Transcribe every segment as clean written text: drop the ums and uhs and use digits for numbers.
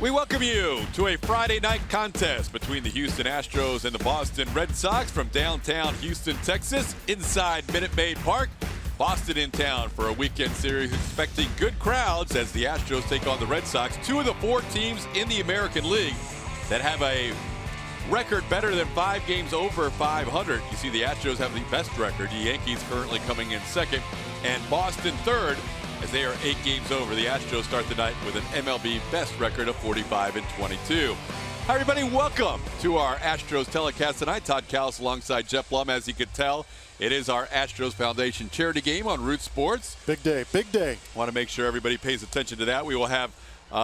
We welcome you to a Friday night contest between the Houston Astros and the Boston Red Sox from downtown Houston, Texas, inside Minute Maid Park. Boston in town for a weekend series expecting good crowds as the Astros take on the Red Sox, two of the four teams in the American League that have a record better than 5 games over 500. You see the Astros have the best record. The Yankees currently coming in second and Boston third as they are 8 games over. The Astros start the night with an MLB best record of 45-22. Hi everybody, welcome to our Astros telecast tonight. Todd Cowles alongside Jeff Blum. As you could tell, it is our Astros Foundation charity game on Root Sports. Big day, big day. Want to make sure everybody pays attention to that. We will have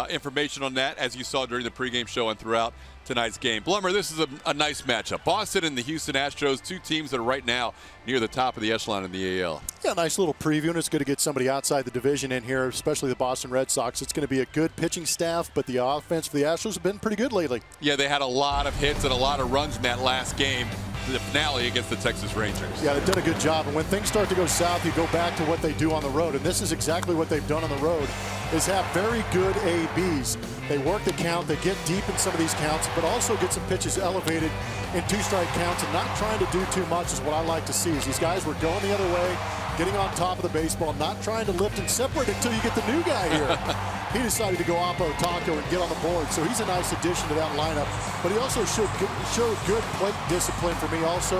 information on that as you saw during the pregame show and throughout tonight's game. Blummer, this is a nice matchup. Boston and the Houston Astros, two teams that are right now near the top of the echelon in the AL. Yeah, nice little preview, and it's good to get somebody outside the division in here, especially the Boston Red Sox. It's going to be a good pitching staff, but the offense for the Astros have been pretty good lately. Yeah, they had a lot of hits and a lot of runs in that last game, the finale against the Texas Rangers. Yeah, they've done a good job, and when things start to go south, you go back to what they do on the road, and this is exactly what they've done on the road, is have very good ABs. They work the count, they get deep in some of these counts, but also get some pitches elevated in 2-strike counts and not trying to do too much is what I like to see. Is these guys were going the other way, getting on top of the baseball, not trying to lift and separate until you get the new guy here. He decided to go oppo taco and get on the board, so he's a nice addition to that lineup. But he also showed good plate discipline for me, also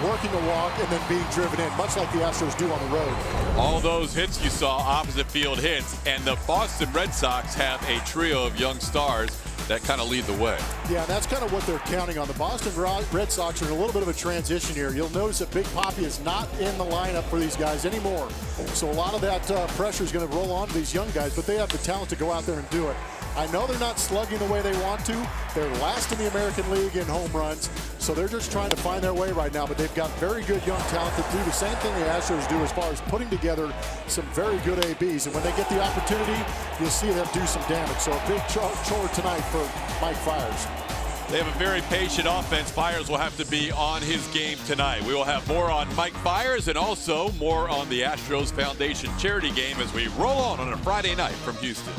working a walk and then being driven in, much like the Astros do on the road. All those hits you saw, opposite field hits, and the Boston Red Sox have a trio of young stars that kind of lead the way. Yeah, and that's kind of what they're counting on. The Boston Red Sox are in a little bit of a transition here. You'll notice that Big Papi is not in the lineup for these guys anymore. So a lot of that pressure is going to roll on to these young guys, but they have the talent to go out there and do it. I know they're not slugging the way they want to. They're last in the American League in home runs, so they're just trying to find their way right now, but they've got very good young talent that do the same thing the Astros do as far as putting together some very good ABs, and when they get the opportunity, you'll see them do some damage. So a big chore tonight for Mike Eyars. They have a very patient offense. Eyars will have to be on his game tonight. We will have more on Mike Eyars and also more on the Astros Foundation charity game as we roll on a Friday night from Houston.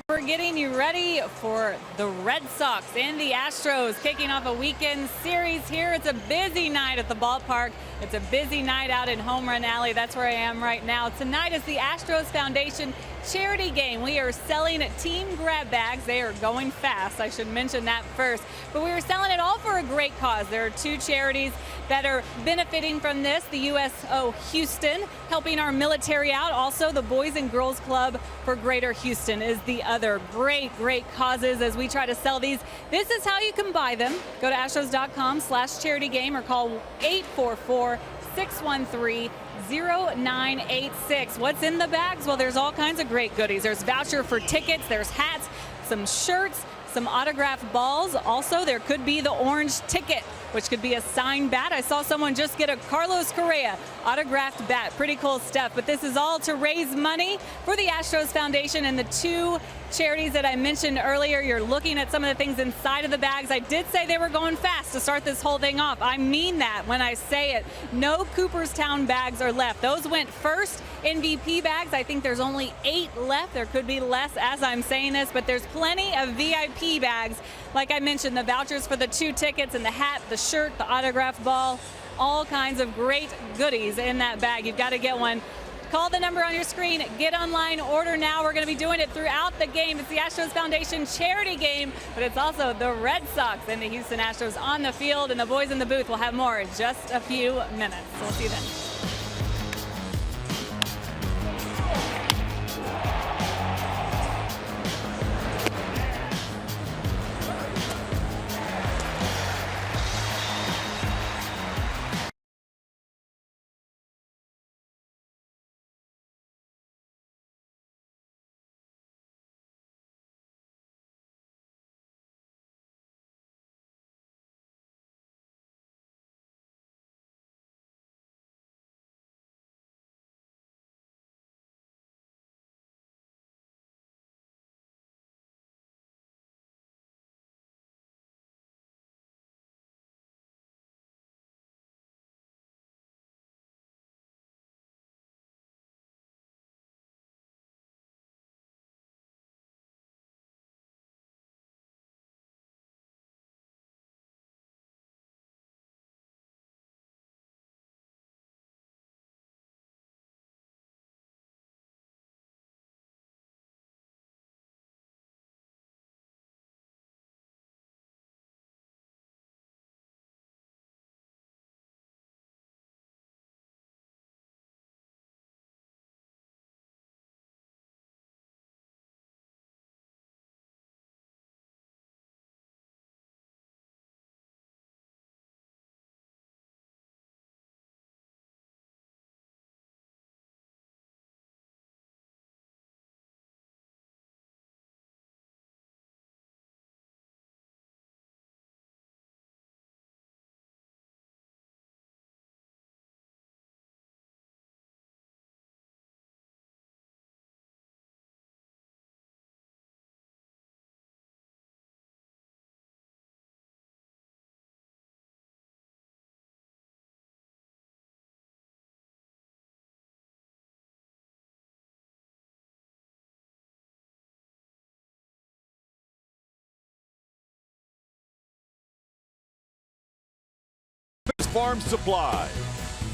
We're getting you ready for the Red Sox and the Astros kicking off a weekend series here. It's a busy night at the ballpark. It's a busy night out in Home Run Alley. That's where I am right now. Tonight is the Astros Foundation charity game. We are selling team grab bags. They are going fast. I should mention that first. But we are selling it all for a great cause. There are two charities that are benefiting from this. The USO Houston, helping our military out. Also, the Boys and Girls Club for Greater Houston is the other. Great causes as we try to sell these. This is how you can buy them. Go to astros.com/charity game or call 844-613-0986. What's in the bags? Well, there's all kinds of great goodies. There's voucher for tickets, there's hats, some shirts, some autographed balls. Also, there could be the orange ticket, which could be a signed bat. I saw someone just get a Carlos Correa autographed bat. Pretty cool stuff. But this is all to raise money for the Astros Foundation and the two charities that I mentioned earlier. You're looking at some of the things inside of the bags. I did say they were going fast to start this whole thing off. I mean that when I say it. No Cooperstown bags are left. Those went first. MVP bags, I think there's only 8 left. There could be less as I'm saying this, but there's plenty of VIP bags. Like I mentioned, the vouchers for the 2 tickets and the hat, the shirt, the autographed ball, all kinds of great goodies in that bag. You've got to get one. Call the number on your screen. Get online. Order now. We're going to be doing it throughout the game. It's the Astros Foundation charity game, but it's also the Red Sox and the Houston Astros on the field, and the boys in the booth will have more in just a few minutes. We'll see you then. Farm Supply,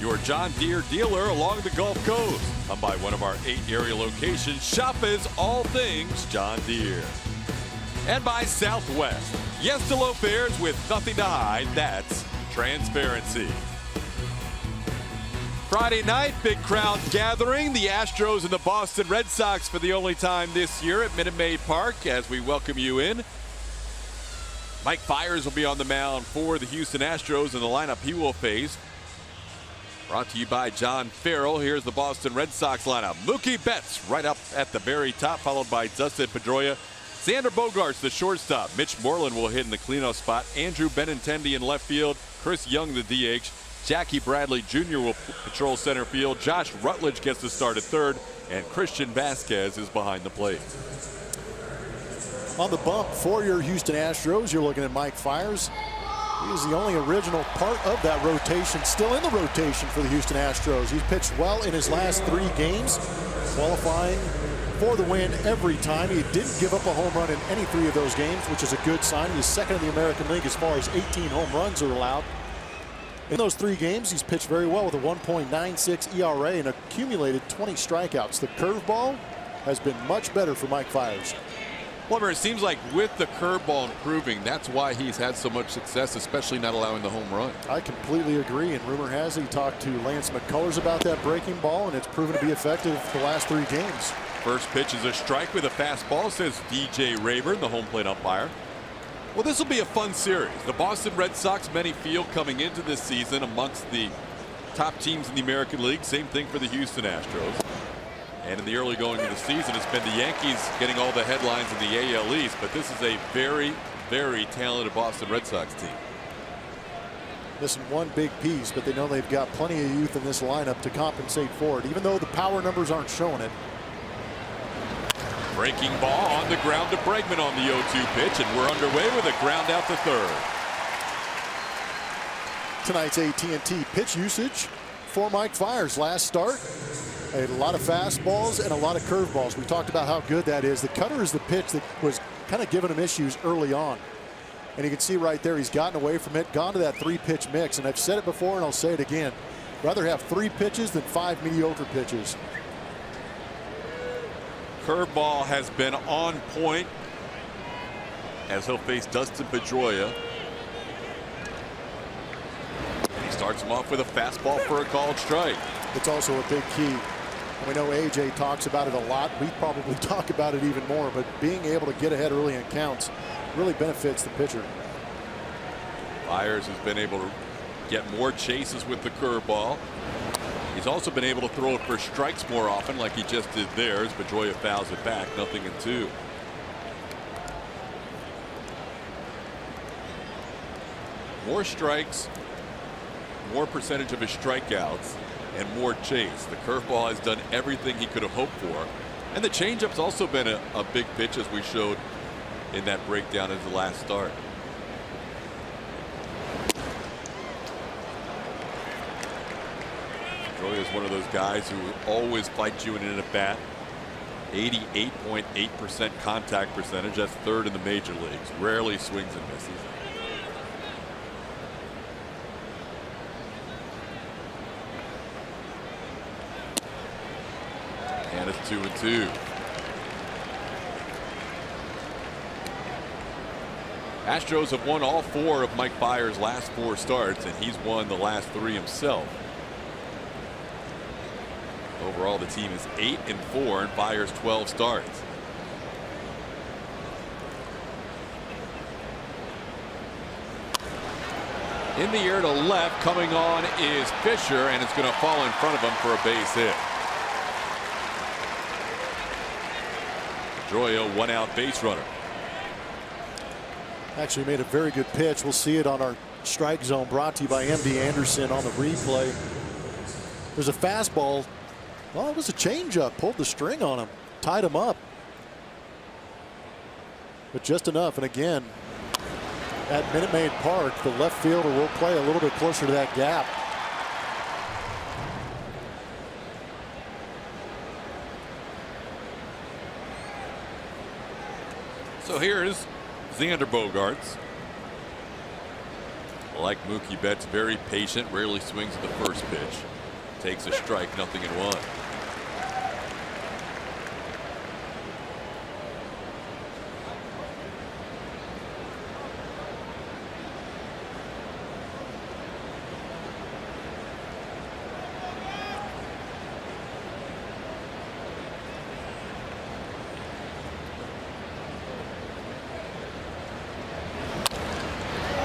your John Deere dealer along the Gulf Coast. Come by one of our 8 area locations. Shop is all things John Deere. And by Southwest. Yes to low fares with nothing to hide. That's transparency. Friday night, big crowd gathering. The Astros and the Boston Red Sox for the only time this year at Minute Maid Park as we welcome you in. Mike Fiers will be on the mound for the Houston Astros in the lineup he will face. Brought to you by John Farrell. Here's the Boston Red Sox lineup. Mookie Betts right up at the very top, followed by Dustin Pedroia. Xander Bogaerts, the shortstop. Mitch Moreland will hit in the cleanup spot. Andrew Benintendi in left field. Chris Young, the DH. Jackie Bradley Jr. will patrol center field. Josh Rutledge gets the start at third. And Christian Vasquez is behind the plate. On the bump for your Houston Astros, you're looking at Mike Fiers. He is the only original part of that rotation, still in the rotation for the Houston Astros. He's pitched well in his last 3 games, qualifying for the win every time. He didn't give up a home run in any 3 of those games, which is a good sign. He's second in the American League as far as 18 home runs are allowed. In those 3 games, he's pitched very well with a 1.96 ERA and accumulated 20 strikeouts. The curveball has been much better for Mike Fiers. Well, it seems like with the curveball improving, that's why he's had so much success, especially not allowing the home run. I completely agree, and rumor has it he talked to Lance McCullers about that breaking ball, and it's proven to be effective the last 3 games. First pitch is a strike with a fastball, says DJ Rayburn, the home plate umpire. Well, this will be a fun series. The Boston Red Sox, many feel coming into this season amongst the top teams in the American League. Same thing for the Houston Astros. And in the early going of the season, it's been the Yankees getting all the headlines in the AL East, but this is a very, very talented Boston Red Sox team. Listen, one big piece, but they know they've got plenty of youth in this lineup to compensate for it, even though the power numbers aren't showing it. Breaking ball on the ground to Bregman on the 0-2 pitch, and we're underway with a ground out to third. Tonight's AT&T pitch usage for Mike Fiers. Last start, a lot of fastballs and a lot of curveballs. We talked about how good that is. The cutter is the pitch that was kind of giving him issues early on. And you can see right there, he's gotten away from it, gone to that 3-pitch mix. And I've said it before and I'll say it again. Rather have 3 pitches than 5 mediocre pitches. Curveball has been on point as he'll face Dustin Pedroia. And he starts him off with a fastball for a called strike. It's also a big key. We know AJ talks about it a lot. We probably talk about it even more, but being able to get ahead early in counts really benefits the pitcher. Eyars has been able to get more chases with the curveball. He's also been able to throw it for strikes more often, like he just did there, as Pedroia fouls it back, 0-2. More strikes, more percentage of his strikeouts, and more chase. The curveball has done everything he could have hoped for. And the changeup's also been a big pitch, as we showed in that breakdown of the last start. Pedroia is one of those guys who always fights you in an at-bat. 88.8% contact percentage. That's 3rd in the major leagues. Rarely swings and misses. And it's 2-2. Astros have won all 4 of Mike Fiers' last 4 starts, and he's won the last 3 himself. Overall, the team is 8-4 in Fiers' 12 starts. In the air to left, coming on is Fisher, and it's going to fall in front of him for a base hit. Pedroia, 1-out base runner. Actually made a very good pitch. We'll see it on our strike zone, brought to you by MD Anderson on the replay. There's a fastball. Well, it was a changeup. Pulled the string on him, tied him up, but just enough. And again, at Minute Maid Park, the left fielder will play a little bit closer to that gap. So here's Xander Bogaerts. Like Mookie Betts, very patient, rarely swings at the first pitch. Takes a strike, 0-1.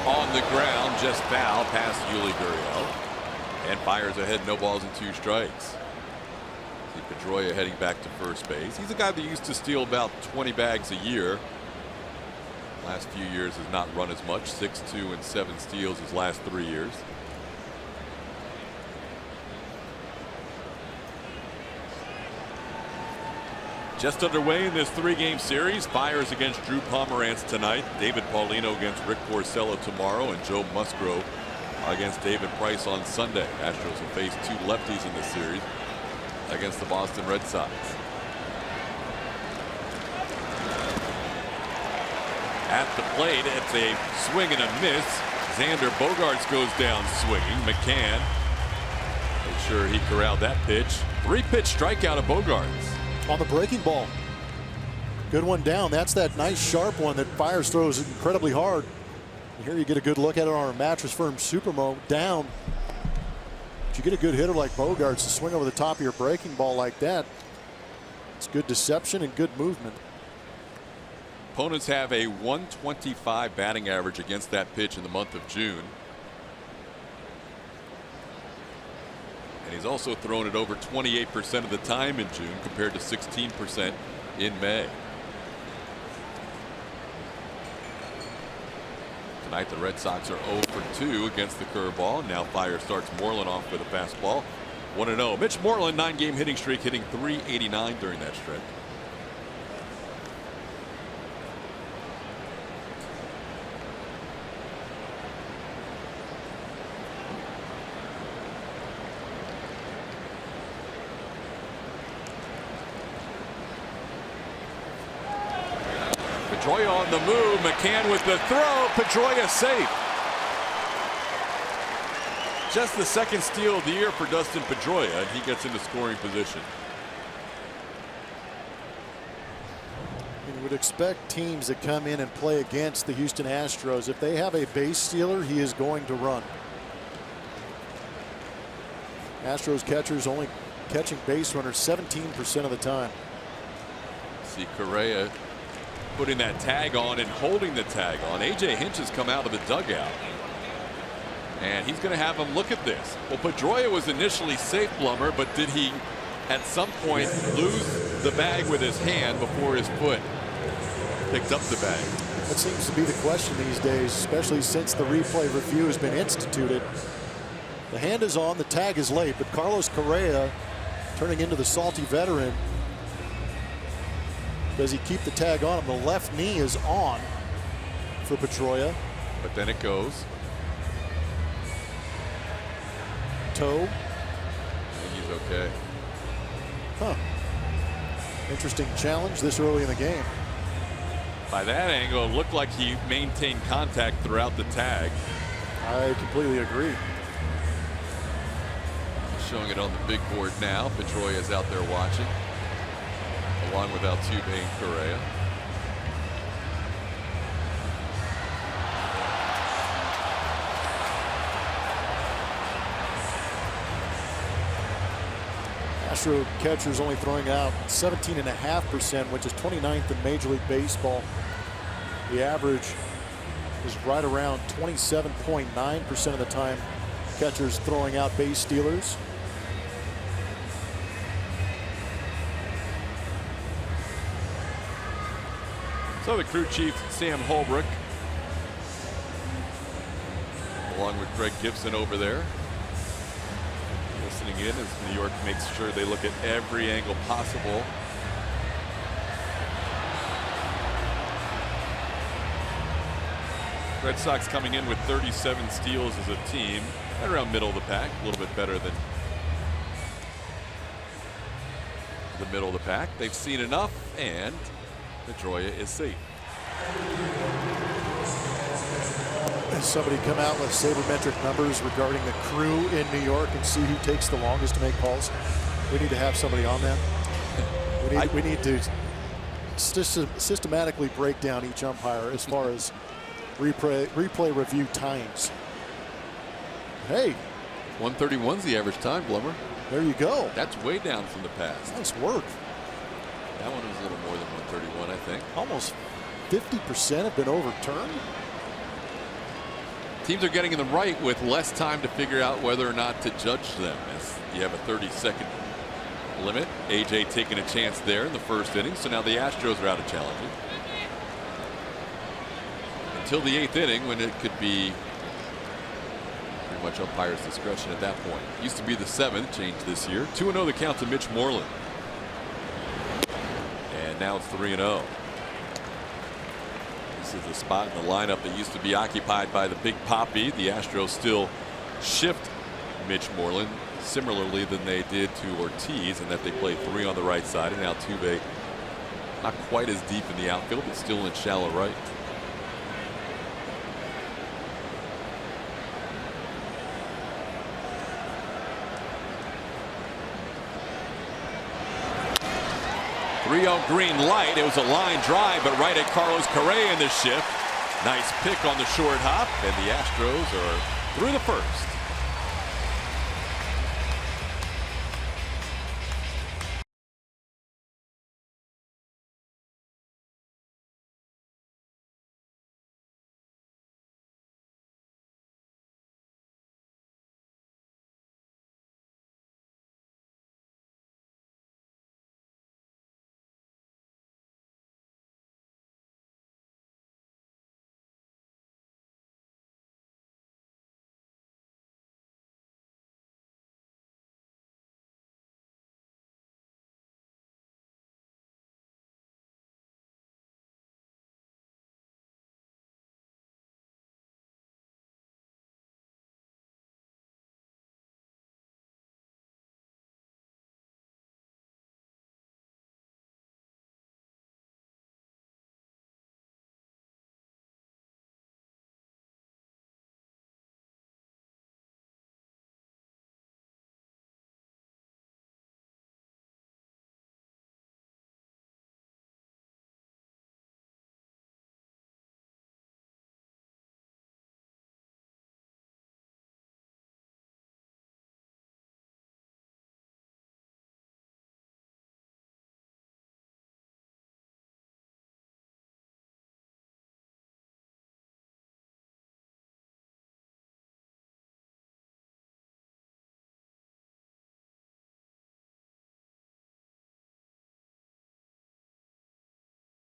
On the ground, just foul past Yuli Gurriel. And Fiers ahead, no balls and 2 strikes. See Pedroia heading back to first base. He's a guy that used to steal about 20 bags a year. Last few years has not run as much. 6-2 and 7 steals his last 3 years. Just underway in this 3-game series. Fiers against Drew Pomerantz tonight. David Paulino against Rick Porcello tomorrow, and Joe Musgrove against David Price on Sunday. Astros will face 2 lefties in this series against the Boston Red Sox. At the plate, it's a swing and a miss. Xander Bogaerts goes down swinging. McCann made sure he corralled that pitch. 3-pitch strikeout of Bogaerts. On the breaking ball. Good one down. That's that nice sharp one that Eyars throws incredibly hard. And here you get a good look at it on a Mattress Firm Supermo down. But you get a good hitter like Bogaerts to swing over the top of your breaking ball like that. It's good deception and good movement. Opponents have a 125 batting average against that pitch in the month of June. And he's also thrown it over 28% of the time in June compared to 16% in May. Tonight the Red Sox are 0 for 2 against the curveball. Now Fire starts Moreland off with a fastball. 1-0. Mitch Moreland, 9-game hitting streak, hitting .389 during that stretch. Pedroia on the move. McCann with the throw. Pedroia safe. Just the second steal of the year for Dustin Pedroia, and he gets into scoring position. You would expect teams that come in and play against the Houston Astros, if they have a base stealer, he is going to run. Astros catchers only catching base runners 17% of the time. See Correa putting that tag on and holding the tag on. A.J. Hinch has come out of the dugout. And he's going to have him look at this. Well, Pedroia was initially safe, Blummer, but did he at some point lose the bag with his hand before his foot picked up the bag? That seems to be the question these days, especially since the replay review has been instituted. The hand is on, the tag is late, but Carlos Correa turning into the salty veteran. Does he keep the tag on him? The left knee is on for Pedroia. But then it goes. Toe. He's okay. Huh. Interesting challenge this early in the game. By that angle, it looked like he maintained contact throughout the tag. I completely agree. Showing it on the big board now. Pedroia is out there watching, along with Altuve and Correa. Astro catchers only throwing out 17.5%, which is 29th in Major League Baseball. The average is right around 27.9% of the time. Catchers throwing out base stealers. So the crew chief, Sam Holbrook, along with Greg Gibson over there, listening in as New York makes sure they look at every angle possible. Red Sox coming in with 37 steals as a team, right around middle of the pack, a little bit better than the middle of the pack. They've seen enough, and Pedroia is safe. Has somebody come out with sabermetric numbers regarding the crew in New York and see who takes the longest to make calls? We need to have somebody on that. We need to systematically break down each umpire as far as replay review times. Hey, 131's the average time, Blummer. There you go. That's way down from the past. Nice work. That one was a little more than 131, I think. Almost 50% have been overturned. Teams are getting in the right with less time to figure out whether or not to judge them, as you have a 30-second limit. AJ taking a chance there in the first inning, so now the Astros are out of challenging until the 8th inning, when it could be pretty much umpire's discretion at that point. Used to be the 7th, changed this year. 2-0 the count to Mitch Moreland, and now it's 3-0. This is the spot in the lineup that used to be occupied by the Big Papi. The Astros still shift Mitch Moreland similarly than they did to Ortiz, in that they play 3 on the right side, and Altuve not quite as deep in the outfield, but still in shallow right. 3-0 green light. It was a line drive, but right at Carlos Correa in the shift. Nice pick on the short hop, and the Astros are through the first.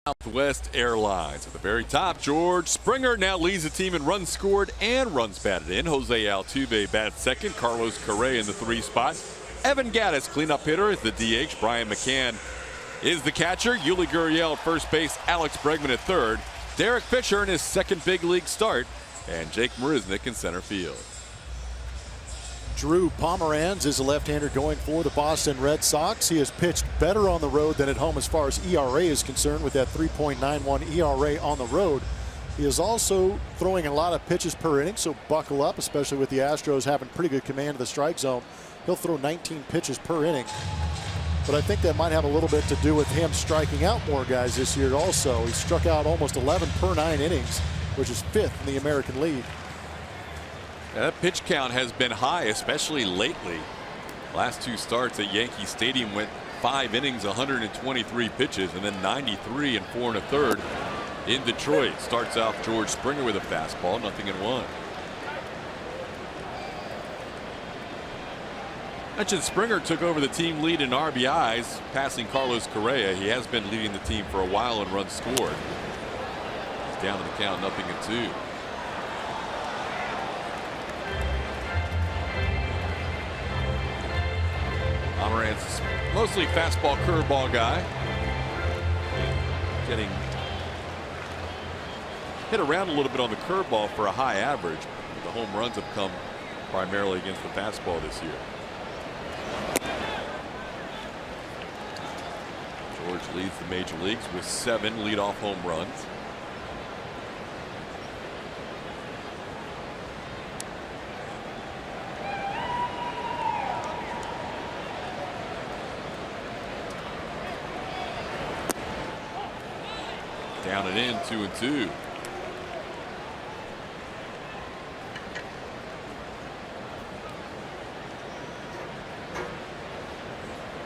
Southwest Airlines. At the very top, George Springer now leads the team in runs scored and runs batted in. Jose Altuve bats second. Carlos Correa in the 3 spot. Evan Gattis, cleanup hitter, is the DH. Brian McCann is the catcher. Yuli Gurriel at first base. Alex Bregman at third. Derek Fisher in his second big league start. And Jake Marisnick in center field. Drew Pomeranz is a left-hander going for the Boston Red Sox. He has pitched better on the road than at home as far as ERA is concerned, with that 3.91 ERA on the road. He is also throwing a lot of pitches per inning, so buckle up, especially with the Astros having pretty good command of the strike zone. He'll throw 19 pitches per inning. But I think that might have a little bit to do with him striking out more guys this year also. He struck out almost 11 per 9 innings, which is 5th in the American League. That pitch count has been high, especially lately. Last 2 starts at Yankee Stadium went 5 innings, 123 pitches, and then 93 and 4 1/3 in Detroit. Starts off George Springer with a fastball, 0-1. Mentioned Springer took over the team lead in RBIs, passing Carlos Correa. He has been leading the team for a while in runs scored. He's down to the count, 0-2. Pomeranz is mostly fastball, curveball guy. Getting hit around a little bit on the curveball for a high average. The home runs have come primarily against the fastball this year. George leads the major leagues with 7 leadoff home runs. Down and in, 2-2.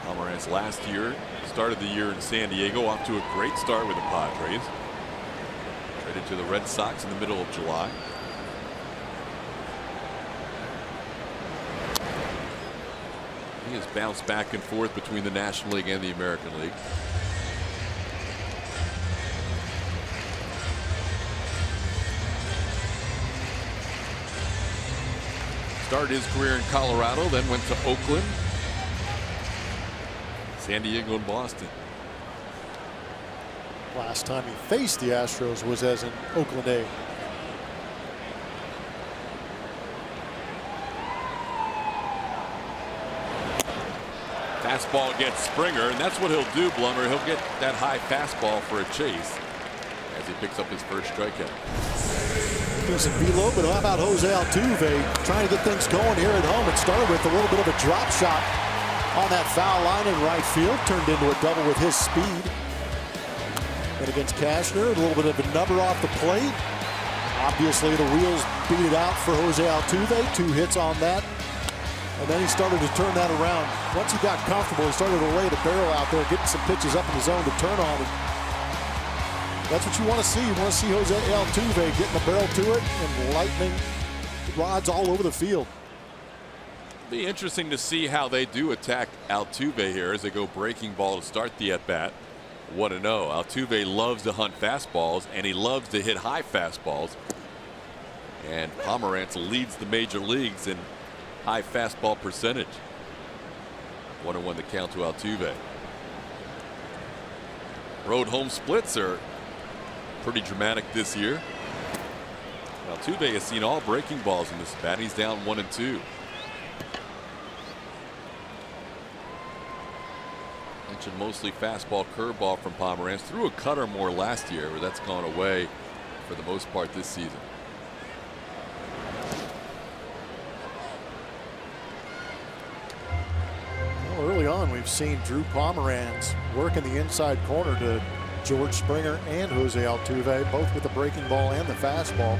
Pomeranz last year started the year in San Diego, off to a great start with the Padres. Traded to the Red Sox in the middle of July. He has bounced back and forth between the National League and the American League. Started his career in Colorado, then went to Oakland, San Diego, and Boston. Last time he faced the Astros was as an Oakland A. Fastball gets Springer, and that's what he'll do, Blummer. He'll get that high fastball for a chase as he picks up his first strikeout. Doesn't be low, but how about Jose Altuve trying to get things going here at home? It started with a little bit of a drop shot on that foul line in right field. Turned into a double with his speed. And against Cashner, a little bit of a number off the plate. Obviously, the wheels beat it out for Jose Altuve. 2 hits on that. And then he started to turn that around. Once he got comfortable, he started to lay the barrel out there, getting some pitches up in the zone to turn on. And that's what you want to see. You want to see Jose Altuve getting the barrel to it and lightning rods all over the field. Be interesting to see how they do attack Altuve here as they go breaking ball to start the at-bat. 1-0. Altuve loves to hunt fastballs, and he loves to hit high fastballs. And Pomerantz leads the major leagues in high fastball percentage. 1-1 the count to Altuve. Road home splits are pretty dramatic this year. Altuve has seen all breaking balls in this bat. He's down 1-2. Mentioned mostly fastball, curveball from Pomerantz. Threw a cutter more last year, but that's gone away for the most part this season. Well, early on, we've seen Drew Pomerantz work in the inside corner to George Springer and Jose Altuve, both with the breaking ball and the fastball.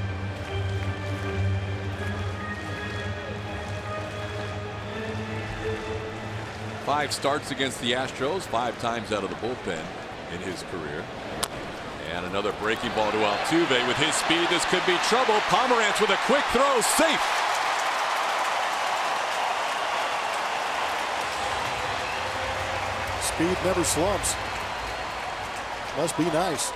Five starts against the Astros, 5 times out of the bullpen in his career. And another breaking ball to Altuve. With his speed, this could be trouble. Pomerantz with a quick throw, safe. Speed never slumps. Must be nice.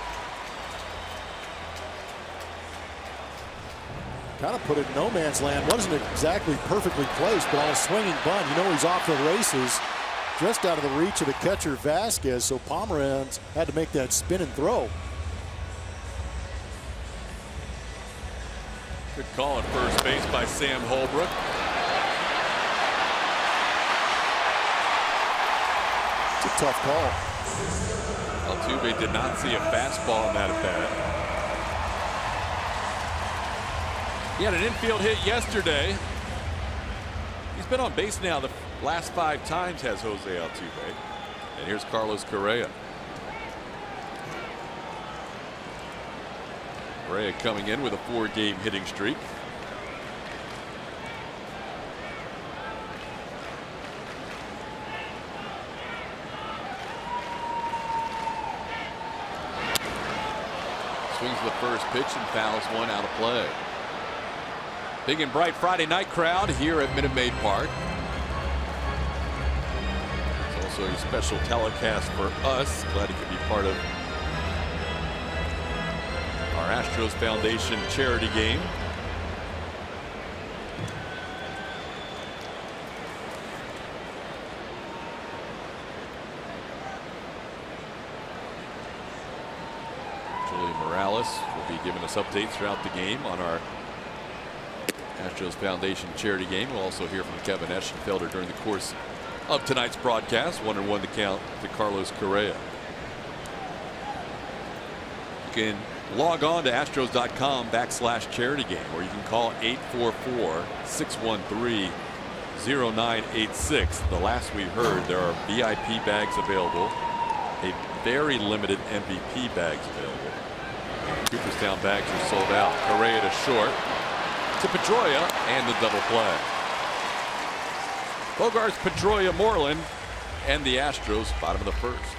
Kind of put it in no man's land. Wasn't exactly perfectly placed, but on a swinging bunt, you know he's off the races. Just out of the reach of the catcher Vasquez, so Pomerantz had to make that spin and throw. Good call at first base by Sam Holbrook. It's a tough call. Altuve did not see a fastball in that at bat. He had an infield hit yesterday. He's been on base now the last 5 times, has Jose Altuve. And here's Carlos Correa. Correa coming in with a 4-game hitting streak. Swings the first pitch and fouls one out of play. Big and bright Friday night crowd here at Minute Maid Park. It's also a special telecast for us. Glad he could be part of our Astros Foundation charity game. Julie Morales will be giving us updates throughout the game on our Astros Foundation charity game. We'll also hear from Kevin Eschenfelder during the course of tonight's broadcast. 1-1 the count to Carlos Correa. You can log on to astros.com/charity game, or you can call 844-613-0986. The last we heard, there are VIP bags available, a very limited MVP bags available. Cooperstown bags are sold out. Correa to short, to Pedroia, and the double play. Bogarts, Pedroia, Moreland, and the Astros bottom of the first.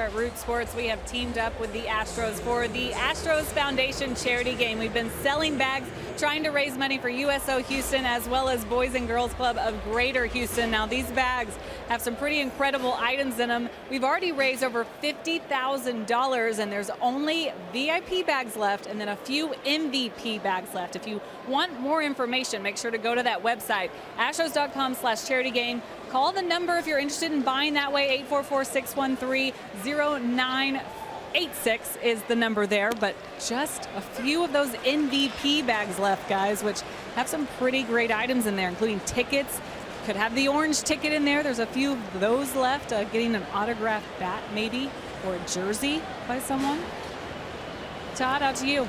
at Root Sports, we have teamed up with the Astros for the Astros Foundation charity game. We've been selling bags, trying to raise money for USO Houston as well as Boys and Girls Club of Greater Houston. Now, these bags have some pretty incredible items in them. We've already raised over $50,000, and there's only VIP bags left and then a few MVP bags left. If you want more information, make sure to go to that website, astros.com/charity game. Call the number if you're interested in buying that way. 844-613-0986 is the number there. But just a few of those MVP bags left, guys, which have some pretty great items in there, including tickets. Could have the orange ticket in there. There's a few of those left. Getting an autographed bat, maybe, or a jersey by someone. Todd, out to you.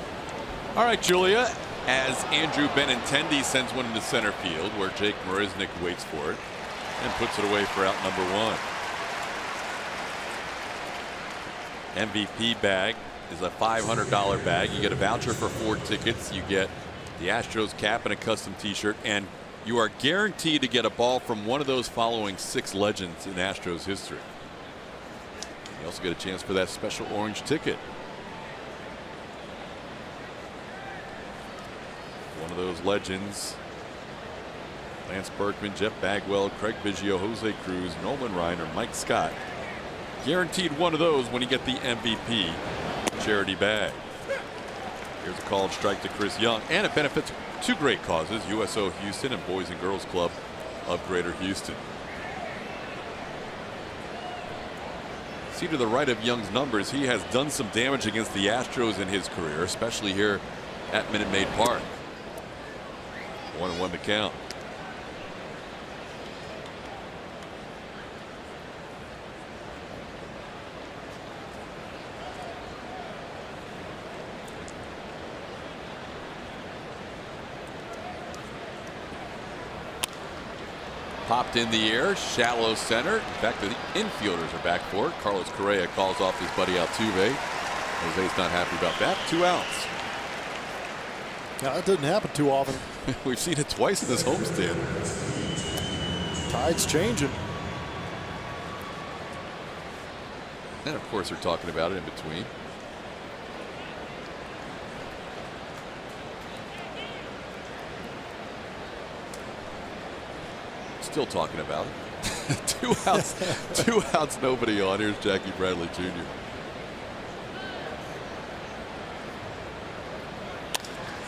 All right, Julia, as Andrew Benintendi sends one into center field where Jake Marisnick waits for it and puts it away for out number one. MVP bag is a $500 bag. You get a voucher for 4 tickets. You get the Astros cap and a custom t-shirt, and you are guaranteed to get a ball from one of those following 6 legends in Astros history. You also get a chance for that special orange ticket. One of those legends: Lance Berkman, Jeff Bagwell, Craig Biggio, Jose Cruz, Nolan Reiner, Mike Scott. Guaranteed one of those when you get the MVP charity bag. Here's a called strike to Chris Young, and it benefits 2 great causes: USO Houston and Boys and Girls Club of Greater Houston. See to the right of Young's numbers, he has done some damage against the Astros in his career, especially here at Minute Maid Park. 1-1 to count. Popped in the air, shallow center. In fact, the infielders are back for it. Carlos Correa calls off his buddy Altuve. Jose's not happy about that. 2 outs. Now, that doesn't happen too often. We've seen it twice in this homestand. Tide's changing. And of course, they're talking about it in between. Still talking about it. 2 outs, 2 outs, nobody on. Here's Jackie Bradley Jr.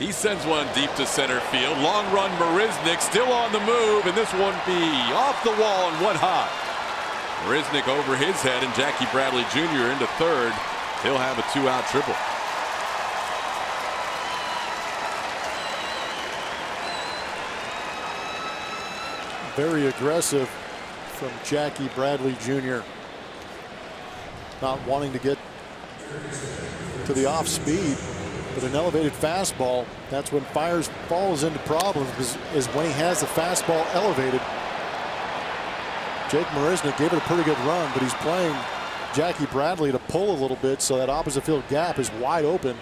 He sends one deep to center field. Long run, Marisnick still on the move, and this one be off the wall and 1 hop. Marisnick over his head, and Jackie Bradley Jr. into third. He'll have a 2-out triple. Very aggressive from Jackie Bradley Jr. Not wanting to get to the off speed, but an elevated fastball. That's when Fiers falls into problems, is when he has the fastball elevated. Jake Marisnick gave it a pretty good run, but he's playing Jackie Bradley to pull a little bit, so that opposite field gap is wide open.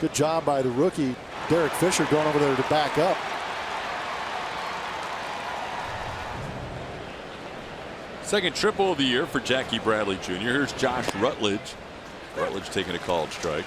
Good job by the rookie Derek Fisher going over there to back up. Second triple of the year for Jackie Bradley Jr. Here's Josh Rutledge. Rutledge taking a called strike.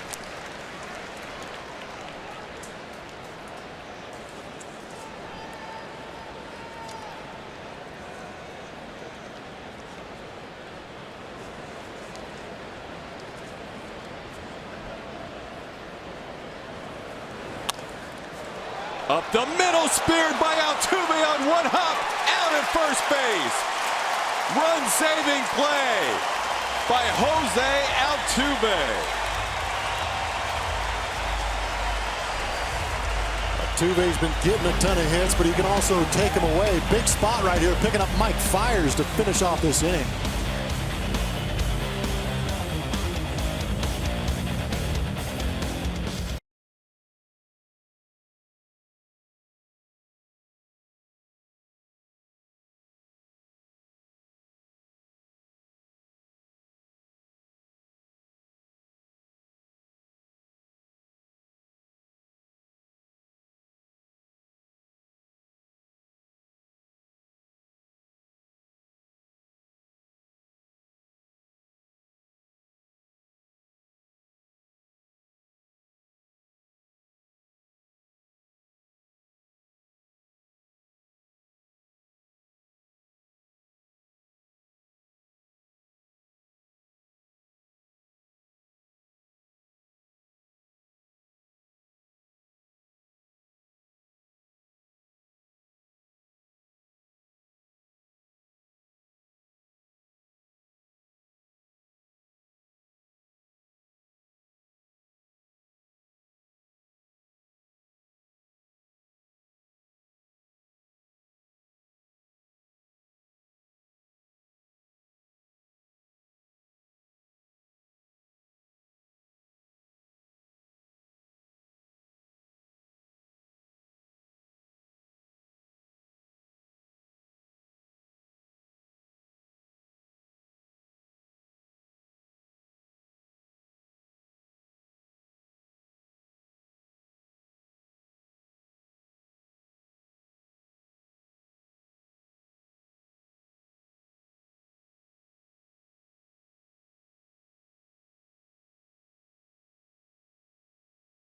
Up the middle, speared by Altuve on 1 hop, out at first base. Run-saving play by Jose Altuve. Altuve's been getting a ton of hits, but he can also take them away. Big spot right here, picking up Mike Fiers to finish off this inning.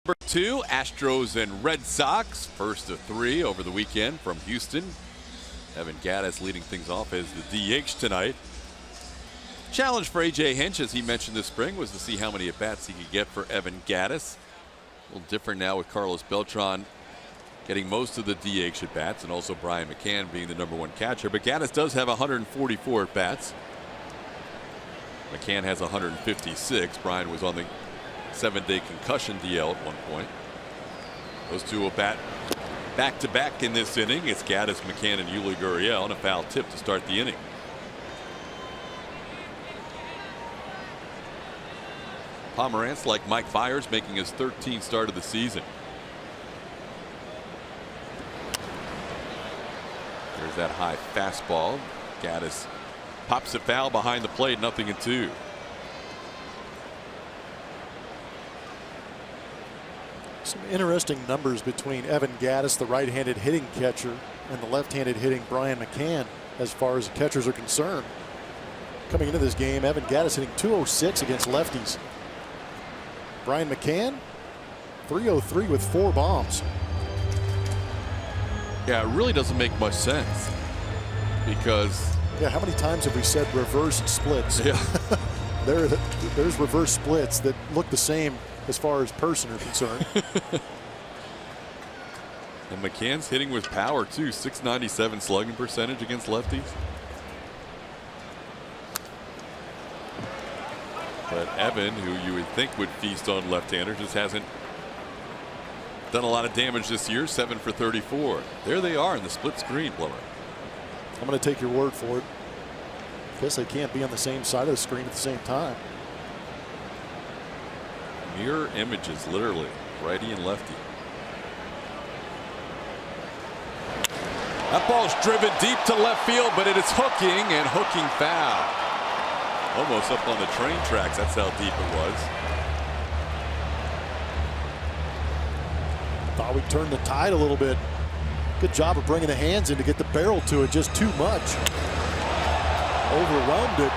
Number 2, Astros and Red Sox. First of 3 over the weekend from Houston. Evan Gattis leading things off as the DH tonight. Challenge for A.J. Hinch, as he mentioned this spring, was to see how many at-bats he could get for Evan Gattis. A little different now with Carlos Beltran getting most of the DH at-bats, and also Brian McCann being the #1 catcher. But Gattis does have 144 at-bats. McCann has 156. Brian was on the 7-day concussion DL at one point. Those two will bat back-to-back in this inning. It's Gattis, McCann, and Yuli Gurriel, and a foul tip to start the inning. Pomerantz, like Mike Fiers, making his 13th start of the season. There's that high fastball. Gattis pops it foul behind the plate, 0-2. Some interesting numbers between Evan Gattis, the right-handed hitting catcher, and the left-handed hitting Brian McCann as far as the catchers are concerned. Coming into this game, Evan Gattis hitting .206 against lefties. Brian McCann, .303 with 4 bombs. Yeah, it really doesn't make much sense because. Yeah, how many times have we said reverse splits? Yeah. There's reverse splits that look the same as far as person are concerned. And McCann's hitting with power too, .697 slugging percentage against lefties. But Evan, who you would think would feast on left-handers, just hasn't done a lot of damage this year. 7 for 34. There they are in the split screen, Blower. I'm going to take your word for it. Guess they can't be on the same side of the screen at the same time. Mirror images, literally, righty and lefty. That ball's driven deep to left field, but it is hooking and hooking foul. Almost up on the train tracks. That's how deep it was. Thought we turned the tide a little bit. Good job of bringing the hands in to get the barrel to it. Just too much. Overwhelmed it.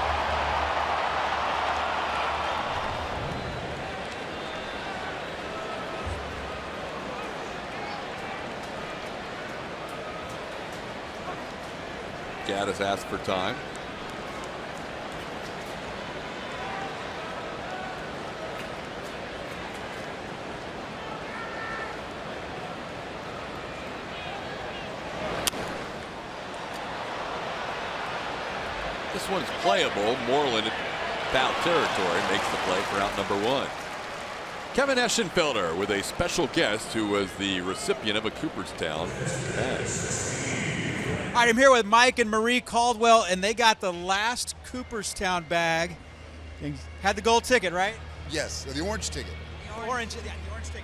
Gattis asked for time. This one's playable. Moreland in foul territory makes the play for out #1. Kevin Eschenfelder with a special guest who was the recipient of a Cooperstown bag. All right, I'm here with Mike and Marie Caldwell, and they got the last Cooperstown bag. And had the gold ticket, right? Yes, the orange ticket. The orange ticket.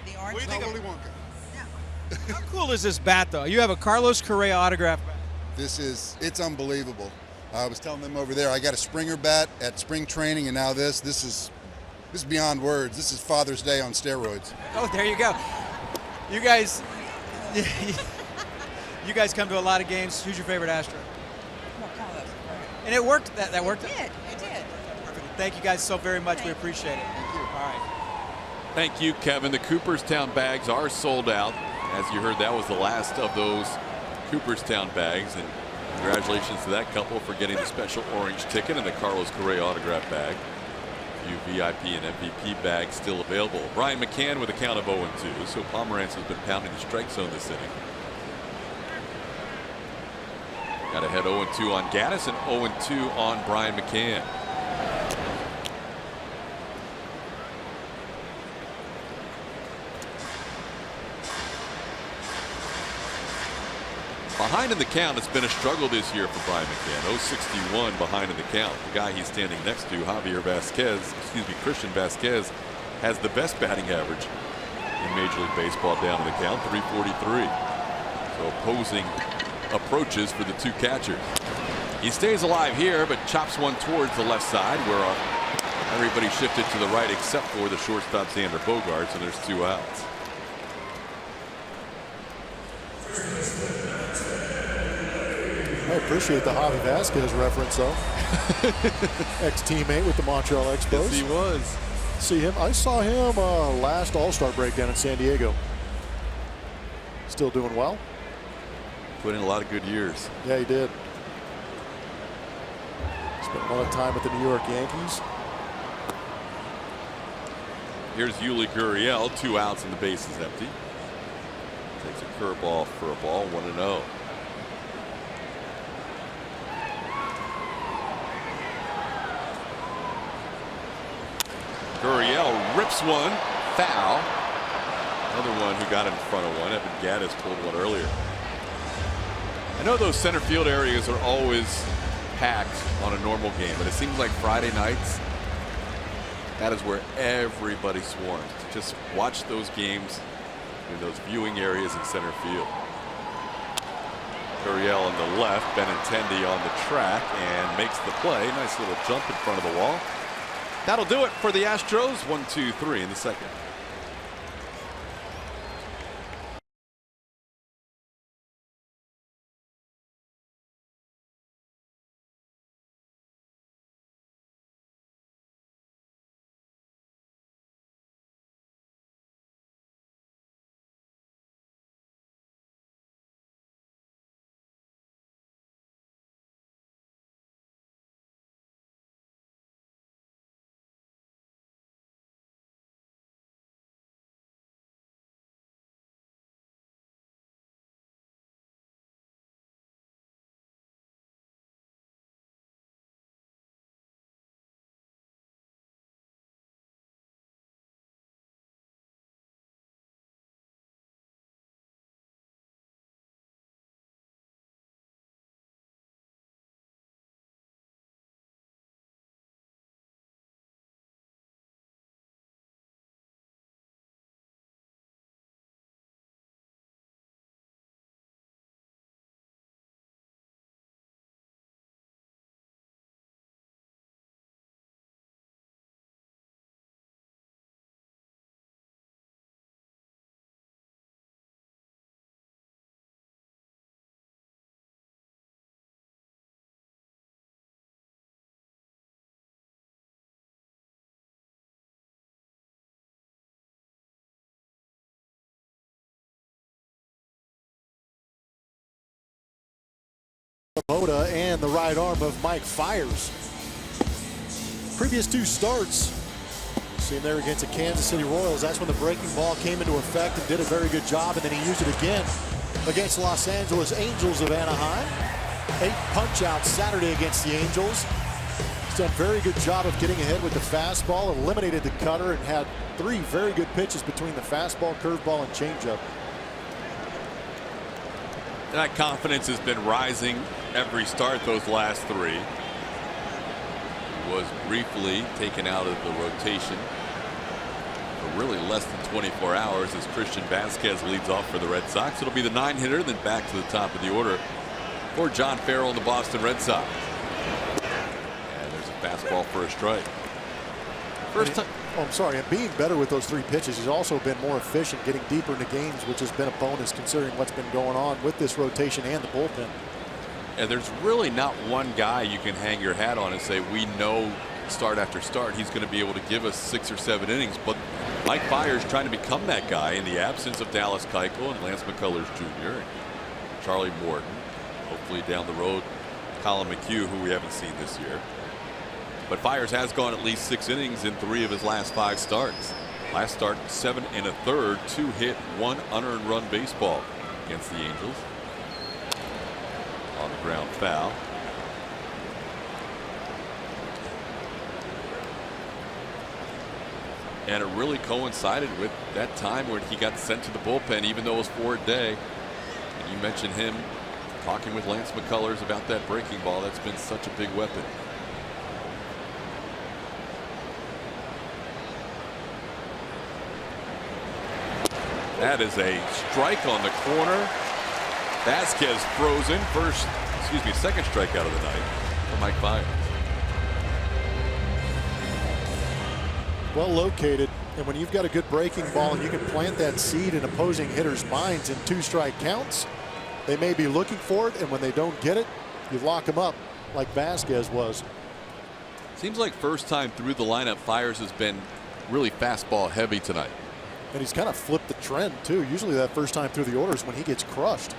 The orange What do you think Not of Willy Wonka. How cool is this bat, though? You have a Carlos Correa autograph bat. It's unbelievable. I was telling them over there, I got a Springer bat at spring training, and now this is beyond words. This is Father's Day on steroids. Oh, there you go. You guys, you guys come to a lot of games. Who's your favorite Astro? Well, Carlos. And it worked. That worked. It did. Perfect. Thank you guys so very much. We appreciate it. Thank you. All right. Thank you, Kevin. The Cooperstown bags are sold out. As you heard, that was the last of those Cooperstown bags. And congratulations to that couple for getting the special orange ticket and the Carlos Correa autograph bag. A few VIP and MVP bags still available. Brian McCann with a count of 0-2. So Pomerantz has been pounding the strike zone this inning. Got ahead 0-2 on Gattis and 0-2 on Brian McCann. Behind in the count, it's been a struggle this year for Brian McCann. 0-61 behind in the count. The guy he's standing next to, Christian Vasquez, has the best batting average in Major League Baseball down in the count, 343. So opposing approaches for the two catchers. He stays alive here, but chops one towards the left side where everybody shifted to the right except for the shortstop Xander Bogaerts, and there's 2 outs. I appreciate the Javi Vasquez reference, though. Ex-teammate with the Montreal Expos. Yes, he was. see him. I saw him last All-Star break down in San Diego. Still doing well. Put in a lot of good years. Yeah, he did. Spent a lot of time with the New York Yankees. Here's Yuli Gurriel, 2 outs and the base is empty. Takes a curveball for a ball, 1-0. Gurriel rips one, foul. Another one who got in front of one. Evan Gaddis pulled one earlier. I know those center field areas are always packed on a normal game, but it seems like Friday nights, that is where everybody swarms. Just watch those games in those viewing areas in center field. Gurriel on the left, Benintendi on the track and makes the play. Nice little jump in front of the wall. That'll do it for the Astros. 1-2-3 in the second. Moda and the right arm of Mike Fiers. Previous 2 starts, see him there against the Kansas City Royals. That's when the breaking ball came into effect and did a very good job, and then he used it again against Los Angeles Angels of Anaheim. 8 punch-outs Saturday against the Angels. He's done a very good job of getting ahead with the fastball, eliminated the cutter, and had 3 very good pitches between the fastball, curveball, and changeup. That confidence has been rising every start those last 3. He was briefly taken out of the rotation for really less than 24 hours as Christian Vasquez leads off for the Red Sox. It'll be the 9-hitter, then back to the top of the order for John Farrell and the Boston Red Sox. And there's a fastball for a strike. First time. Oh, I'm sorry. And being better with those 3 pitches, he's also been more efficient getting deeper into games, which has been a bonus considering what's been going on with this rotation and the bullpen. And there's really not one guy you can hang your hat on and say, we know start after start he's going to be able to give us 6 or 7 innings. But Mike Fiers trying to become that guy in the absence of Dallas Keuchel and Lance McCullers Jr. and Charlie Morton. Hopefully down the road, Colin McHugh, who we haven't seen this year. But Fiers has gone at least 6 innings in 3 of his last 5 starts. Last start, 7 1/3, 2-hit, 1 unearned run baseball against the Angels. On the ground foul. And it really coincided with that time where he got sent to the bullpen, even though it was for a day. And you mentioned him talking with Lance McCullers about that breaking ball. That's been such a big weapon. That is a strike on the corner. Vasquez frozen. Second strikeout of the night for Mike Fiers. Well located, and when you've got a good breaking ball and you can plant that seed in opposing hitters' minds in 2-strike counts, they may be looking for it, and when they don't get it, you lock them up like Vasquez was. Seems like first time through the lineup, Fiers has been really fastball heavy tonight. And he's kind of flipped the trend, too. Usually that first time through the orders when he gets crushed.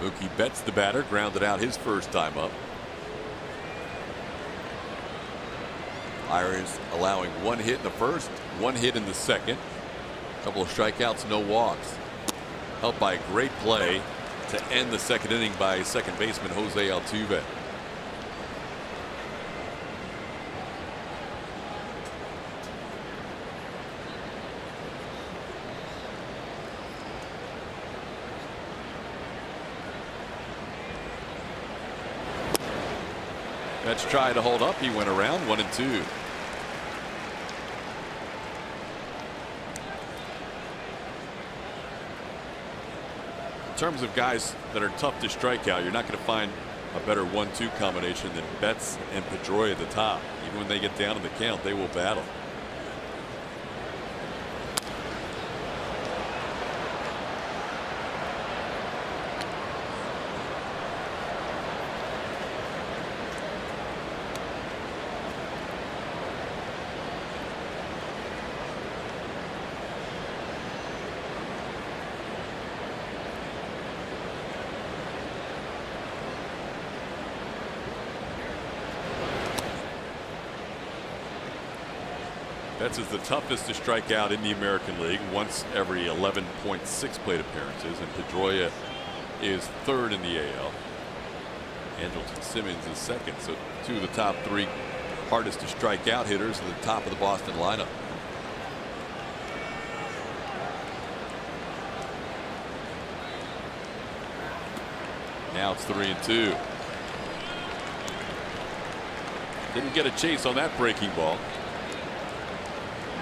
Mookie Betts, the batter, grounded out his first time up. Eyars allowing 1 hit in the first, 1 hit in the second. A couple of strikeouts, no walks. Helped by a great play to end the second inning by second baseman Jose Altuve. Betts tried to hold up. He went around 1-2. In terms of guys that are tough to strike out, you're not going to find a better 1-2 combination than Betts and Pedroia at the top. Even when they get down in the count, they will battle. Betts is the toughest to strike out in the American League, once every 11.6 plate appearances, and Pedroia is third in the AL. Andrelton Simmons is second, so 2 of the top 3 hardest to strike out hitters at the top of the Boston lineup. Now it's 3-2. Didn't get a chase on that breaking ball.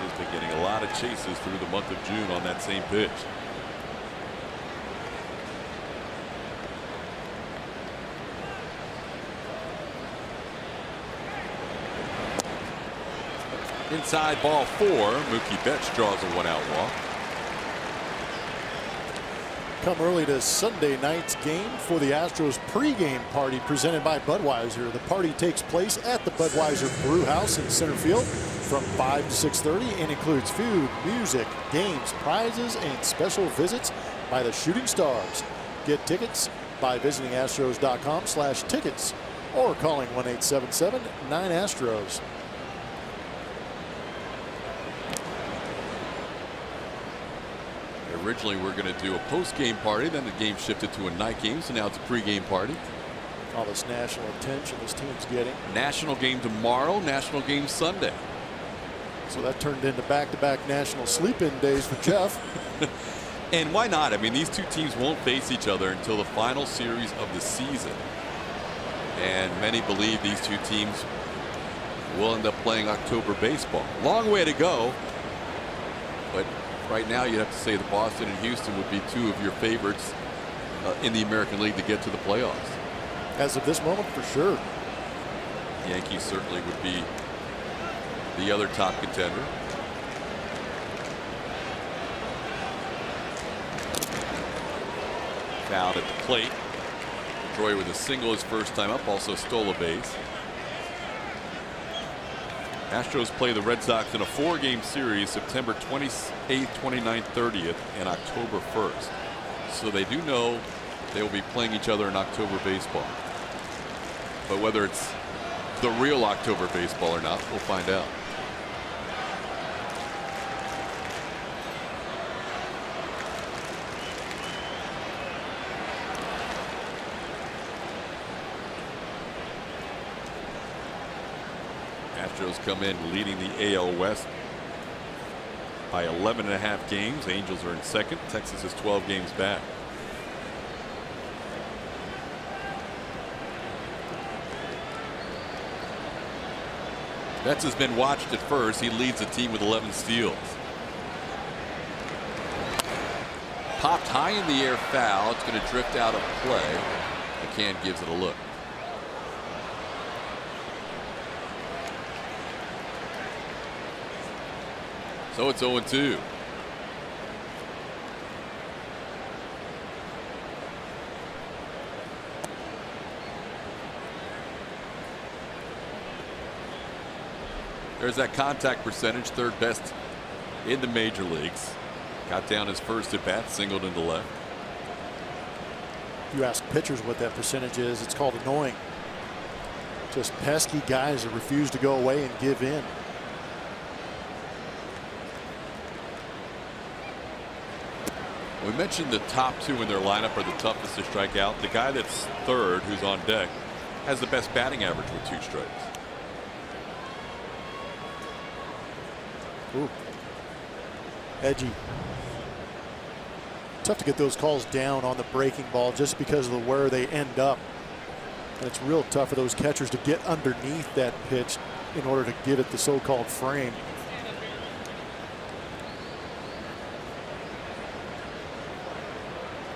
He's been getting a lot of chases through the month of June on that same pitch. Inside ball 4. Mookie Betts draws a 1-out walk. Come early to Sunday night's game for the Astros pregame party presented by Budweiser. The party takes place at the Budweiser Brew House in center field from 5 to 6:30 and includes food, music, games, prizes, and special visits by the Shooting Stars. Get tickets by visiting astros.com/tickets or calling 1-877-9-ASTROS. Originally, we're going to do a post-game party, then the game shifted to a night game, so now it's a pre-game party. All this national attention this team's getting. National game tomorrow, national game Sunday. So that turned into back-to-back national sleep-in days for Jeff. And why not? I mean, these two teams won't face each other until the final series of the season. And many believe these two teams will end up playing October baseball. Long way to go. But right now, you'd have to say that Boston and Houston would be 2 of your favorites in the American League to get to the playoffs. As of this moment, for sure. The Yankees certainly would be the other top contender. Fouled at the plate. Troy with a single his first time up, also stole a base. Astros play the Red Sox in a 4-game series September 28th, 29th, 30th, and October 1st. So they do know they will be playing each other in October baseball. But whether it's the real October baseball or not, we'll find out. Astros come in leading the AL West by 11.5 games. Angels are in second. Texas is 12 games back. Betts has been watched at first. He leads the team with 11 steals. Popped high in the air, foul. It's going to drift out of play. McCann gives it a look. So it's 0-2. There's that contact percentage, third best in the major leagues. Got down his first at bat, singled into left. You ask pitchers what that percentage is, it's called annoying. Just pesky guys that refuse to go away and give in. We mentioned the top two in their lineup are the toughest to strike out. The guy that's third, who's on deck, has the best batting average with 2 strikes. Ooh. Edgy. Tough to get those calls down on the breaking ball just because of where they end up. And it's real tough for those catchers to get underneath that pitch in order to give it the so-called frame.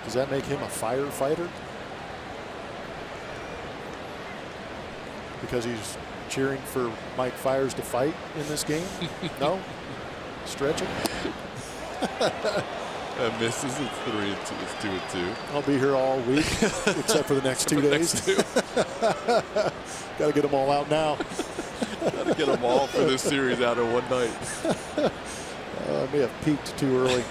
Does that make him a firefighter? Because he's cheering for Mike Fiers to fight in this game? No? Stretching? Misses. It's 3-2. It's 2-2. I'll be here all week except for the next 2 days. Got to get them all out now. Got to get them all for this series out in one night. I may have peaked too early.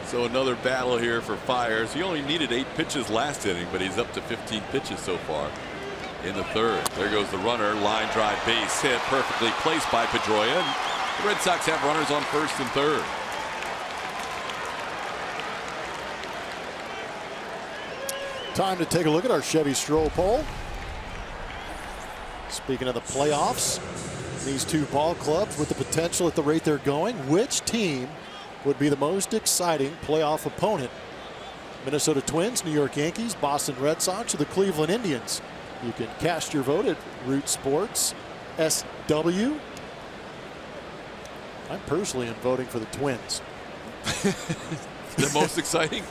So another battle here for Fiers. He only needed 8 pitches last inning, but he's up to 15 pitches so far in the third. There goes the runner. Line drive base hit, perfectly placed by Pedroia. The Red Sox have runners on first and third. Time to take a look at our Chevy Stroll poll. Speaking of the playoffs, these 2 ball clubs with the potential at the rate they're going, which team would be the most exciting playoff opponent? Minnesota Twins, New York Yankees, Boston Red Sox, or the Cleveland Indians? You can cast your vote at Root Sports SW. I personally am voting for the Twins. The most exciting?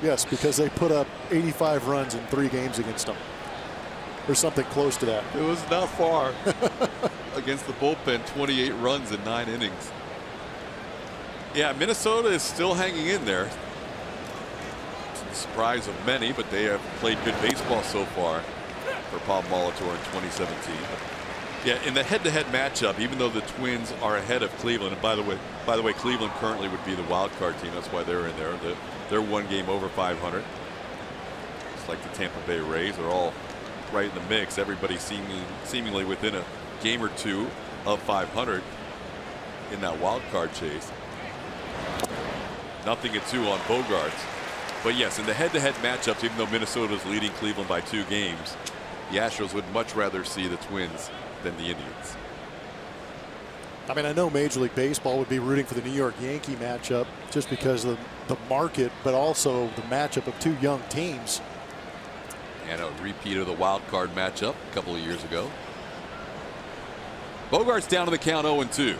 Yes, because they put up 85 runs in 3 games against them. Or something close to that. It was not far. Against the bullpen, 28 runs in 9 innings. Yeah, Minnesota is still hanging in there. To the surprise of many, but they have played good baseball so far for Paul Molitor in 2017. Yeah, in the head-to-head matchup, even though the Twins are ahead of Cleveland, and by the way, Cleveland currently would be the wild card team. That's why they're in there. They're 1 game over 500. Just like the Tampa Bay Rays are all right in the mix. Everybody seemingly within a game or 2 of 500 in that wild card chase. 0-2 on Bogarts. But yes, in the head-to-head matchups, even though Minnesota's leading Cleveland by 2 games, the Astros would much rather see the Twins than the Indians. I mean, I know Major League Baseball would be rooting for the New York Yankee matchup just because of the market, but also the matchup of 2 young teams. And a repeat of the wild card matchup a couple of years ago. Bogarts down to the count 0-2.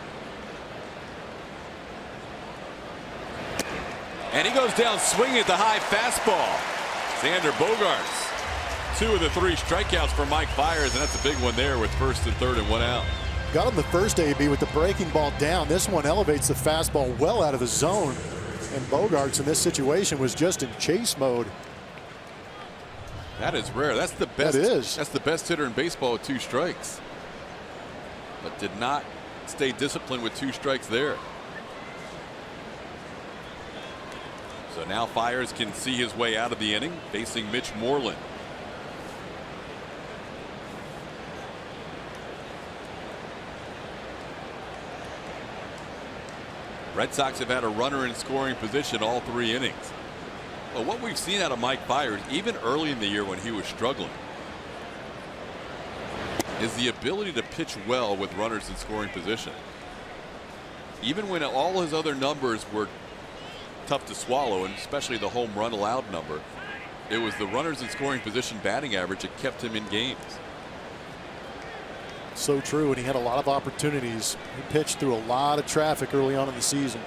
And he goes down swinging at the high fastball. Xander Bogarts. 2 of the 3 strikeouts for Mike Fiers, and that's a big one there with first and third and 1 out. Got him the first AB with the breaking ball down. This one elevates the fastball well out of the zone. And Bogarts in this situation was just in chase mode. That is rare. That's the best. That is. That's the best hitter in baseball with 2 strikes. But did not stay disciplined with 2 strikes there. So now Fiers can see his way out of the inning, facing Mitch Moreland. Red Sox have had a runner in scoring position all 3 innings. Well, what we've seen out of Mike Fiers, even early in the year when he was struggling, is the ability to pitch well with runners in scoring position. Even when all his other numbers were tough to swallow, and especially the home run allowed number, it was the runners in scoring position batting average that kept him in games. So true, and he had a lot of opportunities. He pitched through a lot of traffic early on in the season.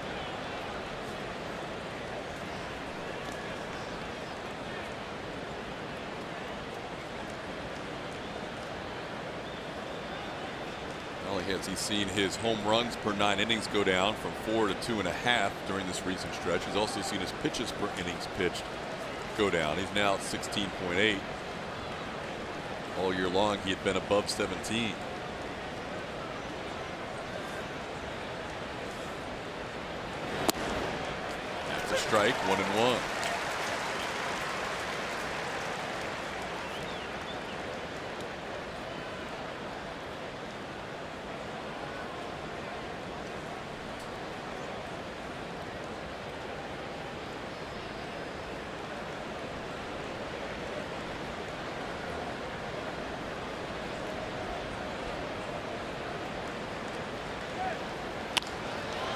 Not only has he seen his home runs per 9 innings go down from 4 to 2.5 during this recent stretch, he's also seen his pitches per innings pitched go down. He's now at 16.8. All year long, he had been above 17. That's a strike, 1-1.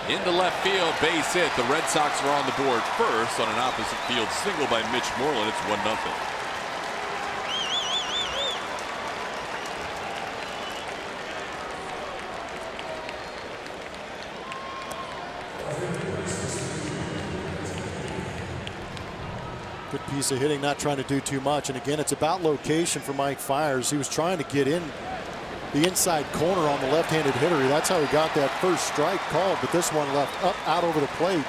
Into left field, base hit. The Red Sox are on the board first on an opposite field single by Mitch Moreland. It's 1-0. Good piece of hitting, not trying to do too much. And again, it's about location for Mike Fiers. He was trying to get in the inside corner on the left-handed hitter. That's how he got that first strike called, but this one left up out over the plate,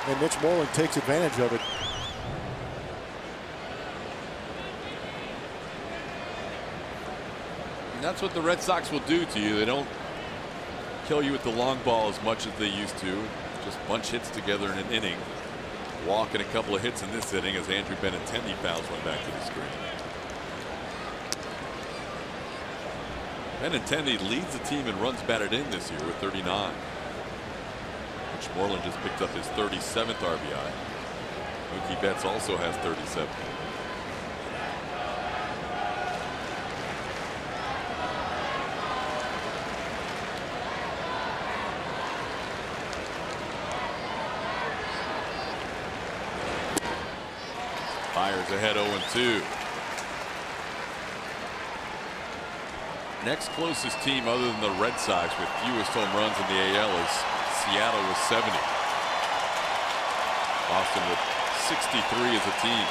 and Mitch Moreland takes advantage of it. And that's what the Red Sox will do to you. They don't kill you with the long ball as much as they used to. Just bunch hits together in an inning. Walk and a couple of hits in this inning as Andrew Benintendi fouls one back to the screen. Benintendi leads the team in runs batted in this year with 39. Mitch Moreland just picked up his 37th RBI. Mookie Betts also has 37. Fiers ahead 0-2. Next closest team other than the Red Sox with fewest home runs in the AL is Seattle with 70. Boston with 63 as a team.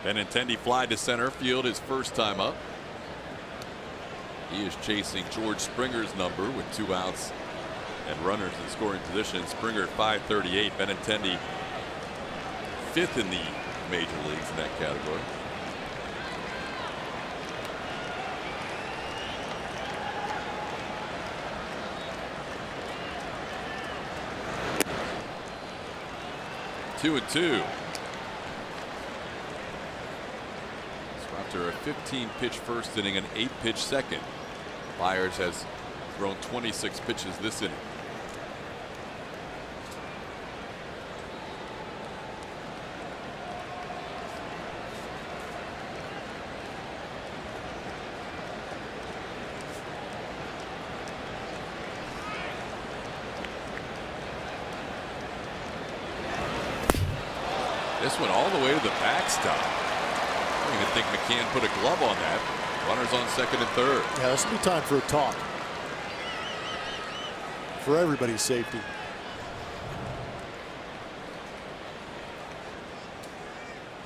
Benintendi fly to center field his first time up. He is chasing George Springer's number with 2 outs and runners in scoring position. Springer at 538. Benintendi 5th in the major leagues in that category. Two and two. After a 15-pitch first inning, an 8-pitch second. Eyars has thrown 26 pitches this inning. This went all the way to the backstop. I don't even think McCann put a glove on that. Runners on second and third. Yeah, this will be time for a talk. For everybody's safety.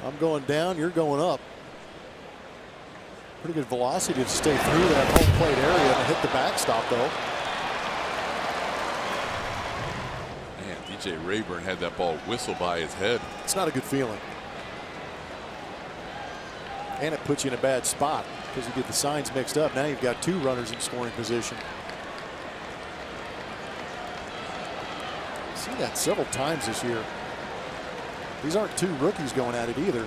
I'm going down, you're going up. Pretty good velocity to stay through that home plate area and hit the backstop, though. Man, DJ Rayburn had that ball whistle by his head. It's not a good feeling. And it puts you in a bad spot because you get the signs mixed up. Now you've got 2 runners in scoring position. I've seen that several times this year. These aren't 2 rookies going at it either.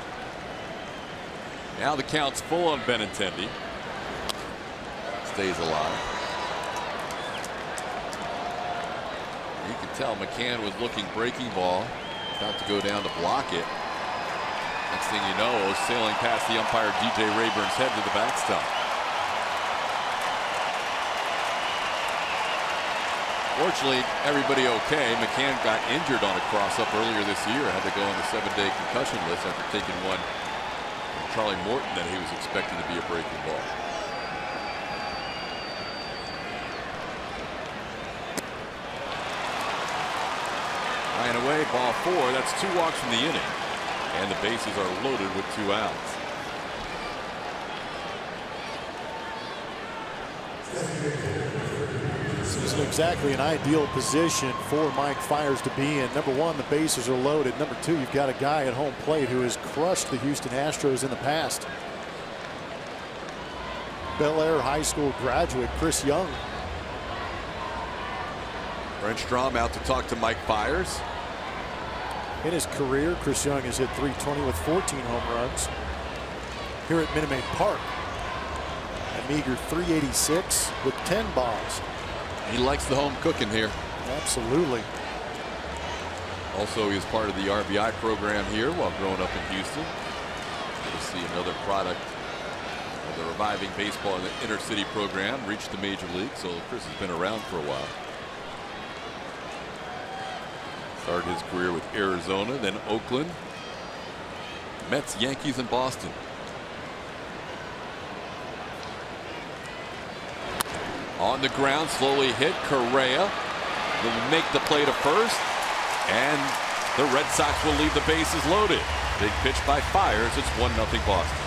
Now the count's full on Benintendi. Stays alive. You can tell McCann was looking breaking ball. About to go down to block it. Next thing you know, sailing past the umpire DJ Rayburn's head to the backstop. Fortunately, everybody okay. McCann got injured on a cross-up earlier this year. Had to go on the 7-day concussion list after taking one from Charlie Morton that he was expecting to be a breaking ball. High and away, ball 4. That's 2 walks from the inning. And the bases are loaded with 2 outs. This isn't exactly an ideal position for Mike Fiers to be in. Number 1, the bases are loaded. Number 2, you've got a guy at home plate who has crushed the Houston Astros in the past. Bel Air High School graduate Chris Young. Brent Strom out to talk to Mike Fiers. In his career, Chris Young has hit .320 with 14 home runs. Here at Minute Maid Park, a meager .386 with 10 bombs. He likes the home cooking here. Absolutely. Also, he is part of the RBI program here while growing up in Houston. We'll see another product of the reviving baseball in the inner city program reach the major league. So Chris has been around for a while. Started his career with Arizona, then Oakland, Mets, Yankees, and Boston. On the ground, slowly hit. Correa will make the play to first, and the Red Sox will leave the bases loaded. Big pitch by Fiers. It's 1-0 Boston.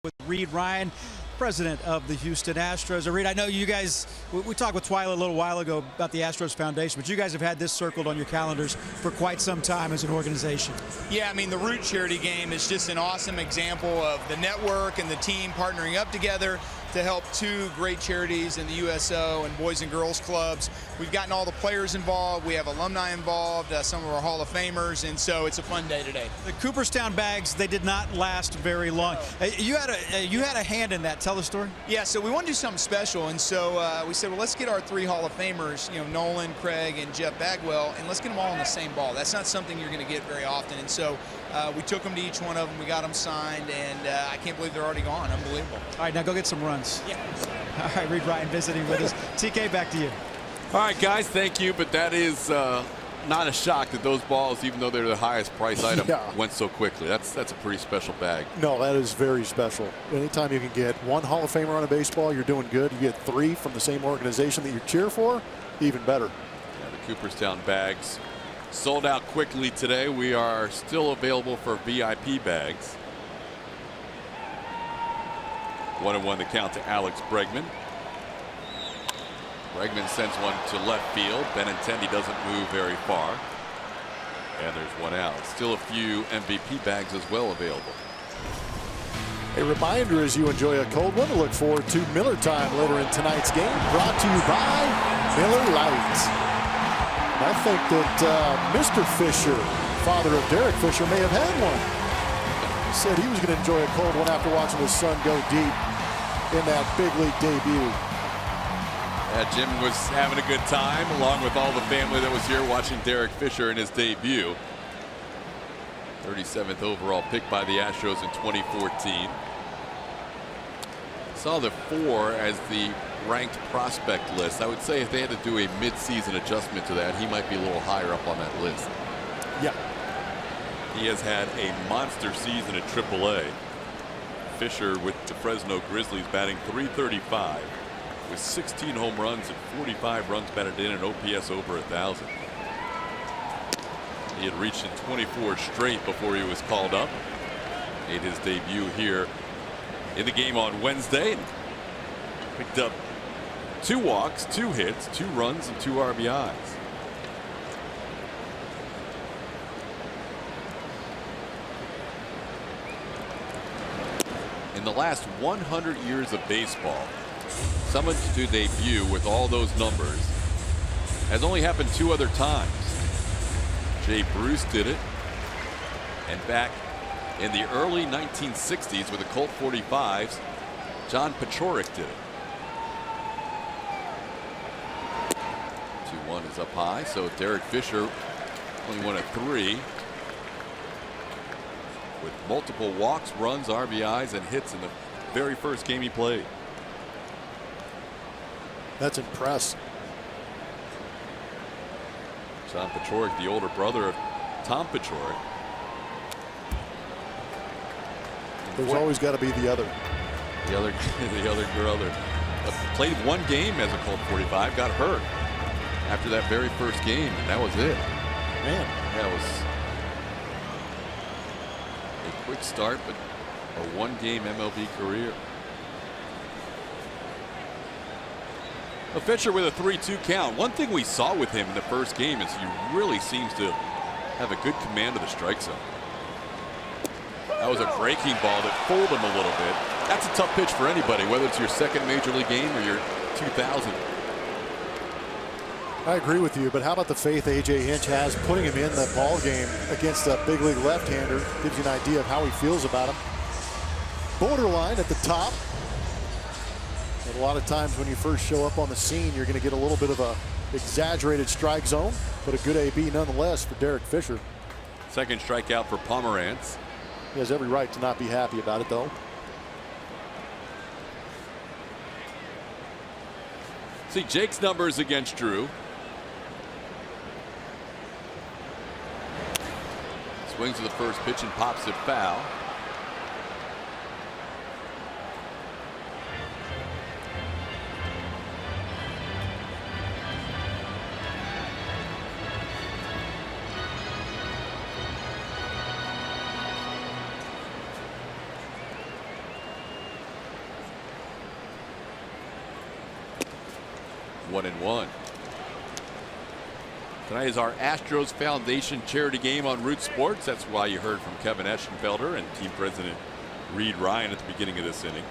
With Reed Ryan, president of the Houston Astros. Reed, I know you guys, we talked with Twyla a little while ago about the Astros Foundation, but you guys have had this circled on your calendars for quite some time as an organization. Yeah, I mean, the Root Charity Game is just an awesome example of the network and the team partnering up together to help 2 great charities in the USO and Boys and Girls Clubs. We've gotten all the players involved. We have alumni involved, some of our Hall of Famers, and so it's a fun day today. The Cooperstown bags, they did not last very long. You had a hand in that. Tell the story. Yeah, so we want to do something special, and so we said, well, let's get our 3 Hall of Famers, you know, Nolan, Craig, and Jeff Bagwell, and let's get them all on the same ball. That's not something you're going to get very often, and so we took them to each one of them. We got them signed, and I can't believe they're already gone. Unbelievable. All right, now go get some runs. Yeah. All right, Reed Ryan visiting with us. TK, back to you. All right, guys, thank you. But that is not a shock that those balls, even though they're the highest price item, went so quickly. That's a pretty special bag. No, that is very special. Anytime you can get 1 Hall of Famer on a baseball, you're doing good. You get 3 from the same organization that you cheer for, even better. Yeah, the Cooperstown bags sold out quickly today. We are still available for VIP bags. 1-1 the count to Alex Bregman. Bregman sends one to left field. Benintendi doesn't move very far. And there's 1 out. Still a few MVP bags as well available. A reminder as you enjoy a cold one to look forward to Miller Time later in tonight's game, brought to you by Miller Lite. I think that Mr. Fisher, father of Derek Fisher, may have had one. He said he was going to enjoy a cold one after watching his son go deep in that big league debut. Yeah, Jim was having a good time along with all the family that was here watching Derek Fisher in his debut. 37th overall pick by the Astros in 2014. Saw the 4 as the ranked prospect list. I would say if they had to do a mid-season adjustment to that, he might be a little higher up on that list. Yeah. He has had a monster season at AAA. Fisher with the Fresno Grizzlies batting .335 with 16 home runs and 45 runs batted in and OPS over 1,000. He had reached in 24 straight before he was called up. Made his debut here in the game on Wednesday. Picked up 2 walks, 2 hits, 2 runs, and 2 RBIs. In the last 100 years of baseball, someone to debut with all those numbers has only happened 2 other times. Jay Bruce did it, and back in the early 1960s with the Colt 45s, John Pechoric did it. 2-1 is up high, so Derek Fisher only 1 of 3. With multiple walks, runs, RBIs, and hits in the very first game he played. That's impressive. John Pechoric, the older brother of Tom Pechoric. There's always got to be the other. The other brother. Played 1 game as a Colt 45, got hurt after that very first game, and that was it. Man, that was a quick start, but a 1-game MLB career. A Fisher with a 3-2 count. One thing we saw with him in the first game is he really seems to have a good command of the strike zone. That was a breaking ball that fooled him a little bit. That's a tough pitch for anybody, whether it's your second major league game or your 2000. I agree with you, but how about the faith A.J. Hinch has putting him in the ball game against a big league left-hander? Gives you an idea of how he feels about him. Borderline at the top. But a lot of times when you first show up on the scene, you're going to get a little bit of a exaggerated strike zone, but a good AB nonetheless for Derek Fisher. Second strikeout for Pomerantz. He has every right to not be happy about it, though. See Jake's numbers against Drew. Swings to the first pitch and pops it foul. One and one. Tonight is our Astros Foundation charity game on Root Sports. That's why you heard from Kevin Eschenfelder and team president Reed Ryan at the beginning of this inning.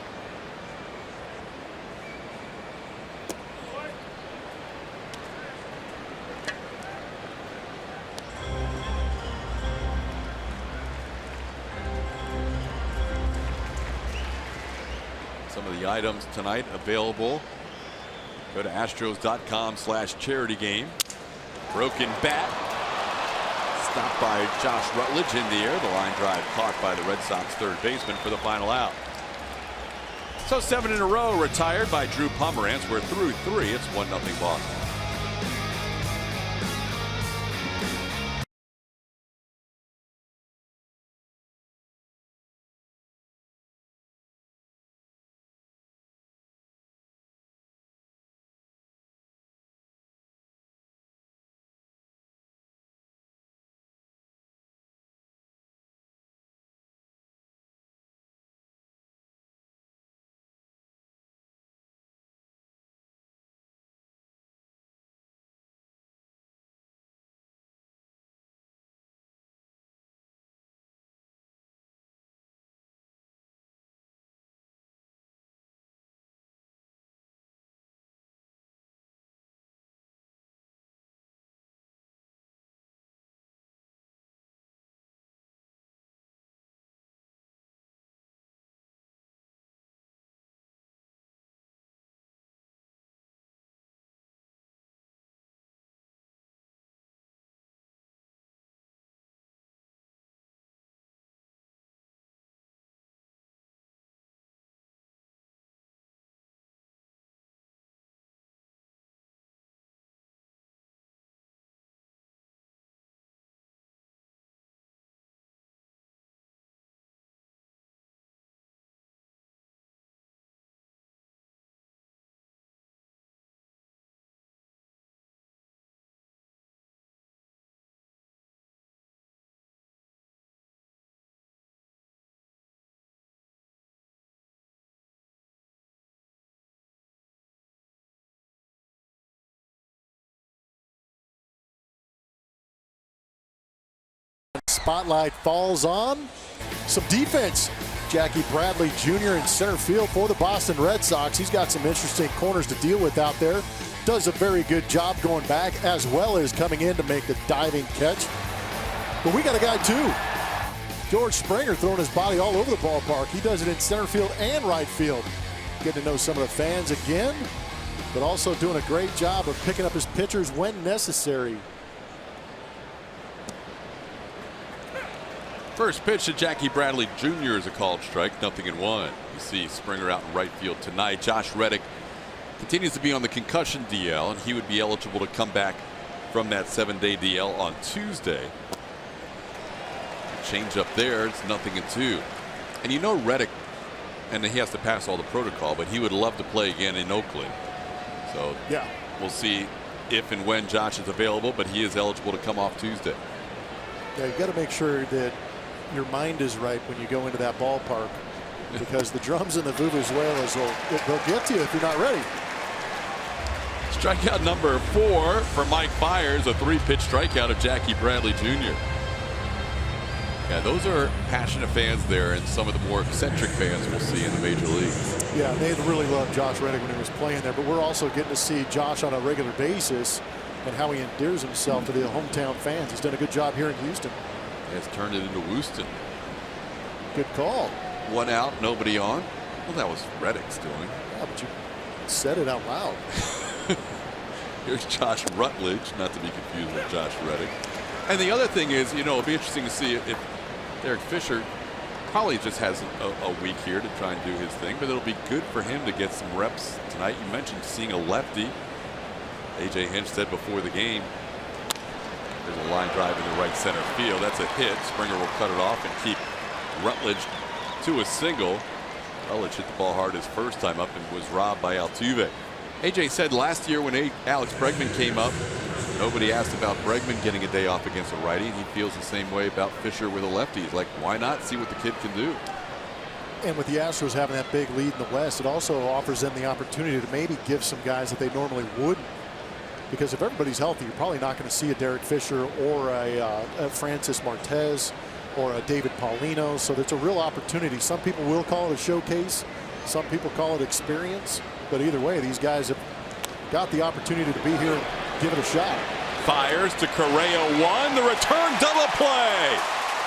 Some of the items tonight available. Go to astros.com/charity game. Broken bat. Stopped by Josh Rutledge in the air. The line drive caught by the Red Sox third baseman for the final out. So 7 in a row retired by Drew Pomerantz. We're through 3. It's 1-0 Boston. Spotlight falls on some defense. Jackie Bradley Jr. in center field for the Boston Red Sox. He's got some interesting corners to deal with out there. Does a very good job going back as well as coming in to make the diving catch. But we got a guy too. George Springer throwing his body all over the ballpark. He does it in center field and right field. Getting to know some of the fans again, but also doing a great job of picking up his pitchers when necessary. First pitch to Jackie Bradley Jr. is a called strike, 0-1. You see Springer out in right field tonight. Josh Reddick continues to be on the concussion DL, and he would be eligible to come back from that 7-day DL on Tuesday. Change up there, it's 0-2. And you know Reddick, and he has to pass all the protocol, but he would love to play again in Oakland. So yeah, we'll see if and when Josh is available, but he is eligible to come off Tuesday. Yeah, you got to make sure that your mind is right when you go into that ballpark, because the drums and the vuvuzelas they'll get to you if you're not ready. Strikeout number 4 for Mike Fiers, a 3-pitch strikeout of Jackie Bradley Jr. Yeah, those are passionate fans there, and some of the more eccentric fans we'll see in the major leagues. Yeah, they really loved Josh Reddick when he was playing there, but we're also getting to see Josh on a regular basis and how he endears himself to the hometown fans. He's done a good job here in Houston. He has turned it into Wooston. Good call. 1 out, nobody on. Well, that was Reddick's doing. Yeah, but you said it out loud. Here's Josh Rutledge, not to be confused with Josh Reddick. And the other thing is, you know, it'll be interesting to see if Derek Fisher probably just has a week here to try and do his thing, but it'll be good for him to get some reps tonight. You mentioned seeing a lefty. A.J. Hinch said before the game, there's a line drive in the right center field. That's a hit. Springer will cut it off and keep Rutledge to a single. Rutledge hit the ball hard his first time up and was robbed by Altuve. A.J. said last year when Alex Bregman came up, nobody asked about Bregman getting a day off against a righty. He feels the same way about Fisher with a lefty. He's like, why not see what the kid can do? And with the Astros having that big lead in the West, it also offers them the opportunity to maybe give some guys that they normally wouldn't. Because if everybody's healthy, you're probably not going to see a Derek Fisher or a Francis Martez or a David Paulino. So that's a real opportunity. Some people will call it a showcase. Some people call it experience. But either way, these guys have got the opportunity to be here and give it a shot. Fires to Correa 1. The return double play.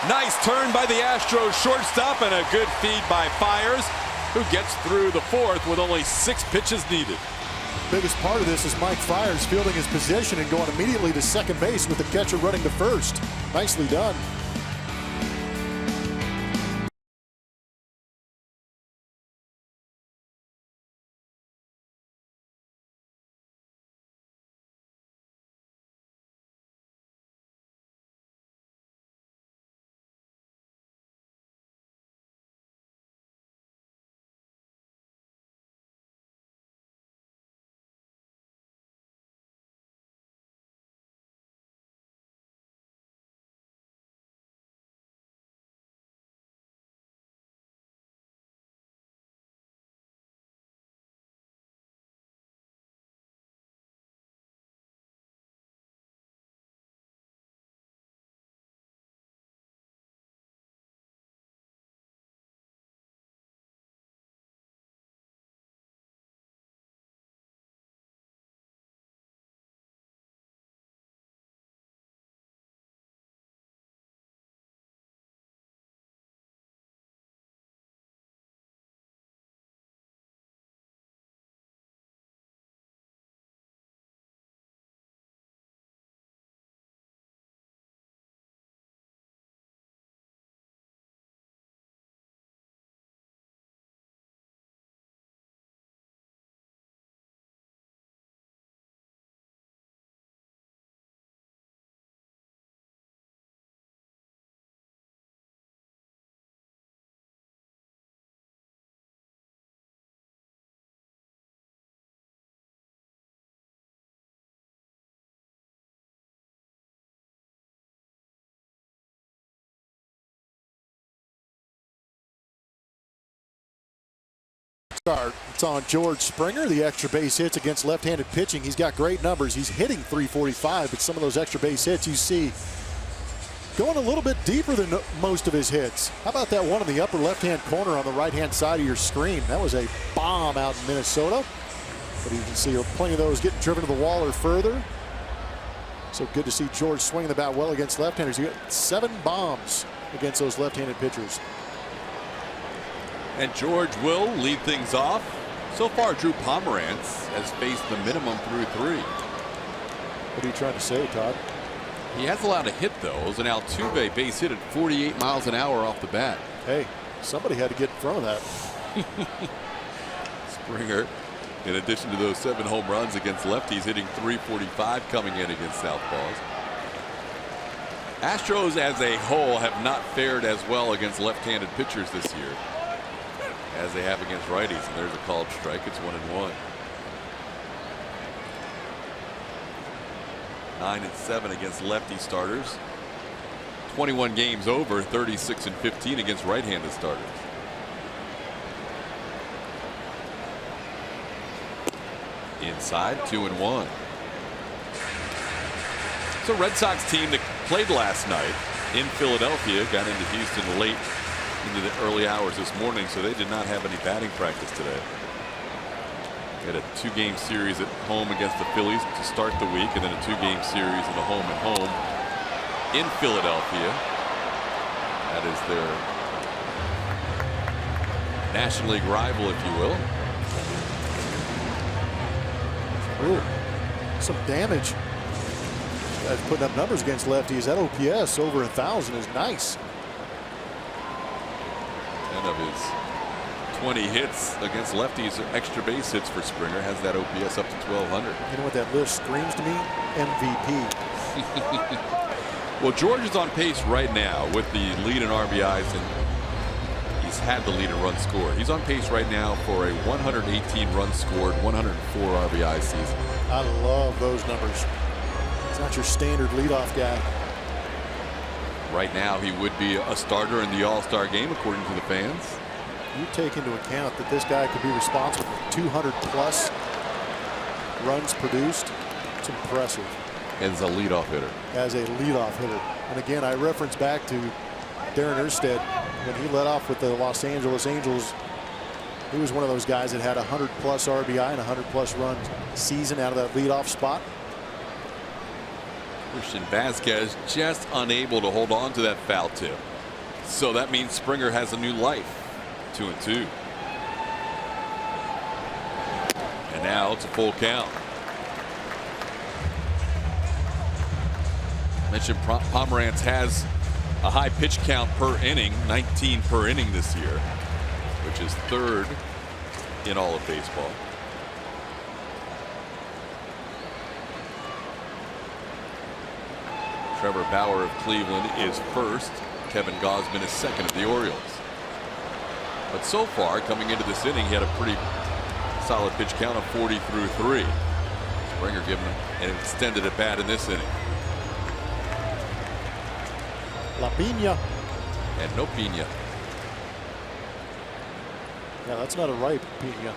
Nice turn by the Astros shortstop and a good feed by Fiers, who gets through the 4th with only 6 pitches needed. Biggest part of this is Mike Fiers fielding his position and going immediately to second base with the catcher running to first. Nicely done. Start. It's on George Springer. The extra base hits against left-handed pitching. He's got great numbers. He's hitting .345, but some of those extra base hits you see going a little bit deeper than most of his hits. How about that one in the upper left-hand corner on the right-hand side of your screen? That was a bomb out in Minnesota. But you can see plenty of those getting driven to the wall or further. So good to see George swinging the bat well against left-handers. You got 7 bombs against those left-handed pitchers. And George will lead things off. So far, Drew Pomerantz has faced the minimum through 3. What are you trying to say, Todd? He has allowed a hit, though. It was an Altuve base hit at 48 miles an hour off the bat. Hey, somebody had to get in front of that. Springer, in addition to those 7 home runs against lefties, hitting .345 coming in against southpaws. Astros as a whole have not fared as well against left-handed pitchers this year as they have against righties. And there's a called strike. It's 1-1. 9-7 against lefty starters. 21 games over, 36-15 against right-handed starters. Inside, 2-1. It's a Red Sox team that played last night in Philadelphia, got into Houston late into the early hours this morning, so they did not have any batting practice today. They had a 2-game series at home against the Phillies to start the week, and then a 2-game series and a home and home in Philadelphia. That is their National League rival, if you will. Ooh, some damage. Guys putting up numbers against lefties. That OPS over 1,000 is nice. 10 of his 20 hits against lefties are extra base hits for Springer. Has that OPS up to 1,200. You know what that list screams to me? MVP. Well, George is on pace right now with the lead in RBIs, and he's had the lead in runs scored. He's on pace right now for a 118 runs scored, 104 RBI season. I love those numbers. It's not your standard leadoff guy. Right now, he would be a starter in the All-Star game, according to the fans. You take into account that this guy could be responsible for 200+ runs produced. It's impressive. As a leadoff hitter. As a leadoff hitter. And again, I reference back to Darren Erstad when he led off with the Los Angeles Angels. He was one of those guys that had 100+ RBI and 100+ run season out of that leadoff spot. Christian Vazquez just unable to hold on to that foul tip. So that means Springer has a new life. 2-2. And now it's a full count. Mentioned Pomerantz has a high pitch count per inning, 19 per inning this year, which is 3rd in all of baseball. Trevor Bauer of Cleveland is 1st. Kevin Gausman is 2nd of the Orioles. But so far, coming into this inning, he had a pretty solid pitch count of 40 through 3. Springer giving him an extended at bat in this inning. La Piña. And no Piña. Yeah, that's not a ripe Piña.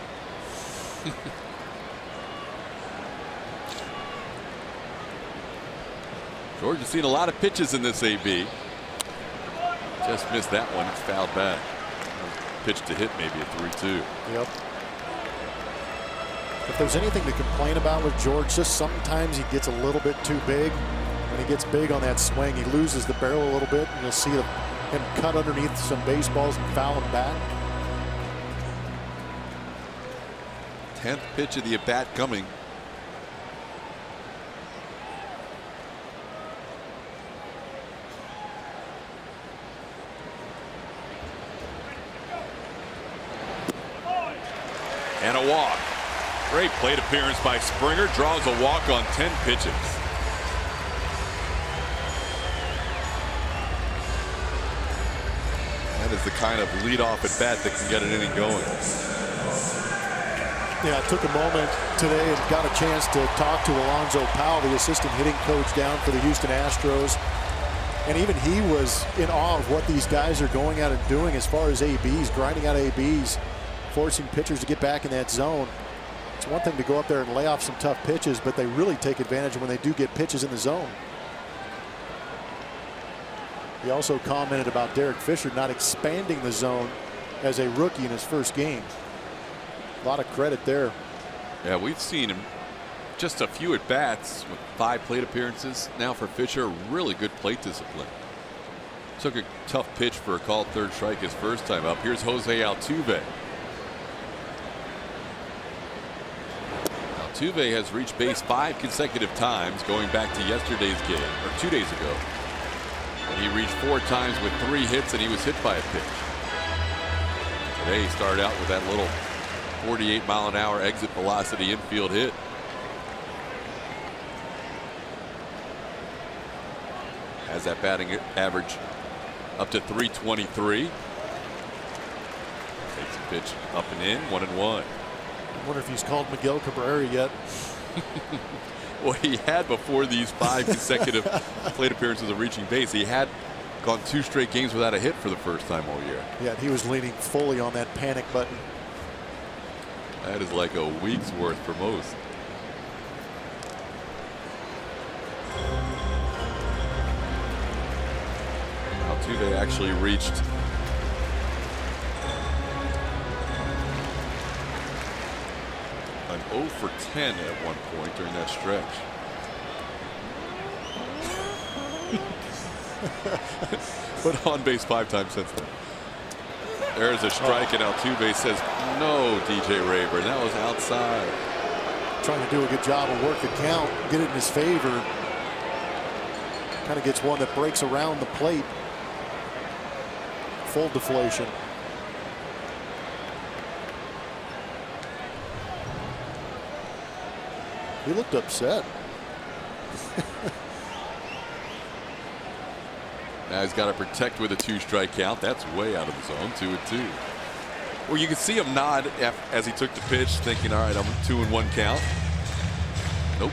George has seen a lot of pitches in this AB. Just missed that one. It's fouled back. Pitch to hit, maybe a 3-2. Yep. If there's anything to complain about with George, just sometimes he gets a little bit too big. When he gets big on that swing, he loses the barrel a little bit, and you'll see him cut underneath some baseballs and foul him back. 10th pitch of the at bat coming. And a walk. Great plate appearance by Springer. Draws a walk on 10 pitches. That is the kind of leadoff at bat that can get an inning going. Yeah, I took a moment today and got a chance to talk to Alonzo Powell, the assistant hitting coach down for the Houston Astros. And even he was in awe of what these guys are going out and doing as far as ABs, grinding out ABs, forcing pitchers to get back in that zone. It's one thing to go up there and lay off some tough pitches, but they really take advantage when they do get pitches in the zone. He also commented about Derek Fisher not expanding the zone as a rookie in his first game. A lot of credit there. Yeah, we've seen him just a few at bats with 5 plate appearances. Now for Fisher, really good plate discipline. Took a tough pitch for a called third strike his first time up. Here's Jose Altuve. Altuve has reached base 5 consecutive times going back to yesterday's game, or 2 days ago. And he reached 4 times with 3 hits, and he was hit by a pitch. Today he started out with that little 48-mile-an-hour exit velocity infield hit. Has that batting average up to 323. Takes a pitch up and in, 1-1. I wonder if he's called Miguel Cabrera yet. Well, he had before these 5 consecutive plate appearances of reaching base. He had gone 2 straight games without a hit for the first time all year. Yeah, he was leaning fully on that panic button. That is like a week's worth for most. Altuve actually reached an 0 for 10 at one point during that stretch. But on base 5 times since then. There's a strike, and Altuve says no, DJ Rayburn. That was outside. Trying to do a good job of work the count, get it in his favor. Kind of gets one that breaks around the plate. Full deflation. He looked upset. Now he's got to protect with a 2-strike count. That's way out of the zone. 2-2. Well, you can see him nod as he took the pitch, thinking, all right, I'm 2-1 count. Nope.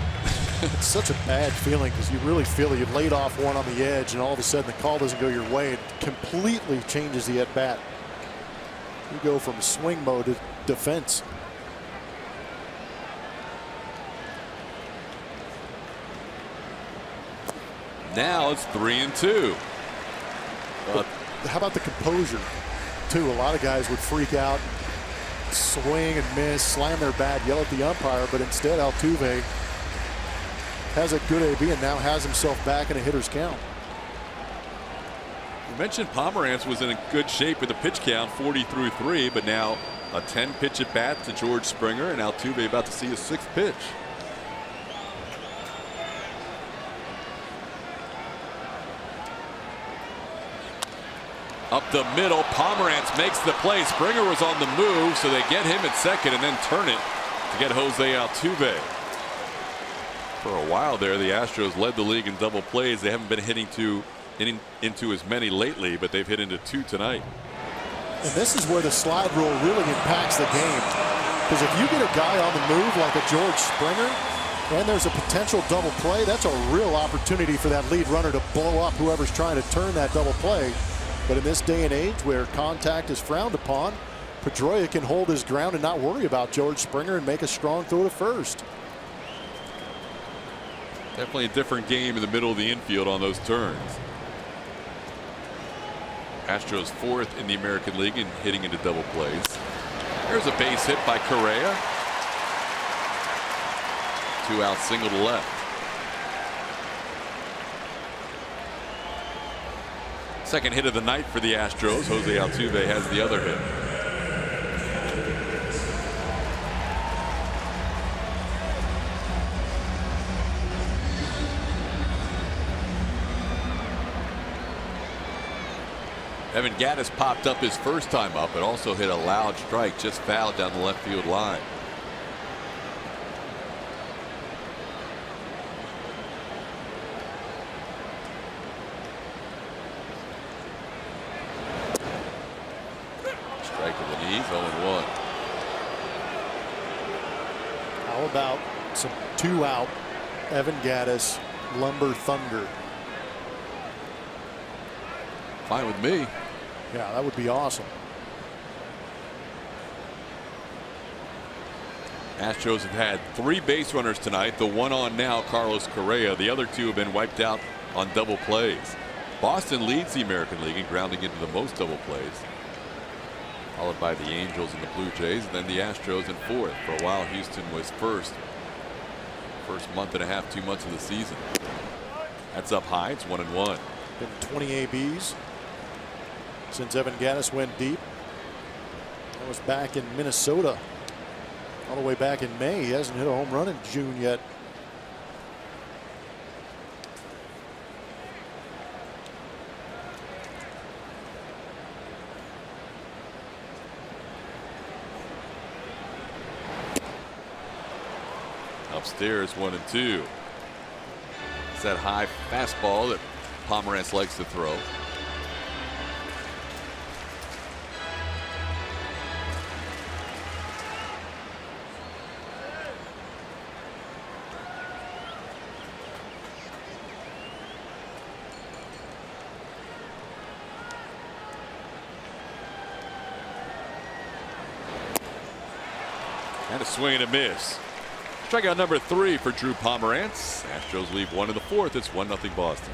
It's such a bad feeling because you really feel it. You laid off one on the edge, and all of a sudden the call doesn't go your way. It completely changes the at-bat. You go from swing mode to defense. Now it's 3-2. How about the composure, too? A lot of guys would freak out, swing and miss, slam their bat, yell at the umpire, but instead Altuve has a good AB and now has himself back in a hitter's count. You mentioned Pomerantz was in good shape with the pitch count, 40-3, but now a 10-pitch at bat to George Springer, and Altuve about to see his 6th pitch. Up the middle, Pomerantz makes the play. Springer was on the move, so they get him at second and then turn it to get Jose Altuve. For a while there, the Astros led the league in double plays. They haven't been hitting into as many lately, but they've hit into 2 tonight. And this is where the slide rule really impacts the game. Because if you get a guy on the move like a George Springer, and there's a potential double play, that's a real opportunity for that lead runner to blow up whoever's trying to turn that double play. But in this day and age where contact is frowned upon, Pedroia can hold his ground and not worry about George Springer and make a strong throw to first. Definitely a different game in the middle of the infield on those turns. Astros 4th in the American League in hitting into double plays. There's a base hit by Correa. 2-out single to left. Second hit of the night for the Astros. Jose Altuve has the other hit. Evan Gattis popped up his first time up, but also hit a loud strike, just fouled down the left field line. Strike to the knees, 0-1. How about some 2-out Evan Gattis lumber thunder? Fine with me. Yeah, that would be awesome. Astros have had 3 base runners tonight. The one on now, Carlos Correa. The other 2 have been wiped out on double plays. Boston leads the American League in grounding into the most double plays, followed by the Angels and the Blue Jays, and then the Astros in fourth. For a while, Houston was first month and a half, 2 months of the season. That's up high. It's 1-1. Been 20 ABs since Evan Gattis went deep. That was back in Minnesota, all the way back in May. He hasn't hit a home run in June yet. Upstairs, 1-2. It's that high fastball that Pomerantz likes to throw. And a swing and a miss. Strikeout number 3 for Drew Pomerantz. Astros leave 1 in the fourth. It's 1-0 Boston.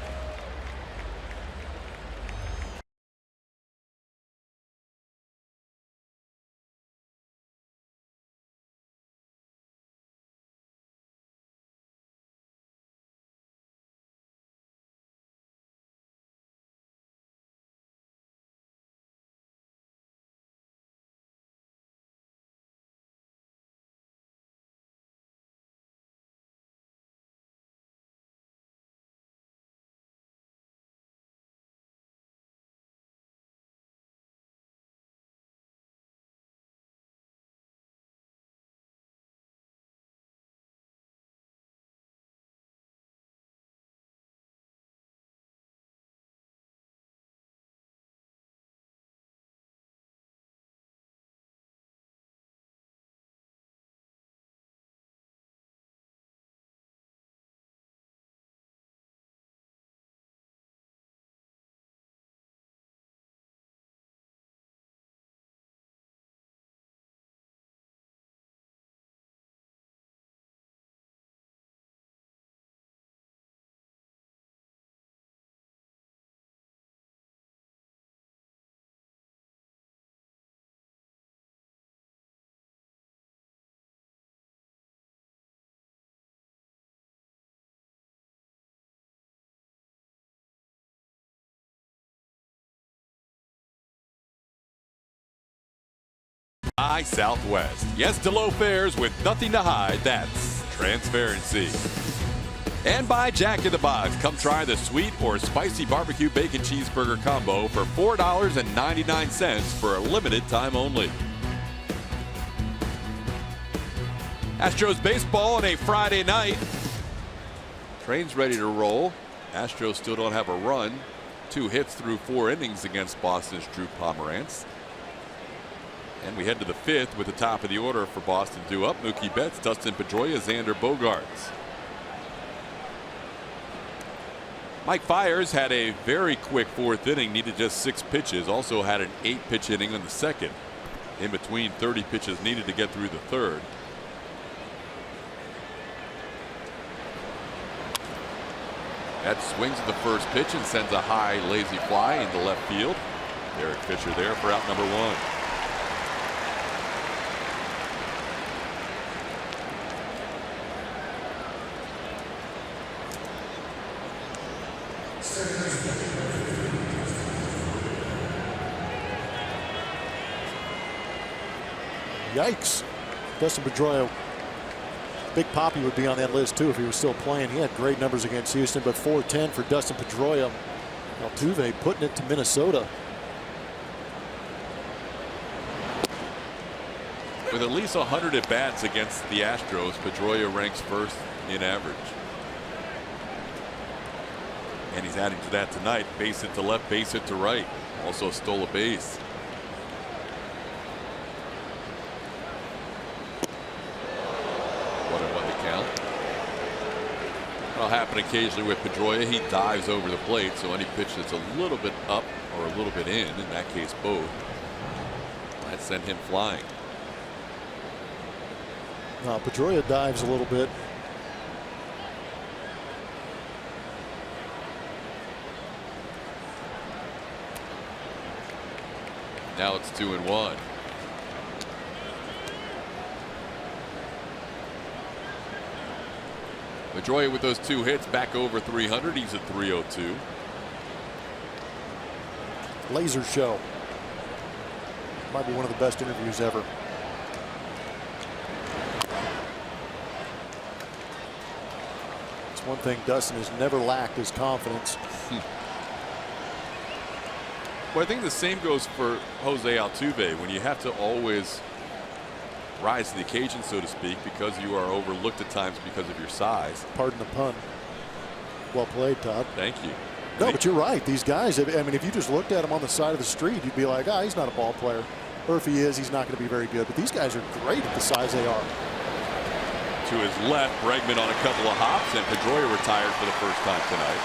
By Southwest. Yes to low fares with nothing to hide. That's transparency. And by Jack in the Box. Come try the sweet or spicy barbecue bacon cheeseburger combo for $4.99 for a limited time only. Astros baseball on a Friday night. Train's ready to roll. Astros still don't have a run. 2 hits through 4 innings against Boston's Drew Pomerantz. And we head to the 5th with the top of the order for Boston due up. Mookie Betts, Dustin Pedroia, Xander Bogaerts. Mike Fiers had a very quick 4th inning, needed just 6 pitches. Also had an 8-pitch inning in the 2nd. In between 30 pitches needed to get through the 3rd. That swings at the first pitch and sends a high lazy fly into left field. Derek Fisher there for out number 1. Yikes. Dustin Pedroia, Big Papi would be on that list too if he was still playing. He had great numbers against Houston, but 4-10 for Dustin Pedroia. Altuve putting it to Minnesota. With at least 100 at bats against the Astros, Pedroia ranks first in average. And he's adding to that tonight. Base hit to left, base hit to right. Also stole a base. That'll happen occasionally with Pedroia. He dives over the plate, so any pitch that's a little bit up or a little bit in that case both, that sent him flying. No, Pedroia dives a little bit. Now it's 2-1. Pedroia with those 2 hits back over 300. He's at 302. Laser show. Might be one of the best interviews ever. It's one thing Dustin has never lacked, his confidence. Well, I think the same goes for Jose Altuve. When you have to always rise to the occasion, so to speak, because you are overlooked at times because of your size. Pardon the pun. Well played, Todd. Thank you. No, but you're right. These guys, I mean, if you just looked at him on the side of the street, you'd be like, ah, he's not a ball player. Or if he is, he's not going to be very good. But these guys are great at the size they are. To his left, Bregman on a couple of hops, and Pedroia retired for the first time tonight.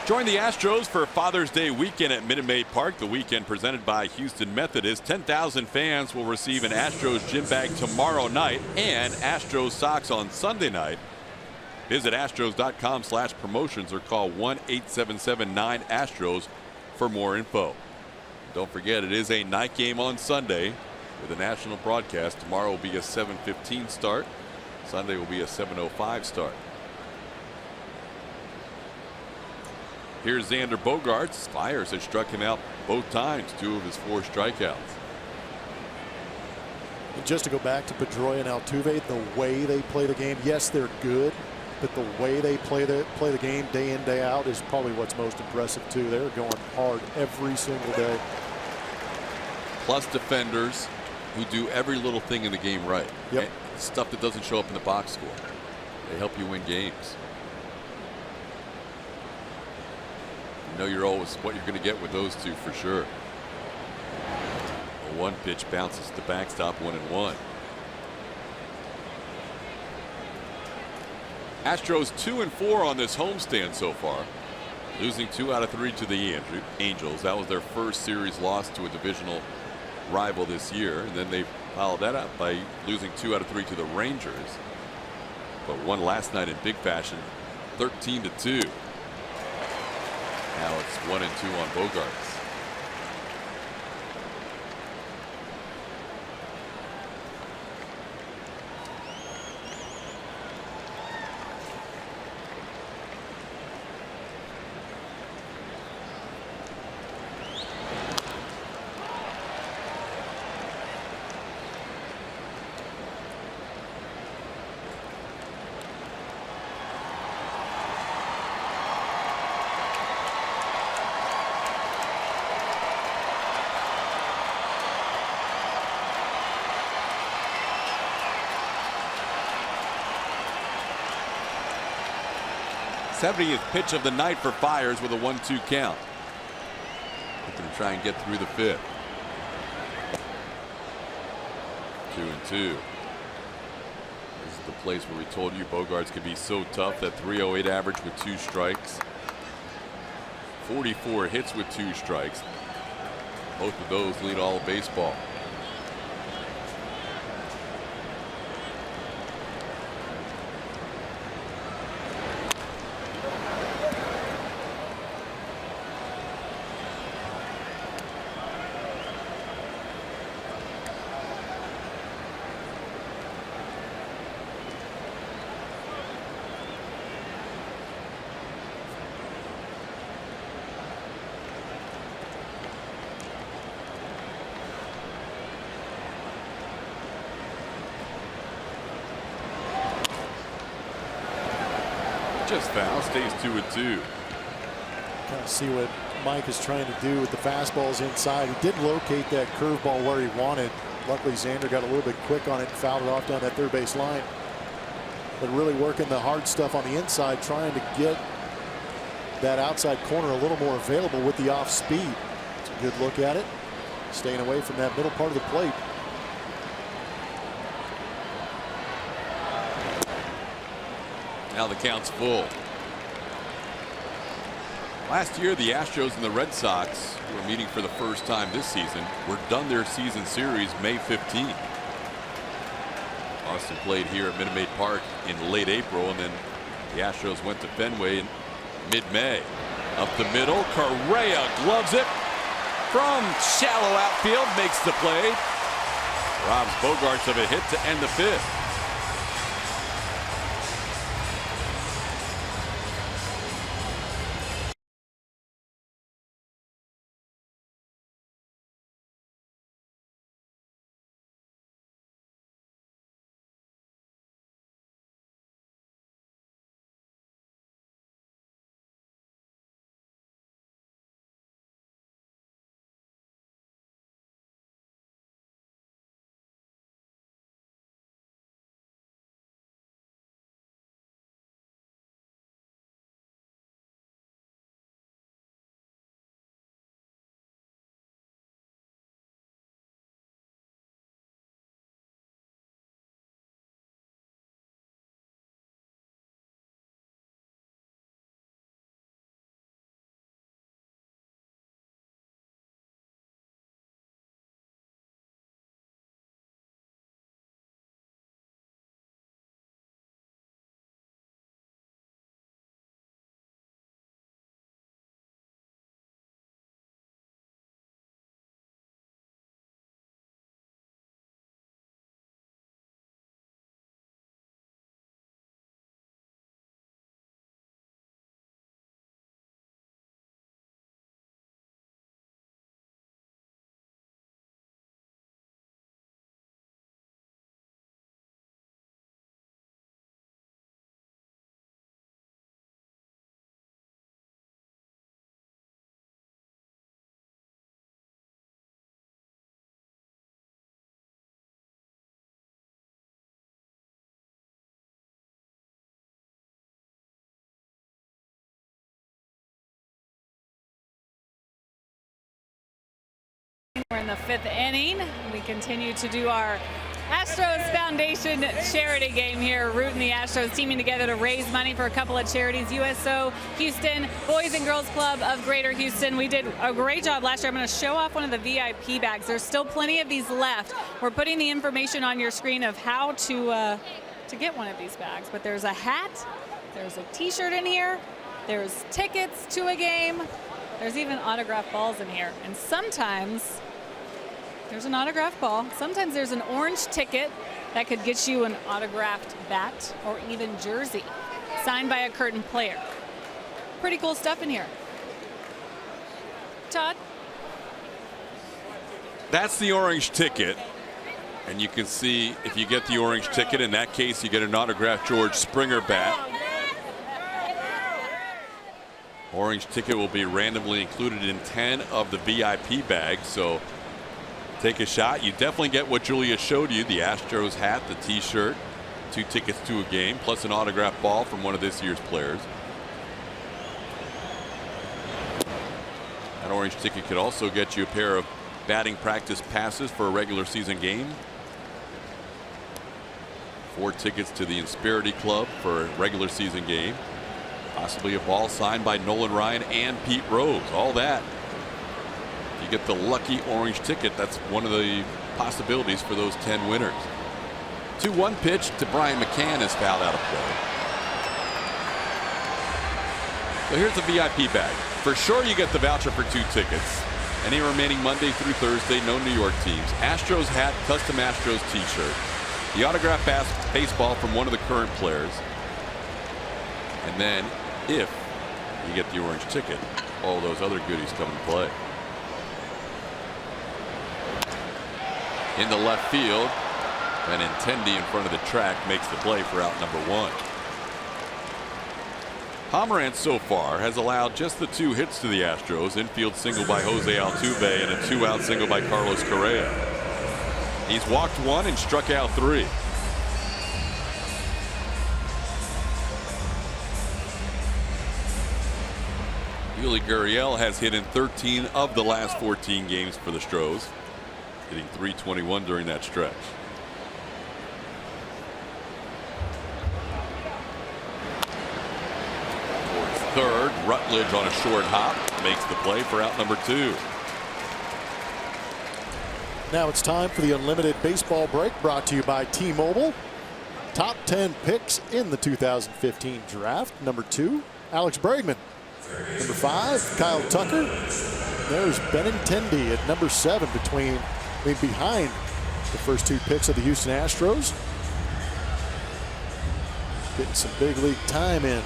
Join the Astros for Father's Day weekend at Minute Maid Park. The weekend presented by Houston Methodist. 10,000 fans will receive an Astros gym bag tomorrow night and Astros socks on Sunday night. Visit astros.com/promotions or call 1-877-9-ASTROS for more info. Don't forget, it is a night game on Sunday with a national broadcast. Tomorrow will be a 7:15 start. Sunday will be a 7:05 start. Here's Xander Bogaerts. Eyars had struck him out both times, 2 of his 4 strikeouts. And just to go back to Pedroia and Altuve, the way they play the game, yes, they're good, but the way they play the game day in, day out is probably what's most impressive too. They're going hard every single day. Plus defenders who do every little thing in the game right. Yep. Stuff that doesn't show up in the box score. They help you win games. You know you're always what you're going to get with those two for sure. A 1 pitch bounces the backstop, 1-1. Astros 2-4 on this homestand so far, losing 2 out of 3 to the Angels. That was their first series loss to a divisional rival this year, and then they followed that up by losing 2 out of 3 to the Rangers, but won last night in big fashion, 13-2. Now it's 1-2 on Bogaerts. th pitch of the night for Eyars with a 1-2 count. Looking to try and get through the 5th. 2-2. This is the place where we told you Bogaerts could be so tough. That 308 average with 2 strikes. 44 hits with 2 strikes. Both of those lead all of baseball. Just foul, stays 2-2. Kind of see what Mike is trying to do with the fastballs inside. He did locate that curveball where he wanted. Luckily, Xander got a little bit quick on it and fouled it off down that third base line. But really working the hard stuff on the inside, trying to get that outside corner a little more available with the off speed. It's a good look at it. Staying away from that middle part of the plate. Now the count's full. Last year, the Astros and the Red Sox, who are meeting for the first time this season, were done their season series May 15th. Austin played here at Minute Maid Park in late April, and then the Astros went to Fenway in mid-May. Up the middle, Correa gloves it from shallow outfield, makes the play. Robs Bogarts of a hit to end the fifth. We're in the fifth inning. We continue to do our Astros Foundation charity game here, rooting the Astros, teaming together to raise money for a couple of charities. USO Houston, Boys and Girls Club of Greater Houston. We did a great job last year. I'm going to show off one of the VIP bags. There's still plenty of these left. We're putting the information on your screen of how to get one of these bags. But there's a hat, there's a t-shirt in here, there's tickets to a game, there's even autographed balls in here. And sometimes there's an autographed ball. Sometimes there's an orange ticket that could get you an autographed bat or even jersey signed by a current player. Pretty cool stuff in here. Todd? That's the orange ticket. And you can see if you get the orange ticket, in that case, you get an autographed George Springer bat. Orange ticket will be randomly included in 10 of the VIP bags. So take a shot. You definitely get what Julia showed you, the Astros hat, the t-shirt, 2 tickets to a game, plus an autographed ball from one of this year's players. That orange ticket could also get you a pair of batting practice passes for a regular season game. 4 tickets to the Insperity Club for a regular season game. Possibly a ball signed by Nolan Ryan and Pete Rose. All that. If you get the lucky orange ticket, that's one of the possibilities for those 10 winners. 2-1 pitch to Brian McCann is fouled out of play. So here's the VIP bag. For sure you get the voucher for 2 tickets. Any remaining Monday through Thursday, no New York teams. Astros hat, custom Astros t-shirt. The autographed baseball from one of the current players. And then if you get the orange ticket, all those other goodies come into play. Into left field, and Intendi in front of the track makes the play for out number 1. Pomerantz so far has allowed just the 2 hits to the Astros. Infield single by Jose Altuve and a 2-out single by Carlos Correa. He's walked 1 and struck out 3. Yuli Gurriel has hit in 13 of the last 14 games for the Stros, hitting .321 during that stretch. Towards third, Rutledge on a short hop makes the play for out number 2. Now it's time for the Unlimited Baseball Break, brought to you by T-Mobile. Top 10 picks in the 2015 draft. Number 2, Alex Bregman. Number 5, Kyle Tucker. There's Benintendi at number 7 behind the first 2 picks of the Houston Astros. Getting some big league time in.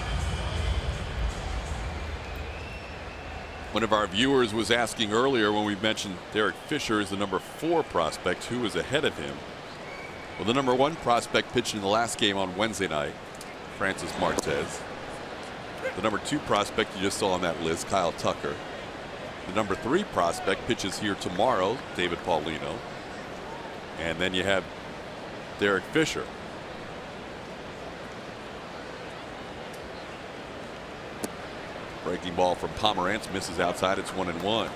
One of our viewers was asking earlier when we mentioned Derek Fisher is the number 4 prospect. Who is ahead of him? Well, the number 1 prospect pitched in the last game on Wednesday night, Francis Martes. The number 2 prospect you just saw on that list, Kyle Tucker. The number 3 prospect pitches here tomorrow, David Paulino. And then you have Derek Fisher. Breaking ball from Pomerantz misses outside. It's 1-1.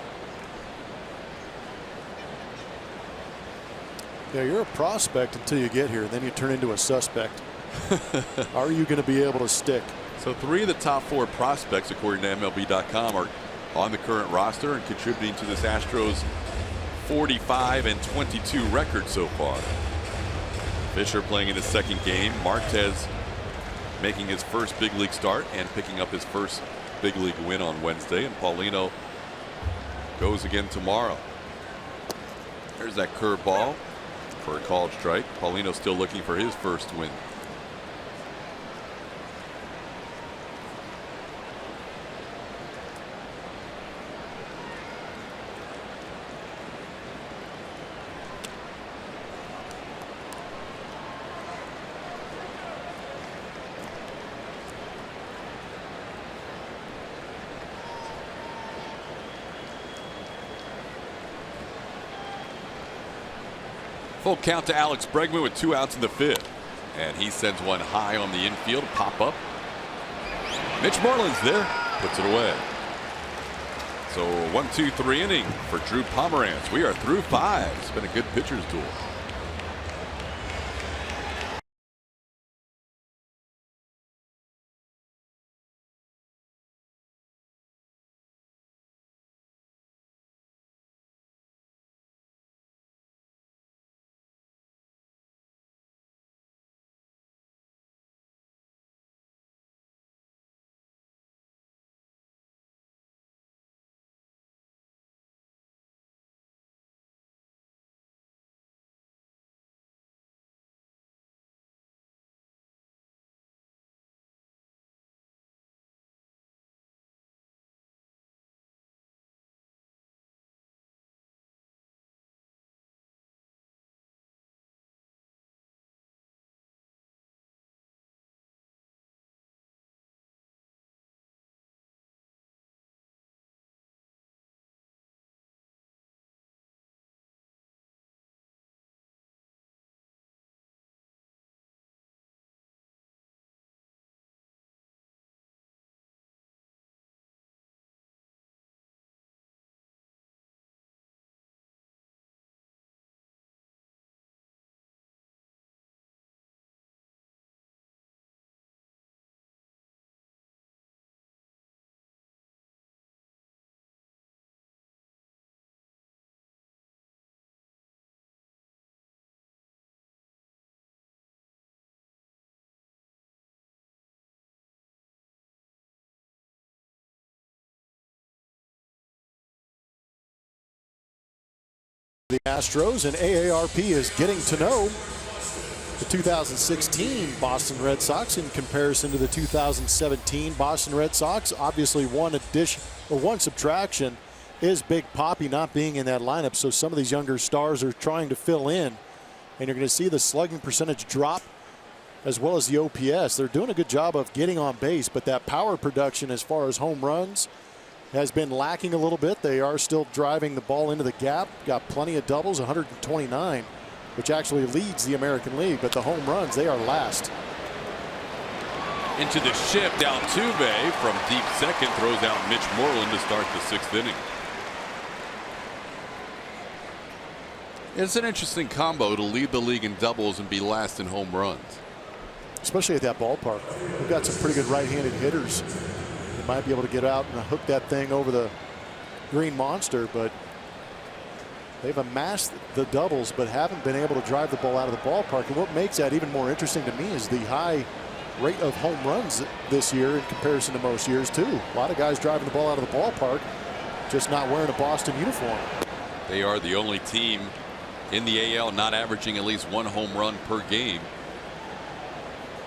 Yeah, you're a prospect until you get here, and then you turn into a suspect. Are you going to be able to stick? So 3 of the top 4 prospects, according to MLB.com, are on the current roster and contributing to this Astros 45-22 record so far. Fisher playing in his 2nd game. Martes making his first big league start and picking up his first big league win on Wednesday, and Paulino goes again tomorrow. There's that curveball for a called strike. Paulino still looking for his first win. Full count to Alex Bregman with 2 outs in the 5th. And he sends one high on the infield. Pop up. Mitch Moreland's there. Puts it away. So 1-2-3 inning for Drew Pomerantz. We are through 5. It's been a good pitcher's duel. The Astros, and AARP is getting to know the 2016 Boston Red Sox in comparison to the 2017 Boston Red Sox. Obviously, one subtraction is Big Papi not being in that lineup, so some of these younger stars are trying to fill in, and you're going to see the slugging percentage drop as well as the OPS. They're doing a good job of getting on base, but that power production as far as home runs has been lacking a little bit. They are still driving the ball into the gap. Got plenty of doubles, 129, which actually leads the American League. But the home runs, they are last. Into the shift, Altuve from deep second throws out Mitch Moreland to start the 6th inning. It's an interesting combo to lead the league in doubles and be last in home runs. Especially at that ballpark. We've got some pretty good right-handed hitters. Might be able to get out and hook that thing over the green monster, but they've amassed the doubles but haven't been able to drive the ball out of the ballpark. And what makes that even more interesting to me is the high rate of home runs this year in comparison to most years, too. A lot of guys driving the ball out of the ballpark, just not wearing a Boston uniform. They are the only team in the AL not averaging at least 1 home run per game.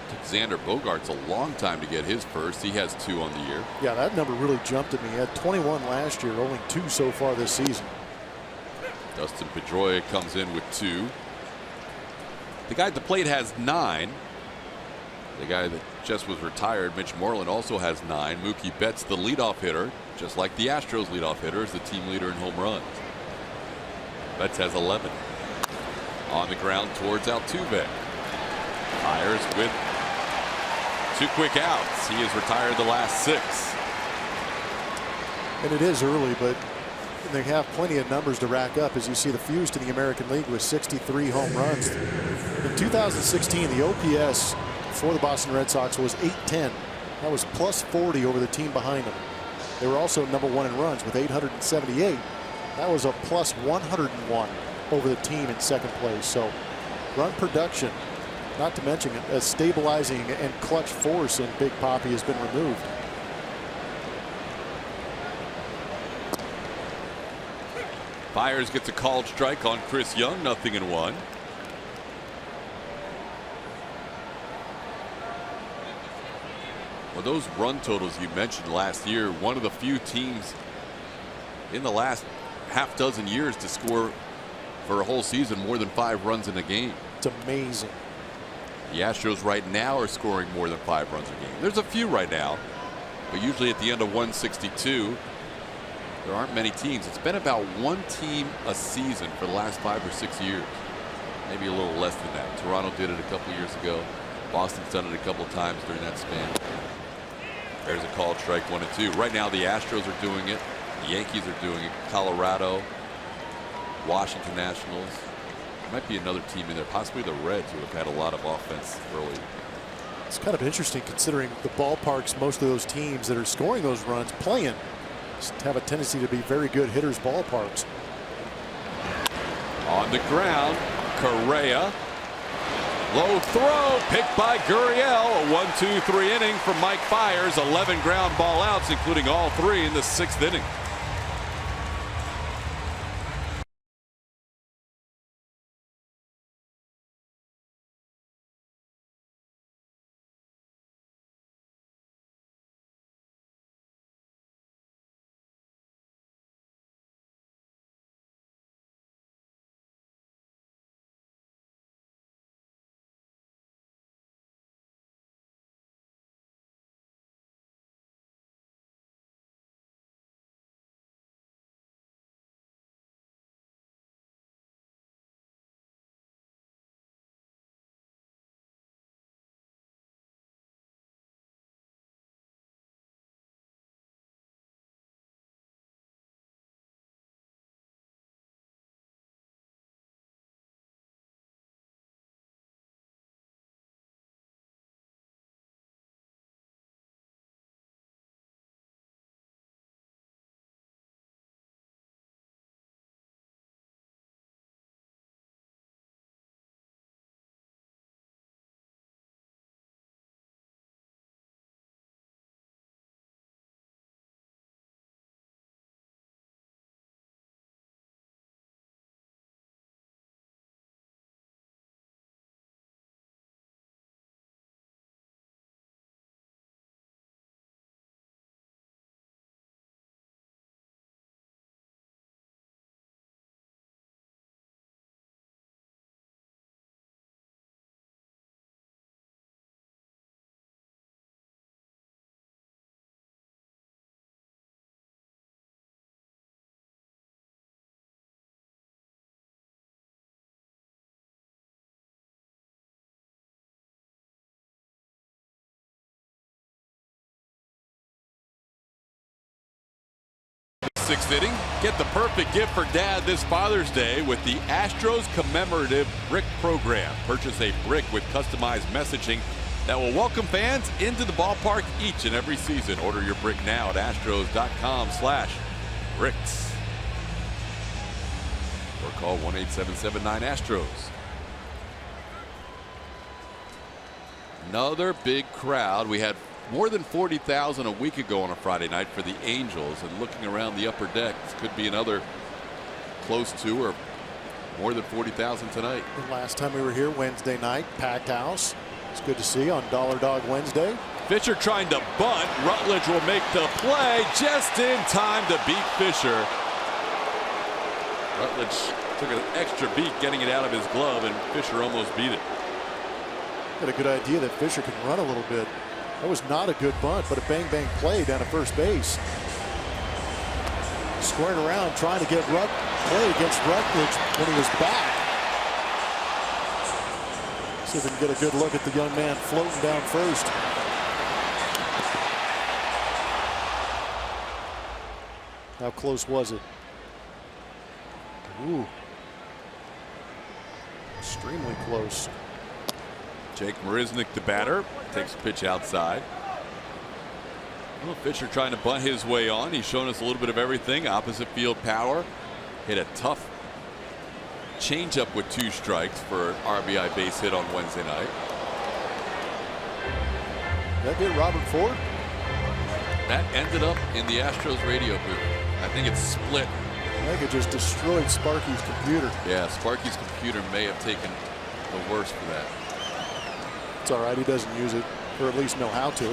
Took Xander Bogaerts a long time to get his first. He has 2 on the year. Yeah, that number really jumped at me. He had 21 last year, only 2 so far this season. Dustin Pedroia comes in with 2. The guy at the plate has 9. The guy that just was retired, Mitch Moreland, also has 9. Mookie Betts, the leadoff hitter, just like the Astros leadoff hitter, is the team leader in home runs. Betts has 11. On the ground towards Altuve. Eyars with 2 quick outs. He has retired the last 6. And it is early, but they have plenty of numbers to rack up, as you see the fuse to the American League with 63 home runs. In 2016, the OPS for the Boston Red Sox was .810. That was plus 40 over the team behind them. They were also number 1 in runs with 878. That was a plus 101 over the team in second place. So run production, not to mention a stabilizing and clutch force in Big Papi, has been removed. Eyars gets a called strike on Chris Young, 0-1. Well, those run totals you mentioned last year, one of the few teams in the last half dozen years to score for a whole season more than 5 runs in a game. It's amazing. The Astros right now are scoring more than 5 runs a game. There's a few right now, but usually at the end of 162, there aren't many teams. It's been about 1 team a season for the last 5 or 6 years. Maybe a little less than that. Toronto did it a couple years ago. Boston's done it a couple of times during that span. There's a called strike, 1-2. Right now the Astros are doing it. The Yankees are doing it. Colorado, Washington Nationals. There might be another team in there, possibly the Reds, who have had a lot of offense early. It's kind of interesting considering the ballparks most of those teams that are scoring those runs playing just have a tendency to be very good hitters' ballparks. On the ground, Correa. Low throw, picked by Gurriel. A 1-2-3 inning from Mike Fiers. 11 ground ball outs, including all 3 in the 6th inning. Sixth inning. Get the perfect gift for Dad this Father's Day with the Astros commemorative brick program. Purchase a brick with customized messaging that will welcome fans into the ballpark each and every season. Order your brick now at astros.com/bricks or call 1-877-9-ASTROS. Another big crowd. We had more than 40,000 a week ago on a Friday night for the Angels, and looking around the upper deck, this could be another close to or more than 40,000 tonight. The last time we were here Wednesday night, packed house. It's good to see on Dollar Dog Wednesday. Fisher trying to bunt. Rutledge will make the play just in time to beat Fisher. Rutledge took an extra beat getting it out of his glove, and Fisher almost beat it. Got a good idea that Fisher can run a little bit. That was not a good bunt, but a bang-bang play down at first base. Squaring around, trying to get play against Rutledge when he was back. See if we can get a good look at the young man floating down first. How close was it? Ooh. Extremely close. Jake Marisnick, the batter, takes a pitch outside. Well, Fisher trying to bunt his way on. He's shown us a little bit of everything. Opposite field power. Hit a tough changeup with 2 strikes for an RBI base hit on Wednesday night. That did Robert Ford? That ended up in the Astros radio booth. I think it's split. I think it just destroyed Sparky's computer. Yeah, Sparky's computer may have taken the worst for that. It's all right. He doesn't use it, or at least know how to.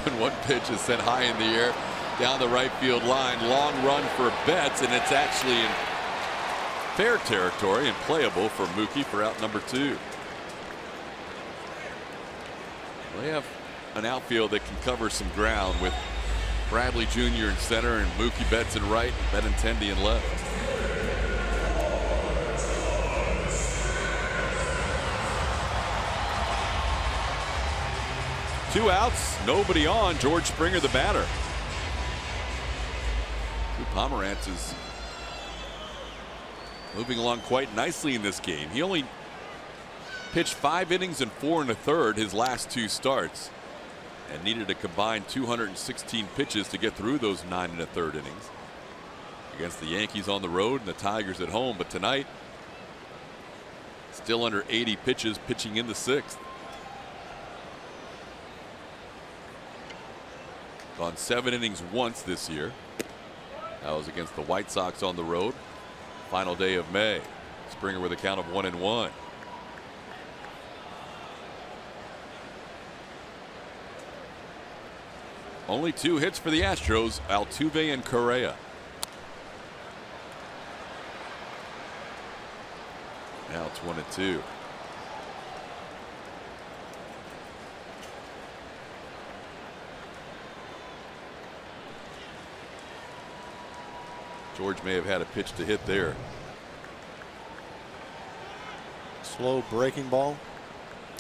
And one pitch is sent high in the air down the right field line. Long run for Betts, and it's actually in fair territory and playable for Mookie for out number 2. They have an outfield that can cover some ground with Bradley Jr. in center and Mookie Betts in right, and Benintendi in left. Two outs, nobody on. George Springer, the batter. Pomerantz is moving along quite nicely in this game. He only pitched 5 innings and 4 1/3 his last 2 starts, and needed a combined 216 pitches to get through those 9 1/3 innings against the Yankees on the road and the Tigers at home. But tonight, still under 80 pitches, pitching in the 6th. Gone 7 innings once this year. That was against the White Sox on the road. Final day of May. Springer with a count of 1-1. Only 2 hits for the Astros, Altuve and Correa. Now it's 1-2. George may have had a pitch to hit there. Slow breaking ball.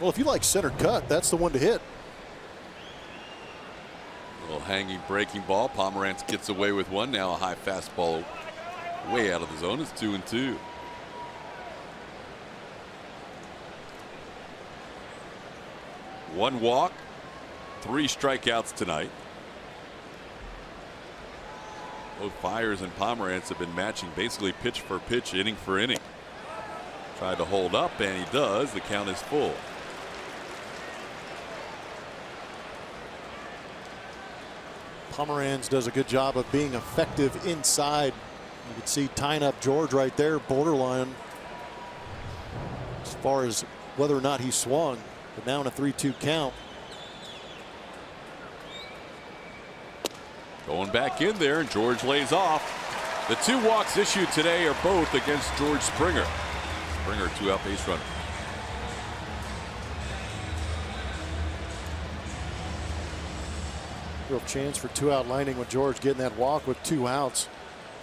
Well, if you like center cut, that's the one to hit. A little hanging breaking ball. Pomerantz gets away with one. Now a high fastball way out of the zone. It's 2-2. One walk, 3 strikeouts tonight. Both Eyars and Pomerantz have been matching basically pitch for pitch, inning for inning. Tried to hold up, and he does. The count is full. Pomerantz does a good job of being effective inside. You can see tying up George right there, borderline as far as whether or not he swung. But now in a 3-2 count. Going back in there, and George lays off. The 2 walks issued today are both against George Springer. Springer 2-out base runner. Real chance for 2-out lining with George getting that walk with 2 outs.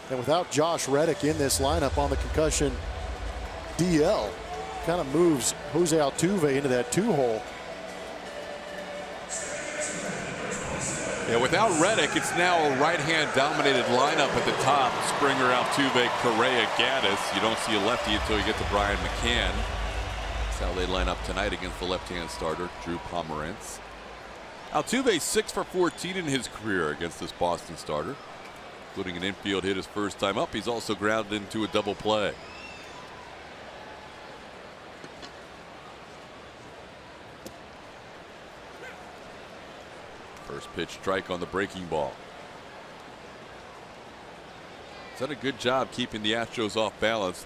And without Josh Reddick in this lineup on the concussion DL, kind of moves Jose Altuve into that 2-hole. Yeah, without Reddick, it's now a right-hand dominated lineup at the top. Springer, Altuve, Correa, Gaddis. You don't see a lefty until you get to Brian McCann. That's how they line up tonight against the left-hand starter, Drew Pomerantz. Altuve 6 for 14 in his career against this Boston starter, including an infield hit his first time up. He's also grounded into a double play. First pitch strike on the breaking ball. He's done a good job keeping the Astros off balance.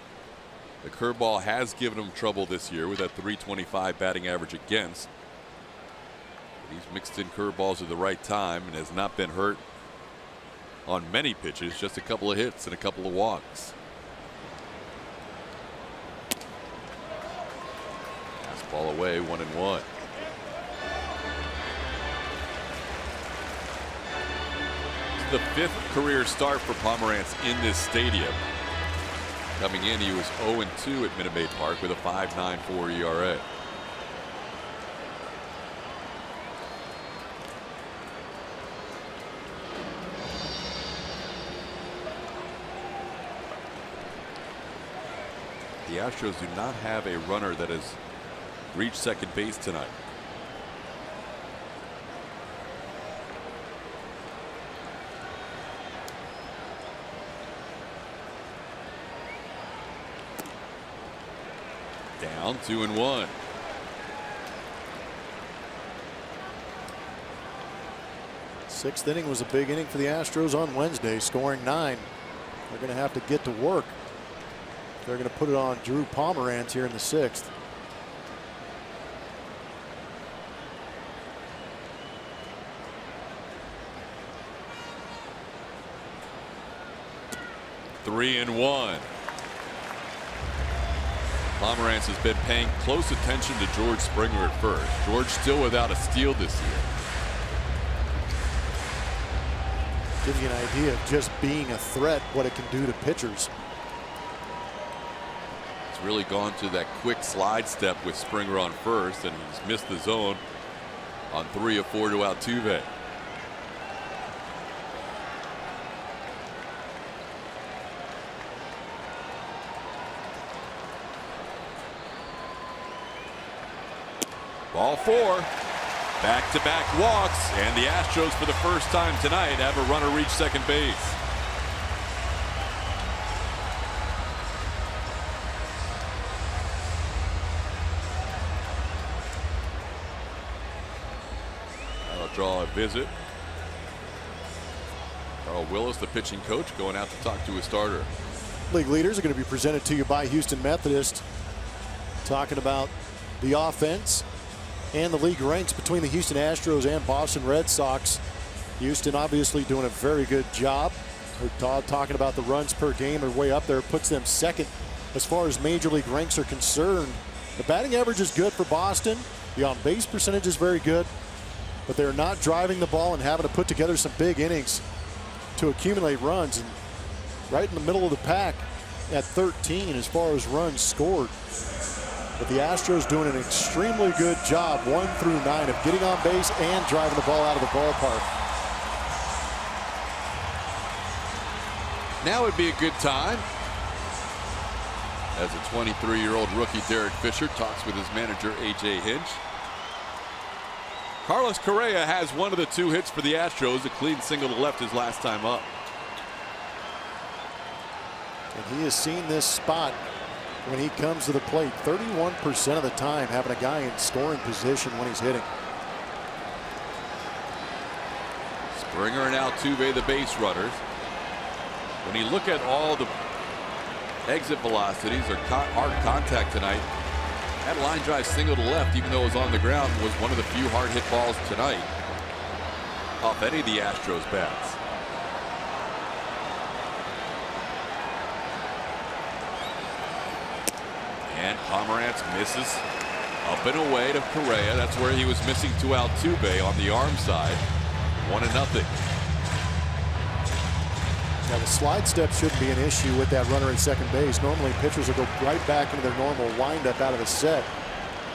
The curveball has given him trouble this year with that .325 batting average against. But he's mixed in curveballs at the right time and has not been hurt on many pitches, just a couple of hits and a couple of walks. Fastball away, 1-1. The 5th career start for Pomerantz in this stadium. Coming in, he was 0-2 at Minute Maid Park with a 5.94 ERA. The Astros do not have a runner that has reached second base tonight. Down 2-1. Sixth inning was a big inning for the Astros on Wednesday, scoring 9. They're going to have to get to work. They're going to put it on Drew Pomerantz here in the 6th. Three and 1. Pomerantz has been paying close attention to George Springer at first. George still without a steal this year. Gives you an idea of just being a threat, what it can do to pitchers. It's really gone to that quick slide step with Springer on first, and he's missed the zone on 3 of 4 to Altuve. Ball 4. Back-to-back walks, and the Astros for the first time tonight have a runner reach second base. That'll draw a visit. Carl Willis, the pitching coach, going out to talk to his starter. League leaders are going to be presented to you by Houston Methodist. Talking about the offense and the league ranks between the Houston Astros and Boston Red Sox. Houston obviously doing a very good job. We're talking about the runs per game are way up there, puts them second as far as major league ranks are concerned. The batting average is good for Boston. The on base percentage is very good, but they're not driving the ball and having to put together some big innings to accumulate runs. And right in the middle of the pack at 13 as far as runs scored. But the Astros doing an extremely good job 1 through 9 of getting on base and driving the ball out of the ballpark. Now would be a good time as a 23-year-old rookie Derek Fisher talks with his manager A.J. Hinch. Carlos Correa has one of the 2 hits for the Astros, a clean single to left his last time up. And he has seen this spot when he comes to the plate 31% of the time, having a guy in scoring position when he's hitting. Springer and Altuve, the base runners. When you look at all the exit velocities or hard contact tonight, that line drive single to left, even though it was on the ground, was one of the few hard hit balls tonight off any of the Astros bats. And Pomerantz misses up and away to Correa. That's where he was missing to Altuve on the arm side. 1-0. Now the slide step shouldn't be an issue with that runner at second base. Normally pitchers will go right back into their normal windup out of the set.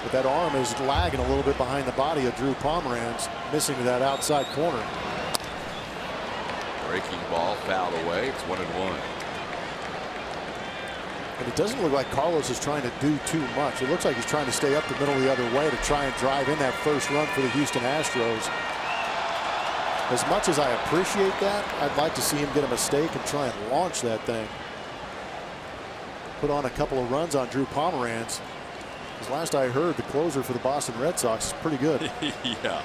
But that arm is lagging a little bit behind the body of Drew Pomerantz, missing to that outside corner. Breaking ball fouled away. It's 1-1. And it doesn't look like Carlos is trying to do too much. It looks like he's trying to stay up the middle the other way to try and drive in that first run for the Houston Astros. As much as I appreciate that, I'd like to see him get a mistake and try and launch that thing. Put on a couple of runs on Drew Pomerantz. Because last I heard, the closer for the Boston Red Sox is pretty good. Yeah.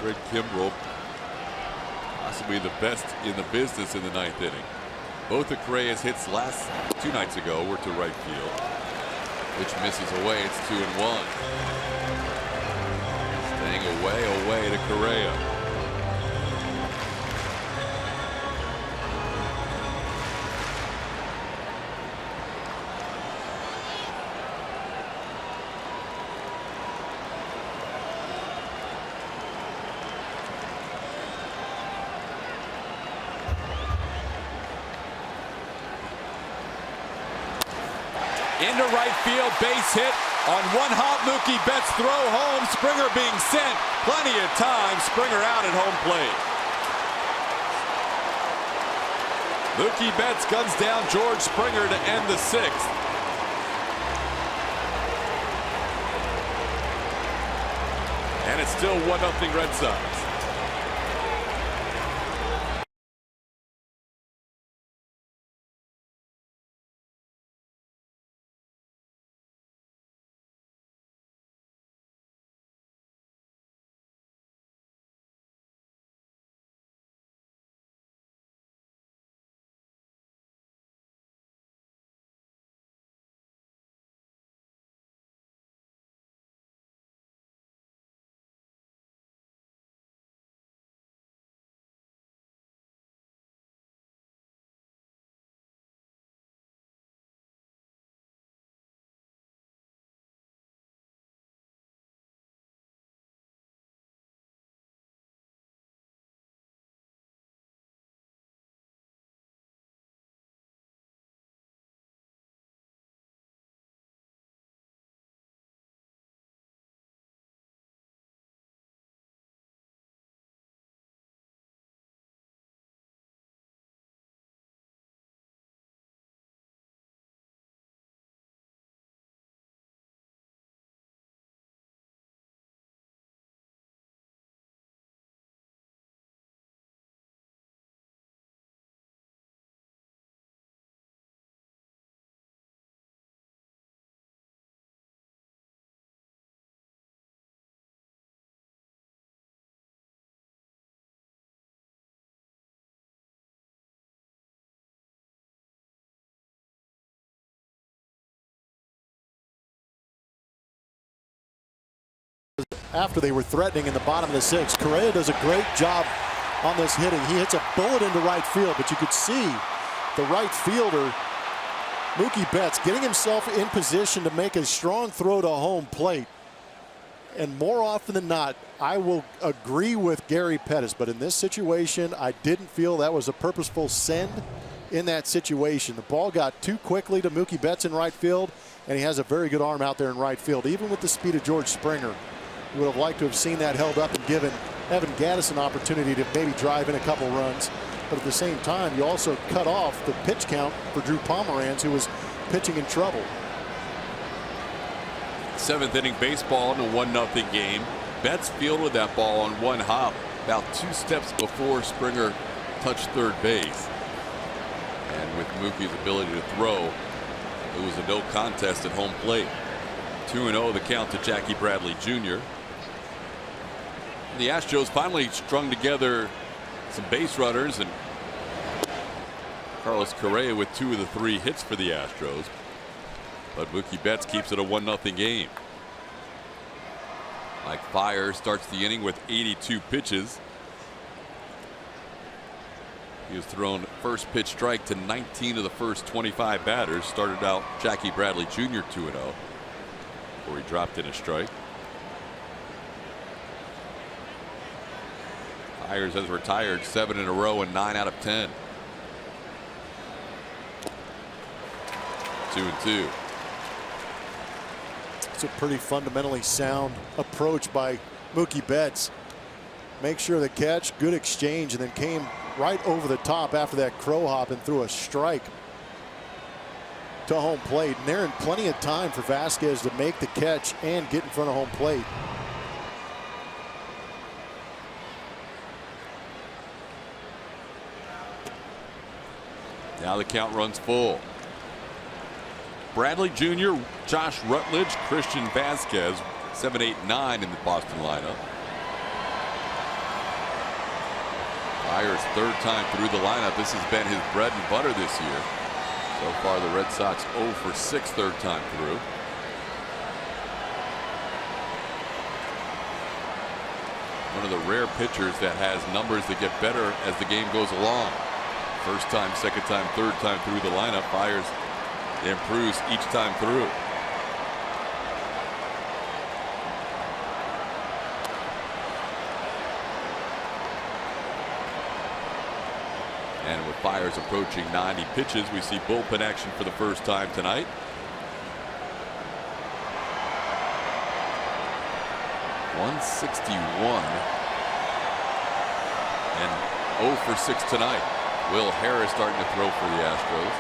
Greg Kimbrell Possibly the best in the business in the 9th inning. Both of Correa's hits last 2 nights ago were to right field, which misses away. It's 2-1. Staying away to Correa. Into right field, base hit on one hop. Mookie Betts throw home. Springer being sent. Plenty of time. Springer out at home plate. Mookie Betts guns down George Springer to end the 6th. And it's still 1-0 Red Sox. After they were threatening in the bottom of the 6th, Correa does a great job on this hitting. He hits a bullet into right field, but you could see the right fielder, Mookie Betts, getting himself in position to make a strong throw to home plate. And more often than not, I will agree with Gary Pettis, but in this situation, I didn't feel that was a purposeful send in that situation. The ball got too quickly to Mookie Betts in right field, and he has a very good arm out there in right field. Even with the speed of George Springer, we would have liked to have seen that held up and given Evan Gattis an opportunity to maybe drive in a couple runs. But at the same time, you also cut off the pitch count for Drew Pomeranz, who was pitching in trouble. 7th inning baseball in a 1-0 game. Betts fielded that ball on one hop about 2 steps before Springer touched third base. And with Mookie's ability to throw, it was a no contest at home plate. 2-0 the count to Jackie Bradley Jr. The Astros finally strung together some base runners, and Carlos Correa with 2 of the 3 hits for the Astros. But Mookie Betts keeps it a 1-0 game. Mike Fiers starts the inning with 82 pitches. He has thrown first pitch strike to 19 of the first 25 batters. Started out Jackie Bradley Jr. 2-0 before he dropped in a strike. Eyars has retired 7 in a row and 9 out of 10. 2-2. It's a pretty fundamentally sound approach by Mookie Betts. Make sure the catch, good exchange, and then came right over the top after that crow hop and threw a strike to home plate. And they're in plenty of time for Vasquez to make the catch and get in front of home plate. Now the count runs full. Bradley Jr., Josh Rutledge, Christian Vasquez, 7, 8, 9 in the Boston lineup. Eyars' third time through the lineup. This has been his bread and butter this year. So far, the Red Sox 0 for 6 third time through. One of the rare pitchers that has numbers that get better as the game goes along. First time, second time, third time through the lineup. Eyars improves each time through. And with Eyars approaching 90 pitches, we see bullpen action for the first time tonight. .161 and 0 for 6 tonight. Will Harris starting to throw for the Astros.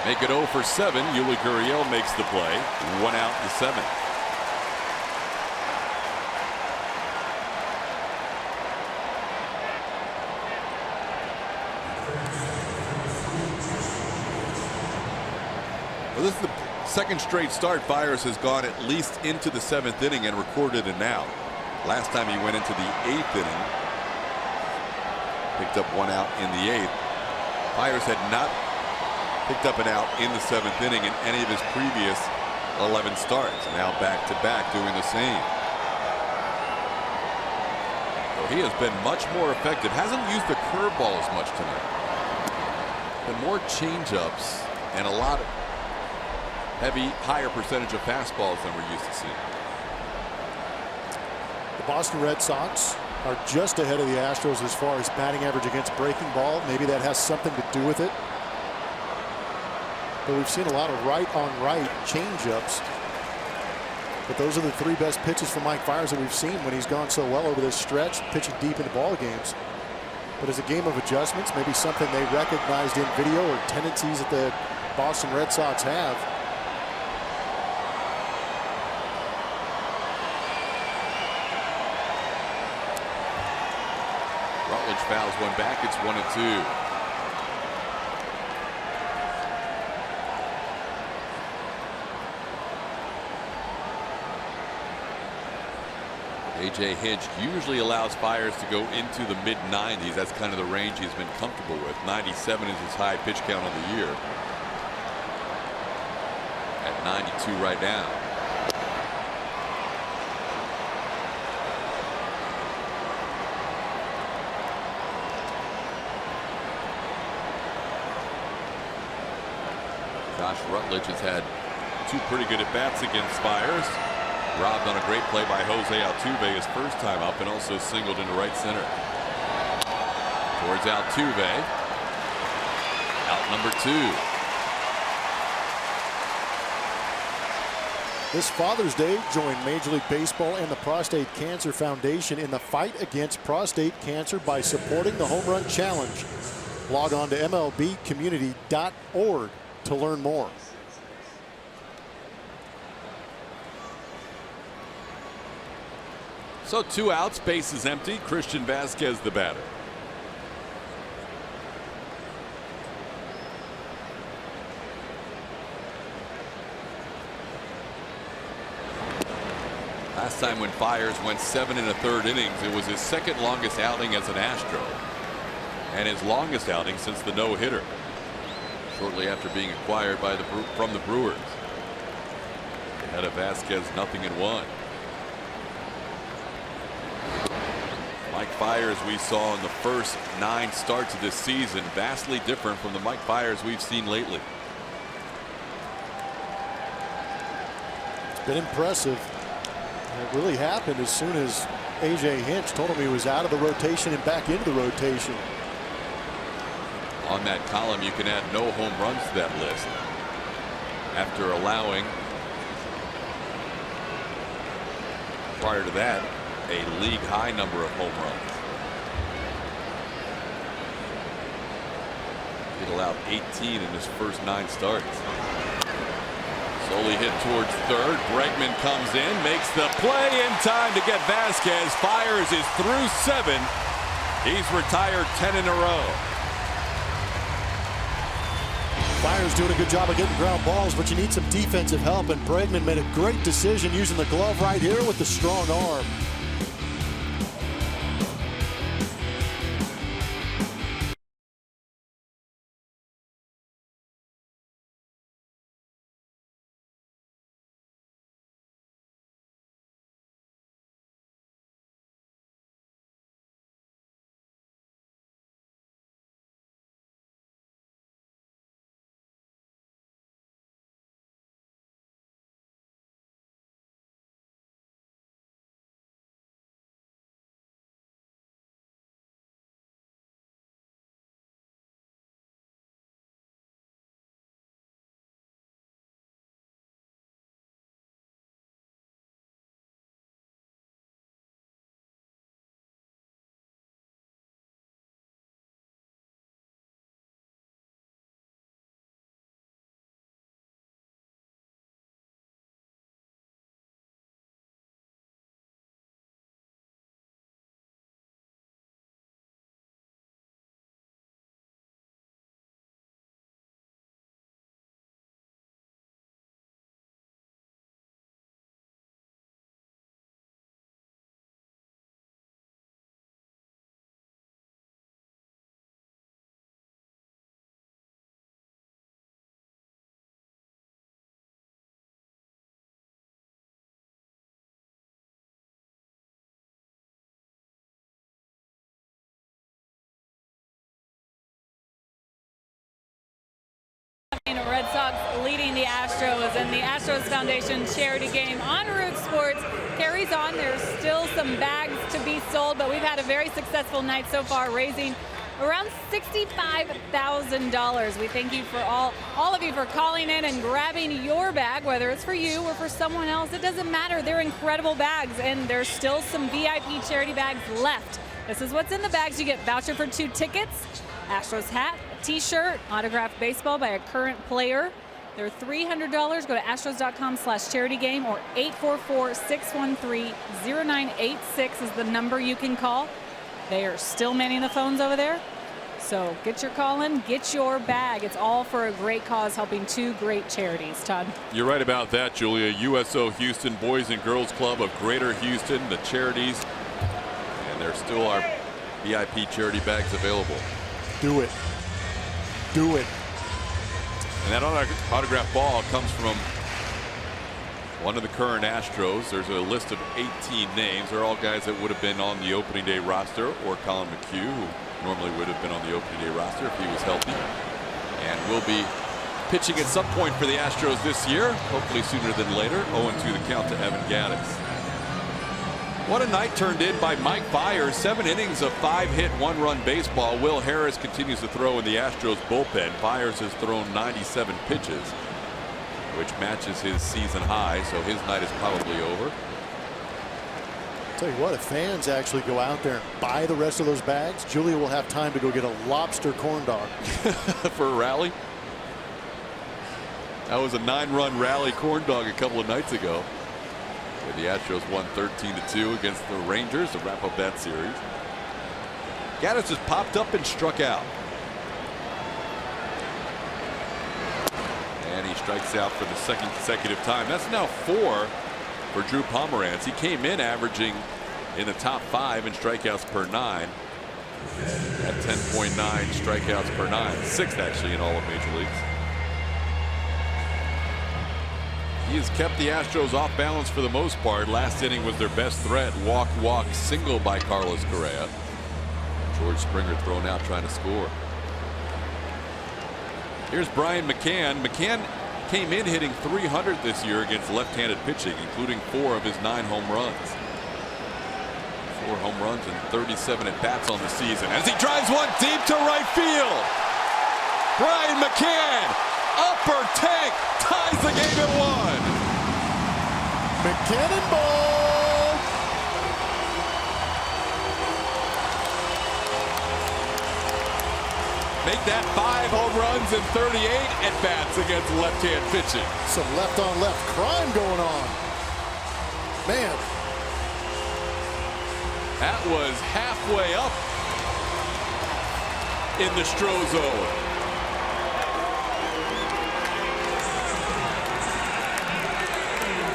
Make it 0 for 7. Yuli Gurriel makes the play. 1 out in the 7th. Well, this is the second straight start. Eyars has gone at least into the 7th inning and recorded an out. Last time he went into the 8th inning. Picked up 1 out in the 8th. Eyars had not picked up an out in the 7th inning in any of his previous 11 starts. Now back to back doing the same. So he has been much more effective. Hasn't used the curveball as much tonight. Been more changeups and a lot of heavy, higher percentage of fastballs than we're used to seeing. The Boston Red Sox are just ahead of the Astros as far as batting average against breaking ball. Maybe that has something to do with it. But we've seen a lot of right-on-right changeups. But those are the 3 best pitches from Mike Eyars that we've seen when he's gone so well over this stretch, pitching deep into ball games. But as a game of adjustments, maybe something they recognized in video or tendencies that the Boston Red Sox have. Rutledge fouls one back. It's 1-2. A.J. Hinch usually allows Eyars to go into the mid-90s. That's kind of the range he's been comfortable with. 97 is his high pitch count of the year. At 92 right now. Josh Rutledge has had 2 pretty good at-bats against Eyars. Robbed on a great play by Jose Altuve his first time up, and also singled into right center. Towards Altuve. Out number 2. This Father's Day, join Major League Baseball and the Prostate Cancer Foundation in the fight against prostate cancer by supporting the Home Run Challenge. Log on to MLBcommunity.org to learn more. So 2 outs, base is empty. Christian Vasquez the batter. Last time when Eyars went 7 1/3 innings, it was his second longest outing as an Astro. And his longest outing since the no-hitter. Shortly after being acquired by from the Brewers. Ahead of Vasquez, 0-1. Mike Eyars we saw in the first 9 starts of this season, vastly different from the Mike Eyars we've seen lately. It's been impressive. And it really happened as soon as A.J. Hinch told him he was out of the rotation and back into the rotation. On that column, you can add no home runs to that list. After allowing, prior to that, a league high number of home runs. He allowed 18 in his first 9 starts. Slowly hit towards third. Bregman comes in, makes the play in time to get Vasquez. Eyars is through 7. He's retired 10 in a row. Fire's doing a good job of getting ground balls, but you need some defensive help, and Bregman made a great decision using the glove right here with the strong arm. Red Sox leading the Astros, and the Astros Foundation charity game on Root Sports carries on. There's still some bags to be sold, but we've had a very successful night so far, raising around $65,000. We thank you for all of you for calling in and grabbing your bag, whether it's for you or for someone else. It doesn't matter. They're incredible bags, and there's still some VIP charity bags left. This is what's in the bags. You get voucher for 2 tickets, Astros hat, T-shirt, autographed baseball by a current player. They're $300. Go to astros.com/charity game or 844-613-0986 is the number you can call. They are still manning the phones over there. So get your call in, get your bag. It's all for a great cause, helping 2 great charities. Todd. You're right about that, Julia. USO Houston Boys and Girls Club of Greater Houston, the charities. And there still are VIP charity bags available. Do it. Do it. And that autographed ball comes from one of the current Astros. There's a list of 18 names. They're all guys that would have been on the opening day roster, or Colin McHugh, who normally would have been on the opening day roster if he was healthy, and will be pitching at some point for the Astros this year, hopefully sooner than later. 0-2 the count to Evan Gattis. What a night turned in by Mike Byers. 7 innings of 5-hit, 1-run baseball. Will Harris continues to throw in the Astros bullpen. Byers has thrown 97 pitches, which matches his season high, so his night is probably over. Tell you what, if fans actually go out there and buy the rest of those bags, Julia will have time to go get a lobster corn dog. For a rally? That was a 9-run rally corn dog a couple of nights ago. The Astros won 13-2 against the Rangers to wrap up that series. Gattis just popped up and struck out. And he strikes out for the 2nd consecutive time. That's now 4 for Drew Pomeranz. He came in averaging in the top 5 in strikeouts per 9 at 10.9 strikeouts per 9. 6th actually in all of Major Leagues. He has kept the Astros off balance for the most part. Last inning was their best threat. Walk single by Carlos Correa. George Springer thrown out trying to score. Here's Brian McCann. McCann came in hitting .300 this year against left-handed pitching, including 4 of his 9 home runs. 4 home runs and 37 at-bats on the season as he drives one deep to right field. Brian McCann, upper tank, ties the game at 1. McCann ball. Make that 5 home runs and 38 at-bats against left-hand pitching. Some left-on-left crime going on. Man. That was halfway up in the Stro zone.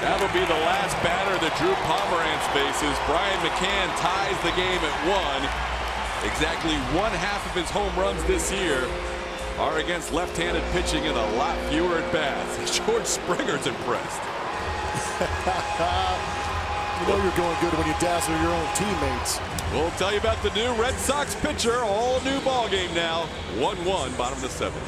That'll be the last batter that Drew Pomeranz faces. Brian McCann ties the game at 1. Exactly 1/2 of his home runs this year are against left-handed pitching and a lot fewer at bats. George Springer's impressed. You know you're going good when you dazzle your own teammates. We'll tell you about the new Red Sox pitcher. All new ball game now. 1-1, bottom of the 7th.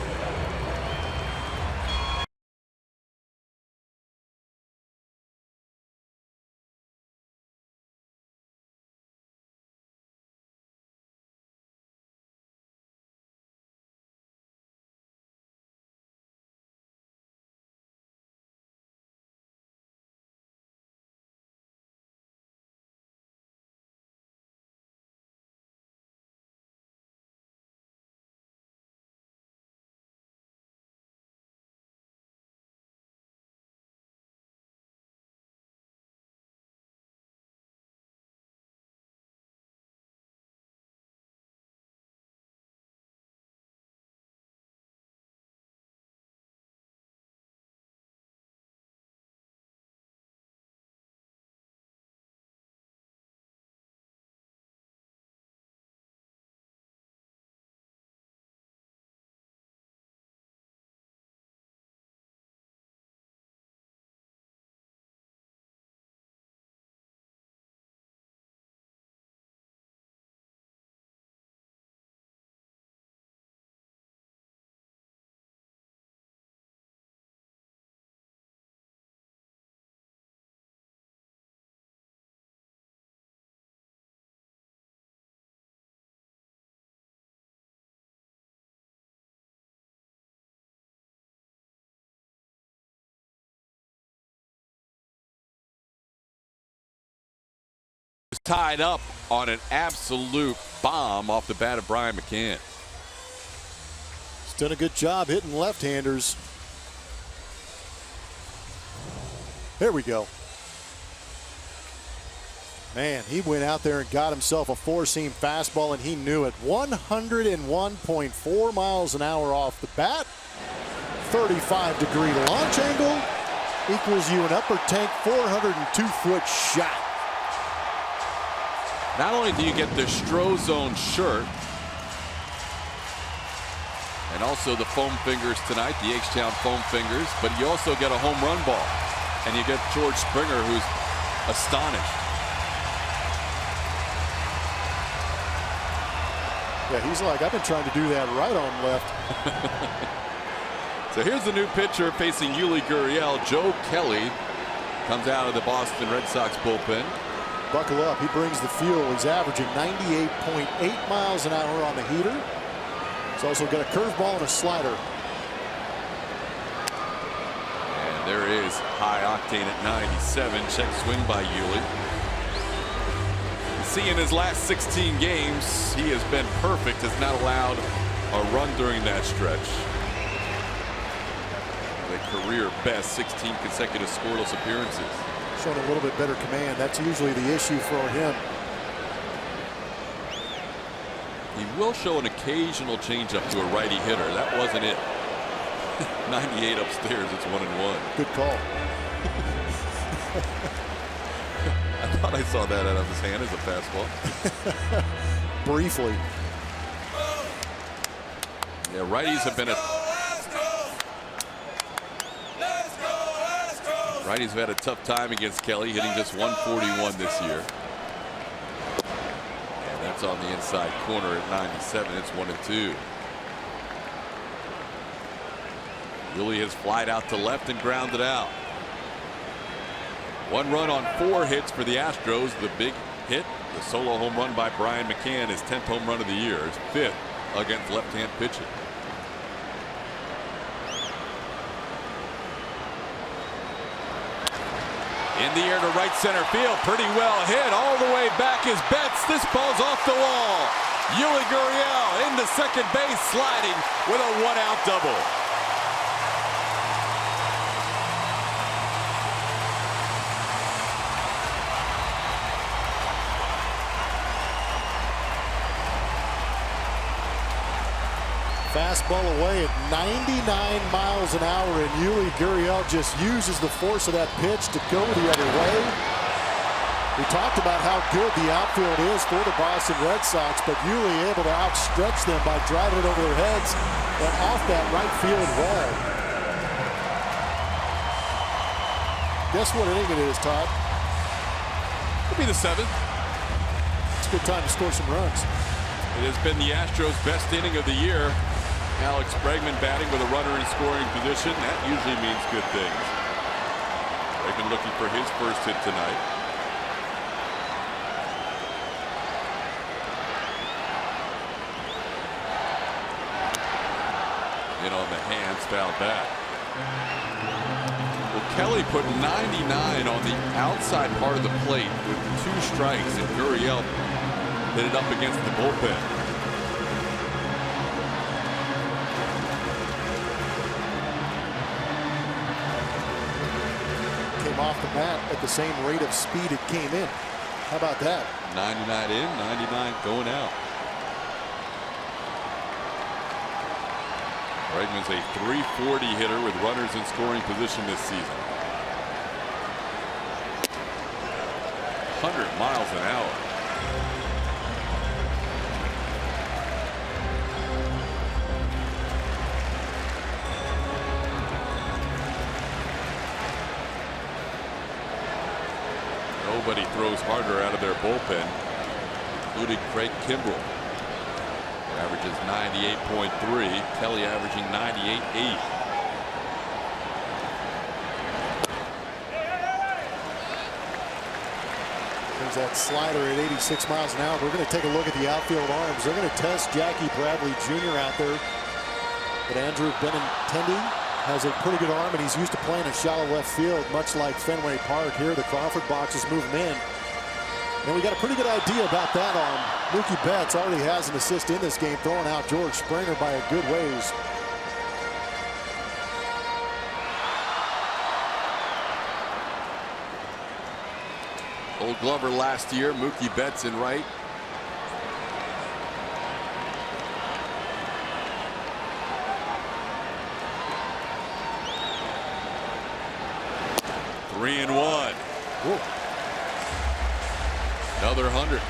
Tied up on an absolute bomb off the bat of Brian McCann. He's done a good job hitting left-handers. There we go. Man, he went out there and got himself a four-seam fastball, and he knew it. 101.4 miles an hour off the bat. 35-degree launch angle equals you an upper tank 402-foot shot. Not only do you get the Strozone shirt and also the foam fingers tonight, the H-Town foam fingers, but you also get a home run ball. And you get George Springer, who's astonished. Yeah, he's like, I've been trying to do that right on left. So here's the new pitcher facing Yuli Gurriel. Joe Kelly comes out of the Boston Red Sox bullpen. Buckle up, he brings the fuel. He's averaging 98.8 miles an hour on the heater. He's also got a curveball and a slider. And there is high octane at 97. Check swing by Yuli. See, in his last 16 games, he has been perfect, has not allowed a run during that stretch. The career best 16 consecutive scoreless appearances. Showing a little bit better command. That's usually the issue for him. He will show an occasional changeup to a righty hitter. That wasn't it. 98 upstairs. It's 1-1. Good call. I thought I saw that out of his hand as a fastball. Briefly. Yeah, righties have been Righties have had a tough time against Kelly, hitting just 141 this year. And that's on the inside corner at 97. It's 1-2. Yuli has flied out to left and grounded out. 1 run on 4 hits for the Astros. The big hit, the solo home run by Brian McCann, his 10th home run of the year, his 5th against left-hand pitching. In the air to right center field. Pretty well hit. All the way back is Betts. This ball's off the wall. Yuli Gurriel into second base, sliding with a 1-out double. Fastball away at 99 miles an hour, and Yuli Gurriel just uses the force of that pitch to go the other way. We talked about how good the outfield is for the Boston Red Sox, but Yuli able to outstretch them by driving it over their heads and off that right field wall. Guess what inning it is, Todd? It'll be the 7th. It's a good time to score some runs. It has been the Astros' best inning of the year. Alex Bregman batting with a runner in scoring position. That usually means good things. Bregman looking for his first hit tonight. In on the hands, foul back. Well, Kelly put 99 on the outside part of the plate with 2 strikes, and Gurriel hit it up against the bullpen. Came off the bat at the same rate of speed it came in. How about that? 99 in, 99 going out. Bregman's a .340 hitter with runners in scoring position this season. 100 miles an hour. Nobody throws harder out of their bullpen, including Craig Kimbrell. Averages 98.3. Kelly averaging 98.8. There's that slider at 86 miles an hour. We're going to take a look at the outfield arms. They're going to test Jackie Bradley Jr. out there. But Andrew Benintendi has a pretty good arm, and he's used to playing in shallow left field, much like Fenway Park. Here, the Crawford boxes move him in. And we got a pretty good idea about that arm. Mookie Betts already has an assist in this game, throwing out George Springer by a good ways. Gold Glover last year, Mookie Betts in right. Three and one. Whoa. Another 100.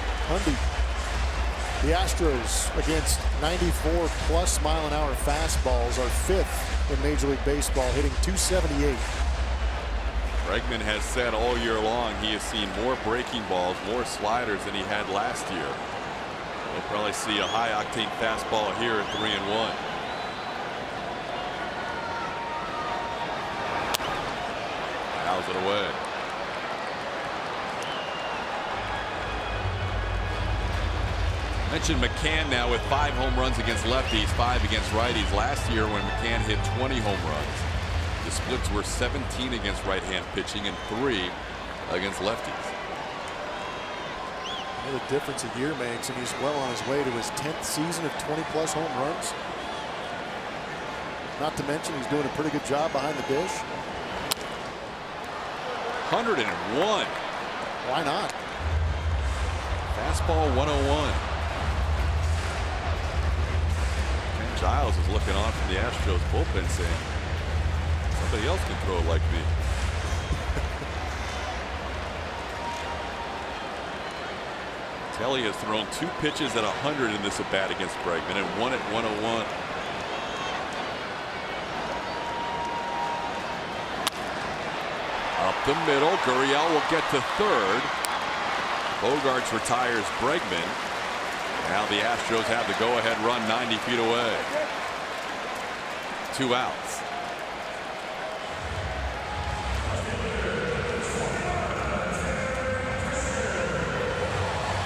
The Astros against 94+ mile an hour fastballs are 5th in Major League Baseball, hitting .278. Bregman has said all year long he has seen more breaking balls, more sliders than he had last year. We'll probably see a high octane fastball here at 3 and 1. Fouls it away. Mentioned McCann now with 5 home runs against lefties, 5 against righties. Last year when McCann hit 20 home runs, the splits were 17 against right-hand pitching and 3 against lefties. The difference a year makes, and he's well on his way to his 10th season of 20+ home runs. Not to mention he's doing a pretty good job behind the dish. 101. Why not? Fastball 101. Ken Giles is looking on from the Astros bullpen saying, somebody else can throw it like me. Kelly has thrown 2 pitches at 100 in this at bat against Bregman and 1 at 101. Up the middle, Gurriel will get to third. Bogarts retires Bregman. Now the Astros have the go-ahead run 90 feet away. 2 outs.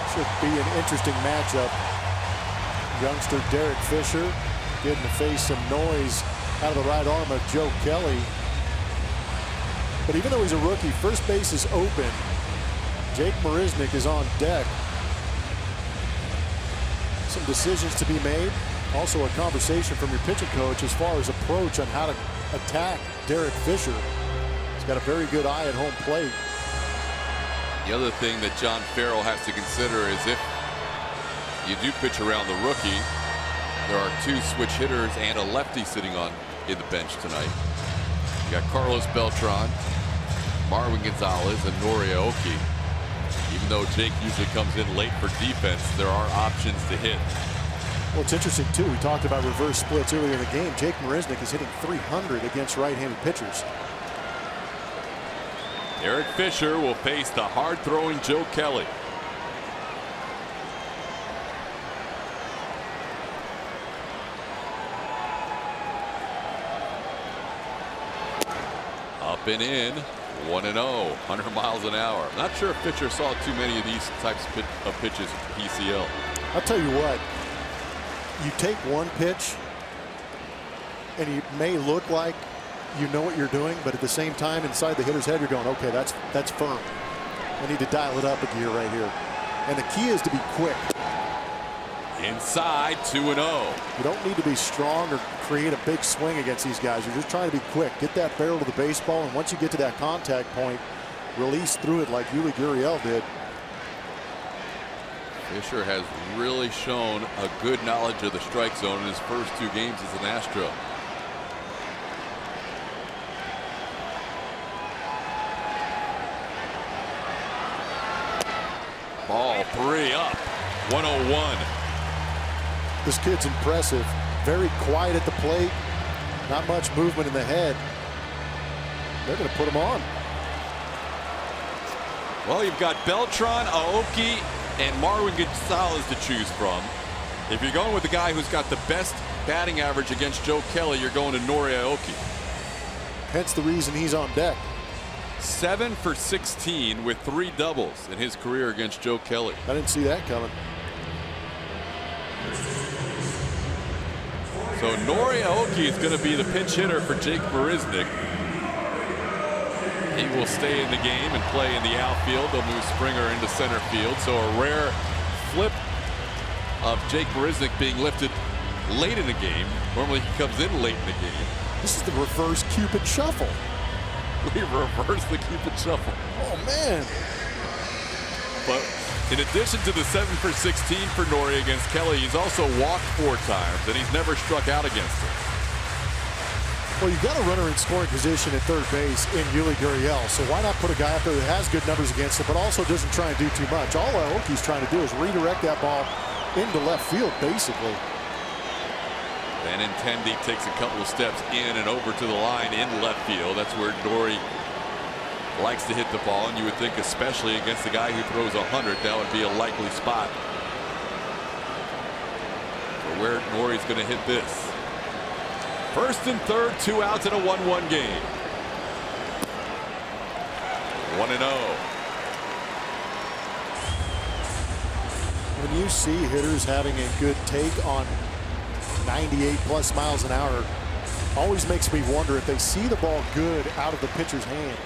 Should be an interesting matchup. Youngster Derek Fisher getting to face some noise out of the right arm of Joe Kelly. But even though he's a rookie, first base is open. Jake Marisnick is on deck. Some decisions to be made. Also a conversation from your pitching coach as far as approach on how to attack Derek Fisher. He's got a very good eye at home plate. The other thing that John Farrell has to consider is if you do pitch around the rookie, There are 2 switch hitters and a lefty sitting in the bench tonight. You got Carlos Beltran, Marwin Gonzalez, and Nori Aoki. Even though Jake usually comes in late for defense, there are options to hit. Well, it's interesting, too. We talked about reverse splits earlier in the game. Jake Marisnick is hitting .300 against right-handed pitchers. Derek Fisher will face the hard-throwing Joe Kelly. Up and in, 1-0, 100 miles an hour. I'm not sure if Fisher saw too many of these types of pitches at the PCL. I'll tell you what, you take one pitch and it may look like you know what you're doing, but at the same time inside the hitter's head you're going, okay, that's firm. I need to dial it up a gear right here. And the key is to be quick. Inside, 2-0. You don't need to be strong or create a big swing against these guys. You're just trying to be quick. Get that barrel to the baseball, and once you get to that contact point, release through it like Yuli Gurriel did. Fisher has really shown a good knowledge of the strike zone in his first 2 games as an Astro. Ball 3 up, 101. This kid's impressive. Very quiet at the plate. Not much movement in the head. They're going to put him on. Well, you've got Beltran, Aoki, and Marwin Gonzalez to choose from. If you're going with the guy who's got the best batting average against Joe Kelly, you're going to Nori Aoki. Hence the reason he's on deck. 7 for 16 with 3 doubles in his career against Joe Kelly. I didn't see that coming. So Nori Aoki is going to be the pinch hitter for Jake Marisnick. He will stay in the game and play in the outfield. They'll move Springer into center field. So a rare flip of Jake Marisnick being lifted late in the game. Normally he comes in late in the game. This is the reverse Cupid shuffle. We reverse the Cupid shuffle. Oh, man. But in addition to the 7 for 16 for Nori against Kelly, he's also walked 4 times, and he's never struck out against him. Well, you've got a runner in scoring position at third base in Yuli Gurriel, so why not put a guy up there that has good numbers against him, but also doesn't try and do too much? All Aoki's trying to do is redirect that ball into left field, basically. Benintendi takes a couple of steps in and over to the line in left field. That's where Nori likes to hit the ball, and you would think especially against the guy who throws 100, that would be a likely spot for where Nori's going to hit this. First and third, 2 outs in a 1-1 game. 1-0. When you see hitters having a good take on 98+ miles an hour, always makes me wonder if they see the ball good out of the pitcher's hand.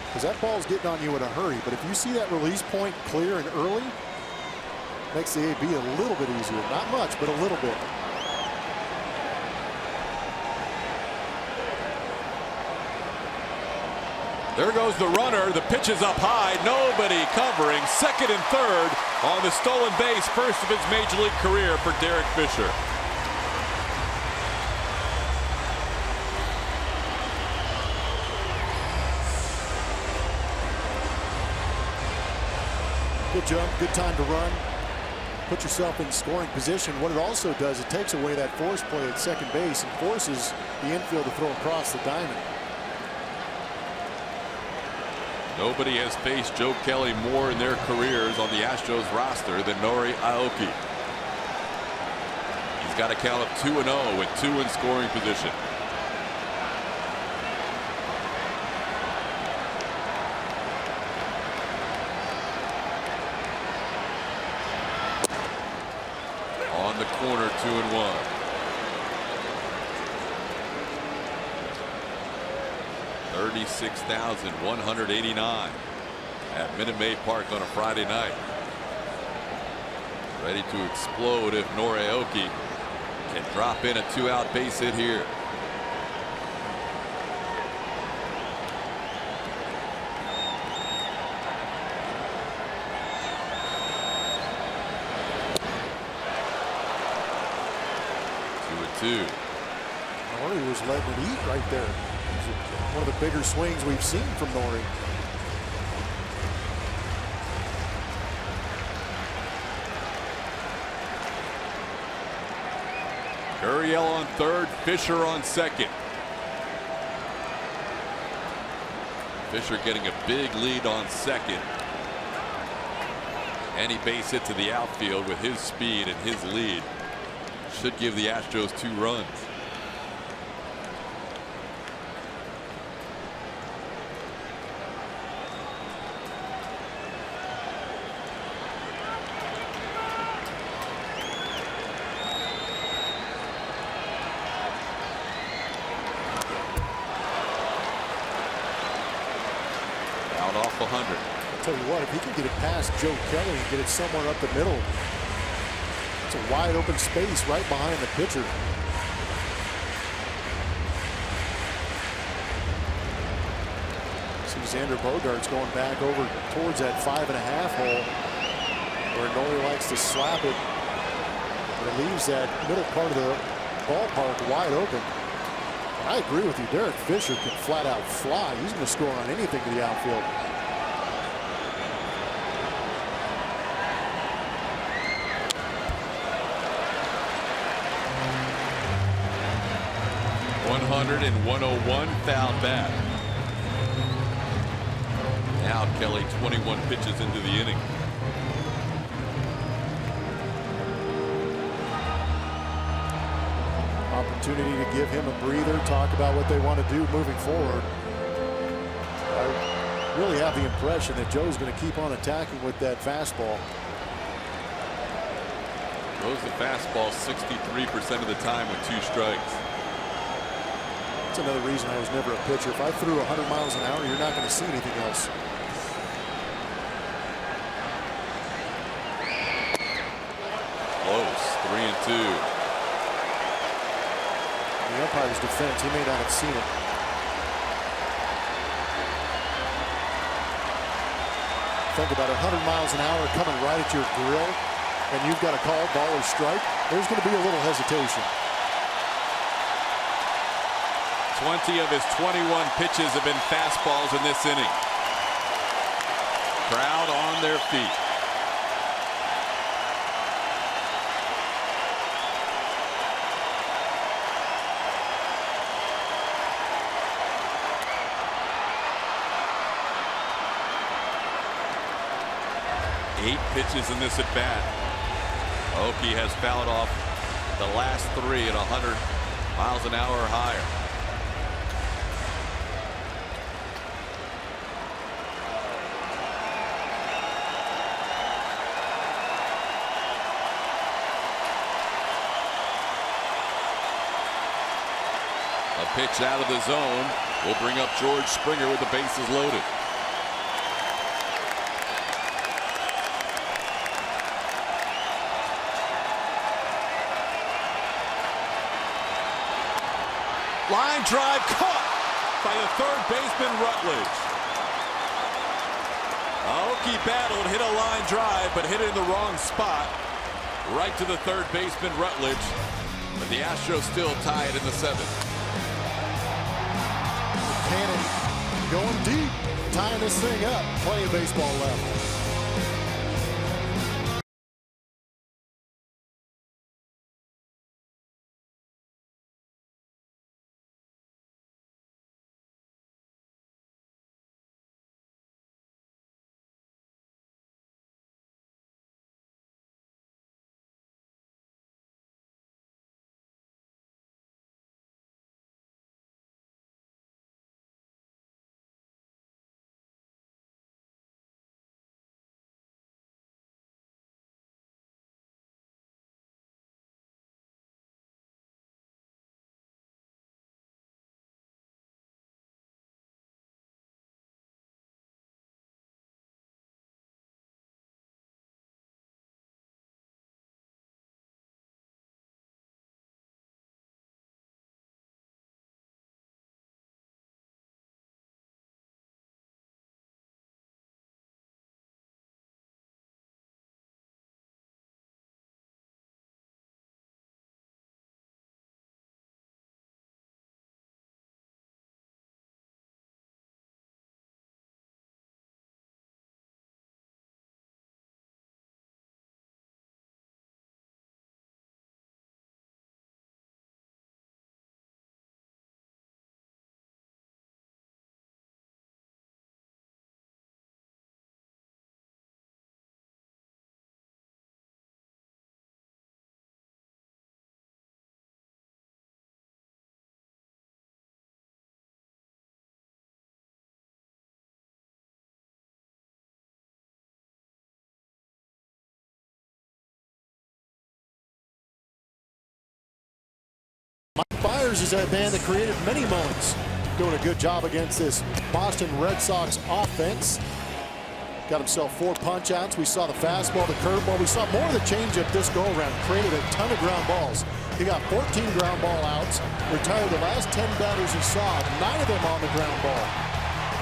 Because that ball's getting on you in a hurry. But if you see that release point clear and early, makes the AB a little bit easier. Not much, but a little bit. There goes the runner. The pitch is up high. Nobody covering. Second and third on the stolen base. First of his major league career for Derek Fisher. Good jump, good time to run. Put yourself in scoring position. What it also does, it takes away that force play at second base and forces the infield to throw across the diamond. Nobody has faced Joe Kelly more in their careers on the Astros roster than Nori Aoki. He's got a count of 2-0 with 2 in scoring position. On the corner, 2-1. $36,189 at Minute Maid Park on a Friday night. Ready to explode if Nori Aoki can drop in a 2-out base hit here. 2. Norrie was letting it eat right there. One of the bigger swings we've seen from Norrie. Gurriel on third, Fisher on second. Fisher getting a big lead on second. Any base hit to the outfield with his speed and his lead should give the Astros 2 runs. Off 100. I'll tell you what, if he can get it past Joe Kelly and get it somewhere up the middle, it's a wide open space right behind the pitcher. See Xander Bogaerts going back over towards that 5.5 hole where Norrie likes to slap it, but it leaves that middle part of the ballpark wide open. I agree with you. Derek Fisher can flat out fly. He's going to score on anything to the outfield. And 101 foul back. Now Kelly 21 pitches into the inning. Opportunity to give him a breather, talk about what they want to do moving forward. I really have the impression that Joe's going to keep on attacking with that fastball. Throws the fastball 63% of the time with 2 strikes. That's another reason I was never a pitcher. If I threw 100 miles an hour, you're not going to see anything else. Close, 3-2. The umpire's defense, he may not have seen it. Think about 100 miles an hour coming right at your grill, and you've got a call, ball or strike. There's going to be a little hesitation. 20 of his 21 pitches have been fastballs in this inning. Crowd on their feet. Eight pitches in this at bat. Okie has fouled off the last 3 at 100 miles an hour or higher. A pitch out of the zone will bring up George Springer with the bases loaded. Line drive caught by the third baseman Rutledge. Aoki battled, hit a line drive, but hit it in the wrong spot. Right to the third baseman Rutledge. But the Astros still tie it in the 7th. Cannon going deep, tying this thing up. Plenty of baseball left. Mike Eyars is a man that created many moments. Doing a good job against this Boston Red Sox offense. Got himself 4 punch-outs. We saw the fastball, the curveball. We saw more of the changeup this go-around. Created a ton of ground balls. He got 14 ground ball outs. Retired the last 10 batters he saw, 9 of them on the ground ball.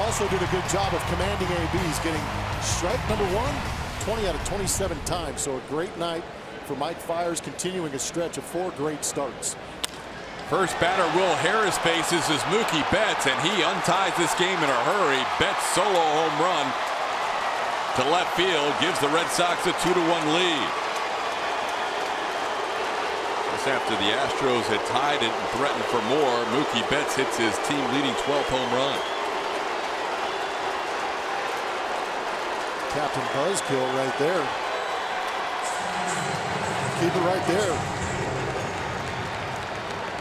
Also did a good job of commanding ABs, getting strike number 1 20 out of 27 times. So a great night for Mike Eyars, continuing a stretch of 4 great starts. First batter Will Harris faces is Mookie Betts, and he unties this game in a hurry. Betts solo home run to left field gives the Red Sox a 2-1 lead. Just after the Astros had tied it and threatened for more, Mookie Betts hits his team-leading 12th home run. Captain Buzzkill right there. Keep it right there.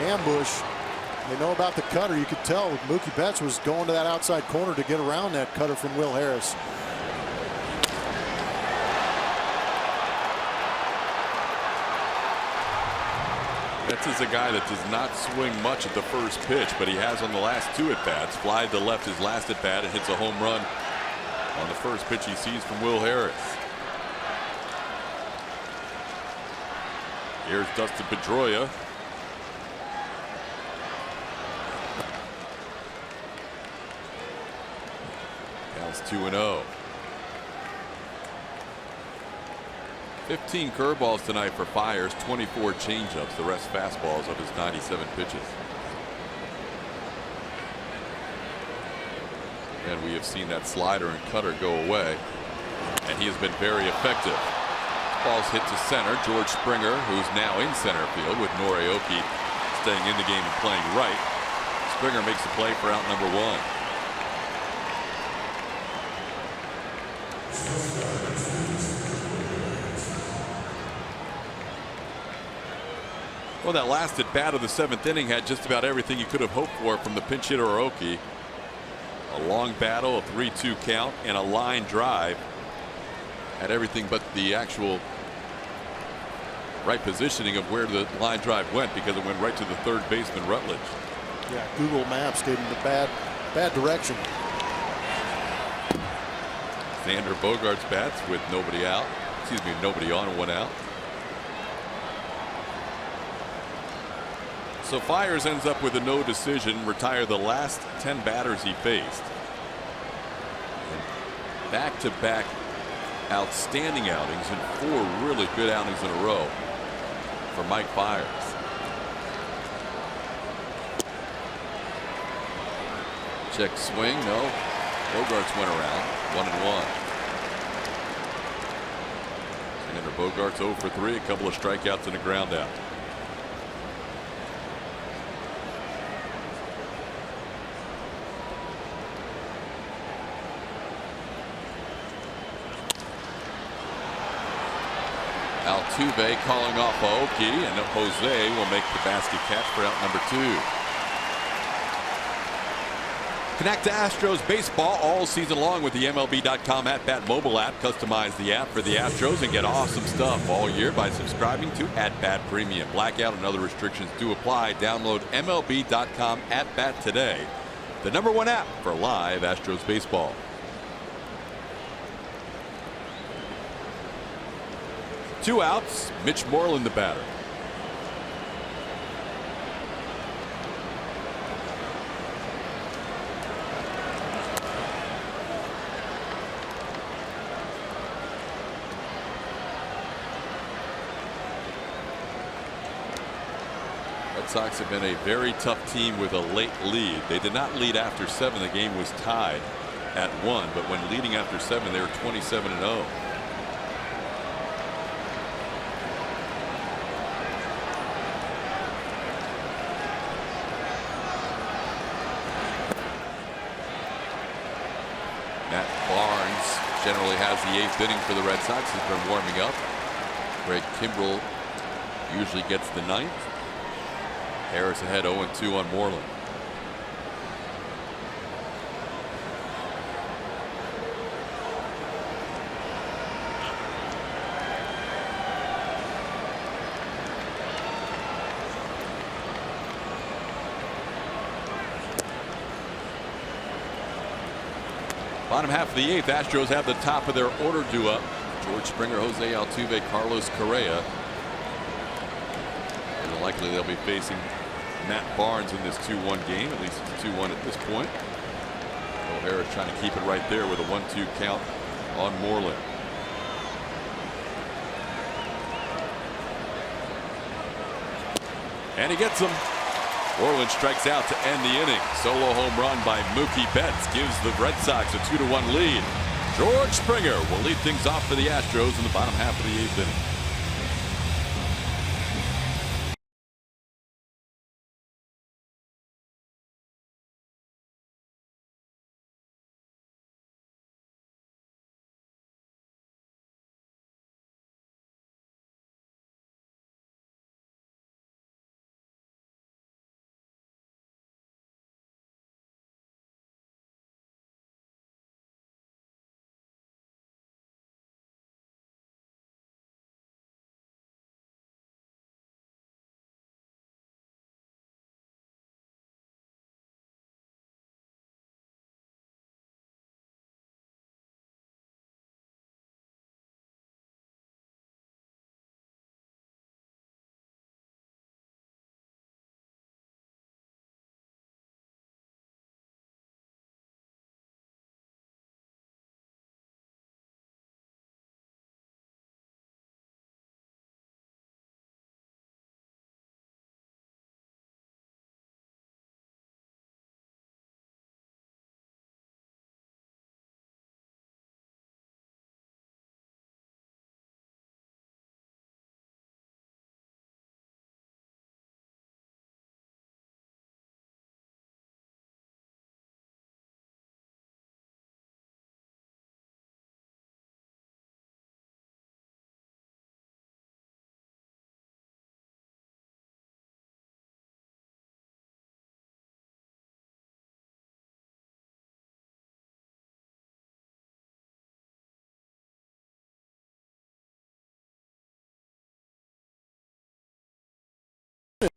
Ambush. They know about the cutter. You could tell Mookie Betts was going to that outside corner to get around that cutter from Will Harris. Betts is a guy that does not swing much at the first pitch, but he has on the last 2 at-bats. Flied to left his last at-bat and hits a home run on the first pitch he sees from Will Harris. Here's Dustin Pedroia. Counts 2-0. 15 curveballs tonight for Eyars, 24 changeups, the rest fastballs of his 97 pitches. And we have seen that slider and cutter go away, and he has been very effective. Ball's hit to center. George Springer, who's now in center field with Norioki staying in the game and playing right. Springer makes the play for out number 1. Well, that last at bat of the 7th inning had just about everything you could have hoped for from the pinch hitter Aoki. A long battle, a 3-2 count, and a line drive. Had everything but the actual right positioning of where the line drive went, because it went right to the third baseman Rutledge. Yeah, Google Maps gave him the bad direction. Xander Bogaerts bats with nobody out. Excuse me, nobody on and 1 out. So Eyars ends up with a no decision, retire the last 10 batters he faced. Back-to-back outstanding outings and 4 really good outings in a row for Mike Eyars. Check swing, no. Bogaerts went around, 1-1. Xander Bogaerts 0 for 3, a couple of strikeouts and a ground out. Altuve calling off Aoki, and Jose will make the basket catch for out number 2. Connect to Astros baseball all season long with the MLB.com at-bat mobile app. Customize the app for the Astros and get awesome stuff all year by subscribing to at-bat premium. Blackout and other restrictions do apply. Download MLB.com at-bat today. The #1 app for live Astros baseball. Two outs. Mitch Moreland, the batter. Red Sox have been a very tough team with a late lead. They did not lead after 7. The game was tied at 1, but when leading after 7, they were 27-0. Generally has the 8th inning for the Red Sox. Has been warming up. Greg Kimbrell usually gets the 9th. Harris ahead 0-2 on Moreland. Bottom half of the 8th, Astros have the top of their order due up. George Springer, Jose Altuve, Carlos Correa. And likely they'll be facing Matt Barnes in this 2-1 game. At least it's 2-1 at this point. O'Hara's trying to keep it right there with a 1-2 count on Moreland. And he gets him. Moreland strikes out to end the inning. Solo home run by Mookie Betts gives the Red Sox a 2-1 lead. George Springer will lead things off for the Astros in the bottom half of the 8th inning.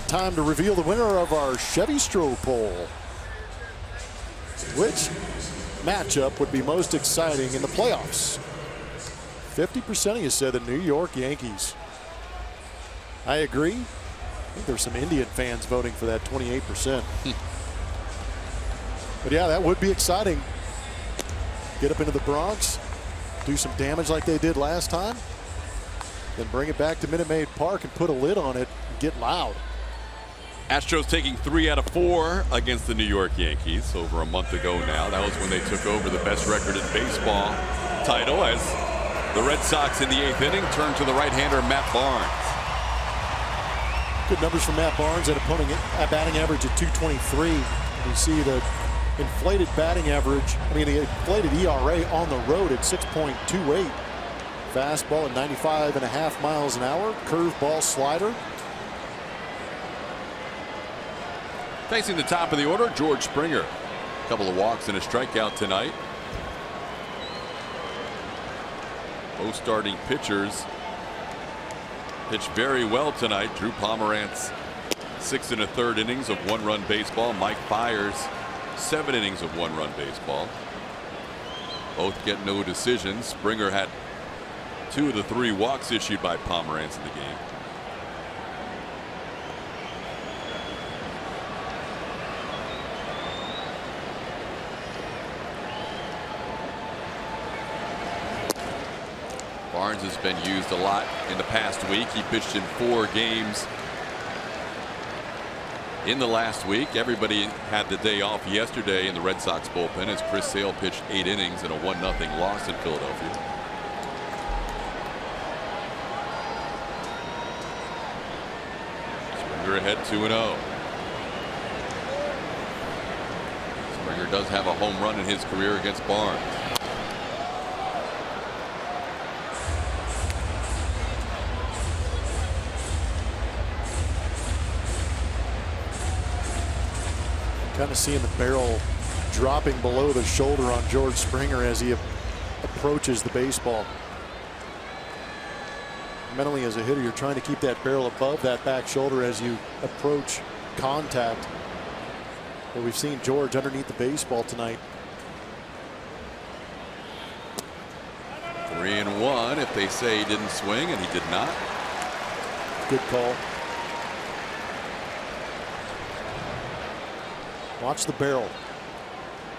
Time to reveal the winner of our Chevy Stroll poll. Which matchup would be most exciting in the playoffs? 50% of you said the New York Yankees. I agree. I think there's some Indian fans voting for that 28%. But yeah, that would be exciting. Get up into the Bronx, do some damage like they did last time, then bring it back to Minute Maid Park and put a lid on it and get loud. Astros taking 3 out of 4 against the New York Yankees over a month ago now. That was when they took over the best record in baseball title as the Red Sox in the 8th inning turned to the right-hander Matt Barnes. Good numbers from Matt Barnes at a batting average of 223. You see the inflated batting average, the inflated ERA on the road at 6.28. Fastball at 95.5 miles an hour. Curveball, slider. Facing the top of the order, George Springer. A couple of walks and a strikeout tonight. Both starting pitchers pitched very well tonight. Drew Pomerantz 6 1/3 innings of 1-run baseball. Mike Fiers 7 innings of 1-run baseball. Both get no decisions. Springer had 2 of the 3 walks issued by Pomerantz in the game. Barnes has been used a lot in the past week. He pitched in 4 games in the last week. Everybody had the day off yesterday in the Red Sox bullpen as Chris Sale pitched 8 innings in a 1-0 loss in Philadelphia. Springer ahead 2-0. Springer does have a home run in his career against Barnes. Kind of seeing the barrel dropping below the shoulder on George Springer as he approaches the baseball. Mentally, as a hitter, you're trying to keep that barrel above that back shoulder as you approach contact. But we've seen George underneath the baseball tonight. run if they say he didn't swing, and he did not. Good call. Watch the barrel.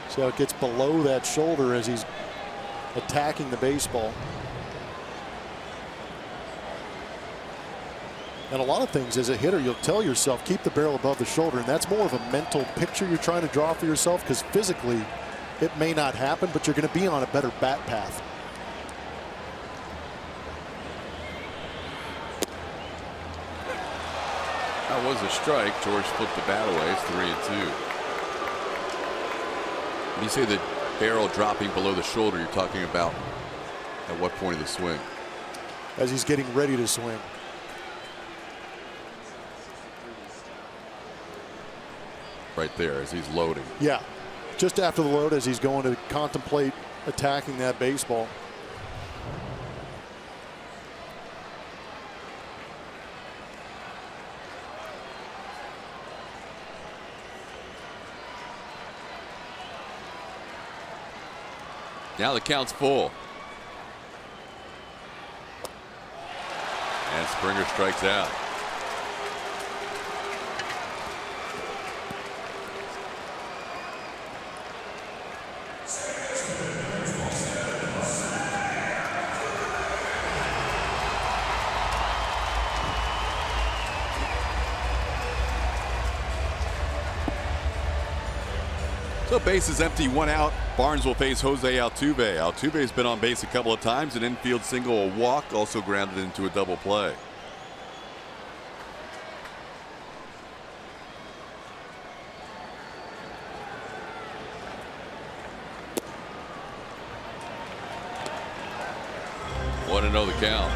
See how it gets below that shoulder as he's attacking the baseball. And a lot of things as a hitter, you'll tell yourself, keep the barrel above the shoulder. And that's more of a mental picture you're trying to draw for yourself, because physically it may not happen, but you're going to be on a better bat path. That was a strike. George flipped the bat away. It's 3-2. When you say the barrel dropping below the shoulder, you're talking about at what point of the swing? As he's getting ready to swing. Right there as he's loading. Yeah, just after the load as he's going to contemplate attacking that baseball. Now the count's full. And Springer strikes out. So base is empty, 1 out. Barnes will face Jose Altuve. Altuve's been on base a couple of times, an infield single, a walk, also grounded into a double play. Want to know the count.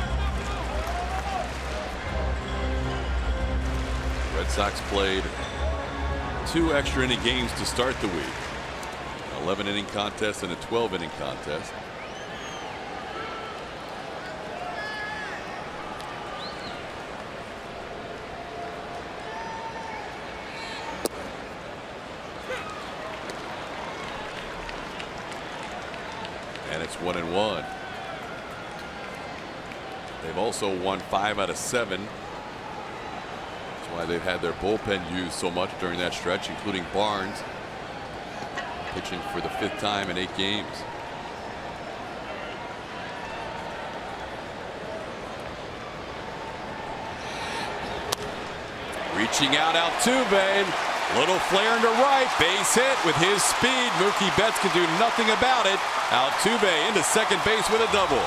Red Sox played 2 extra inning games to start the week. 11 inning contest and a 12 inning contest. And it's 1-1. They've also won 5 out of 7. That's why they've had their bullpen used so much during that stretch, including Barnes pitching for the 5th time in 8 games. Reaching out, Altuve, little flare into right, base hit with his speed. Mookie Betts can do nothing about it. Altuve into second base with a double.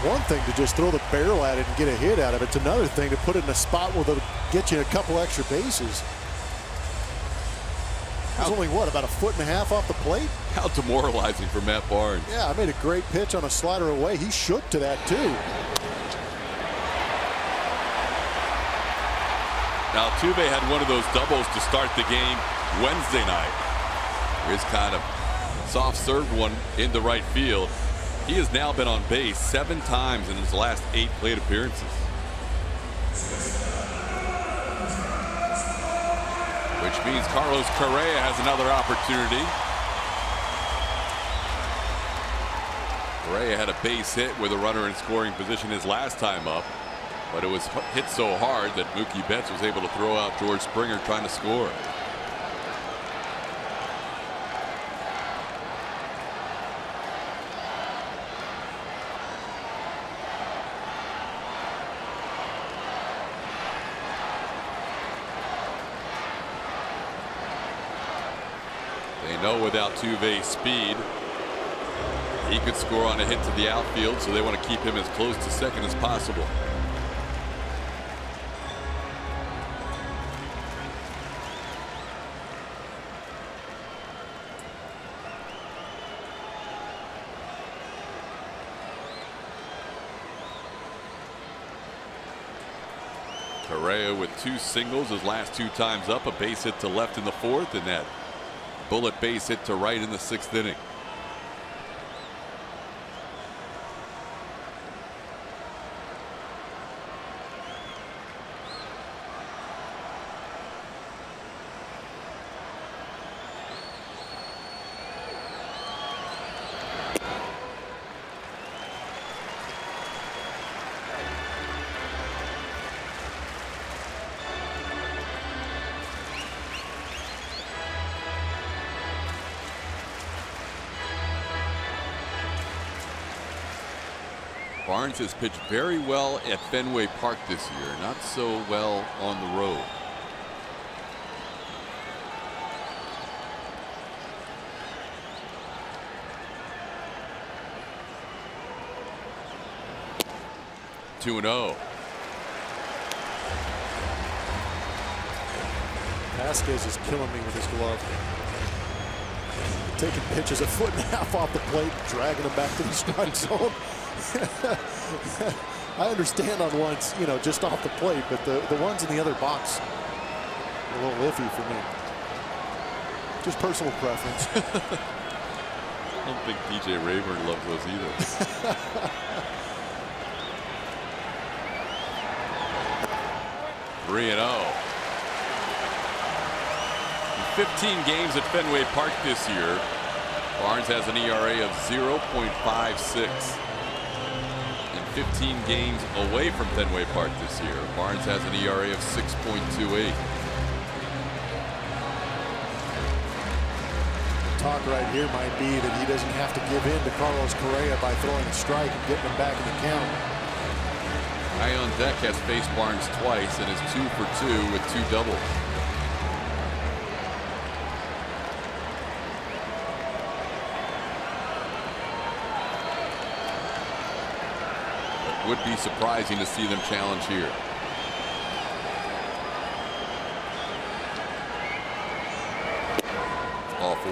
One thing to just throw the barrel at it and get a hit out of it. It's another thing to put it in a spot where they'll get you a couple extra bases. It was only, what, about 1.5 feet off the plate? How demoralizing for Matt Barnes. Yeah, I made a great pitch on a slider away. He shook to that, too. Now, Altuve had one of those doubles to start the game Wednesday night. His kind of soft served one into right field. He has now been on base 7 times in his last 8 plate appearances. Which means Carlos Correa has another opportunity. Correa had a base hit with a runner in scoring position his last time up, but it was hit so hard that Mookie Betts was able to throw out George Springer trying to score. Know with Altuve's speed, he could score on a hit to the outfield, so they want to keep him as close to second as possible. Correa with 2 singles his last 2 times up, a base hit to left in the 4th, and that bullet base hit to right in the 6th inning. Barnes has pitched very well at Fenway Park this year, not so well on the road. Two and 0. Vasquez is killing me with his glove. Taking pitches a foot and a half off the plate, dragging them back to the strike zone. I understand on ones, you know, just off the plate, but the ones in the other box are a little iffy for me. Just personal preference. I don't think DJ Rayburn loves those either. 3-0. 15 games at Fenway Park this year, Barnes has an ERA of 0.56. In 15 games away from Fenway Park this year, Barnes has an ERA of 6.28. Talk right here might be that he doesn't have to give in to Carlos Correa by throwing a strike and getting him back in the count. Guy on deck has faced Barnes twice and is 2 for 2 with 2 doubles. It would be surprising to see them challenge here. All 4.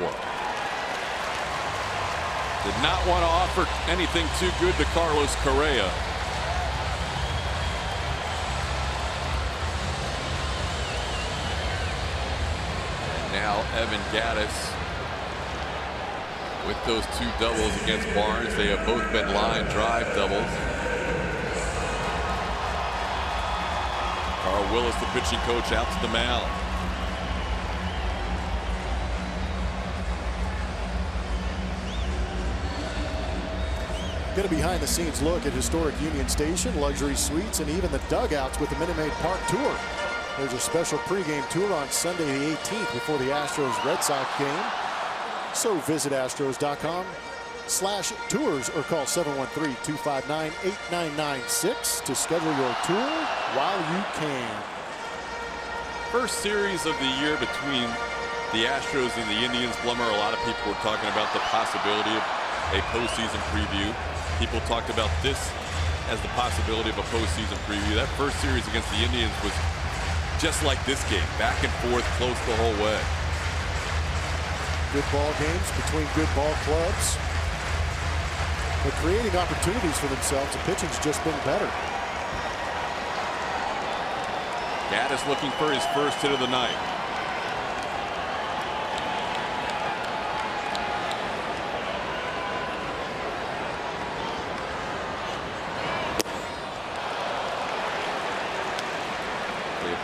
Did not want to offer anything too good to Carlos Correa. Now Evan Gattis with those 2 doubles against Barnes. They have both been line drive doubles. Carl Willis, the pitching coach, out to the mound. Get a behind-the-scenes look at historic Union Station, luxury suites, and even the dugouts with the Minute Maid Park Tour. There's a special pregame tour on Sunday the 18th before the Astros-Red Sox game. So visit Astros.com/tours or call 713-259-8996 to schedule your tour while you can. First series of the year between the Astros and the Indians. Blummer, a lot of people were talking about the possibility of a postseason preview. People talked about this as the possibility of a postseason preview. That first series against the Indians was just like this game, back and forth, close the whole way. Good ball games between good ball clubs. They're creating opportunities for themselves. The pitching's just been better. Gattis looking for his first hit of the night.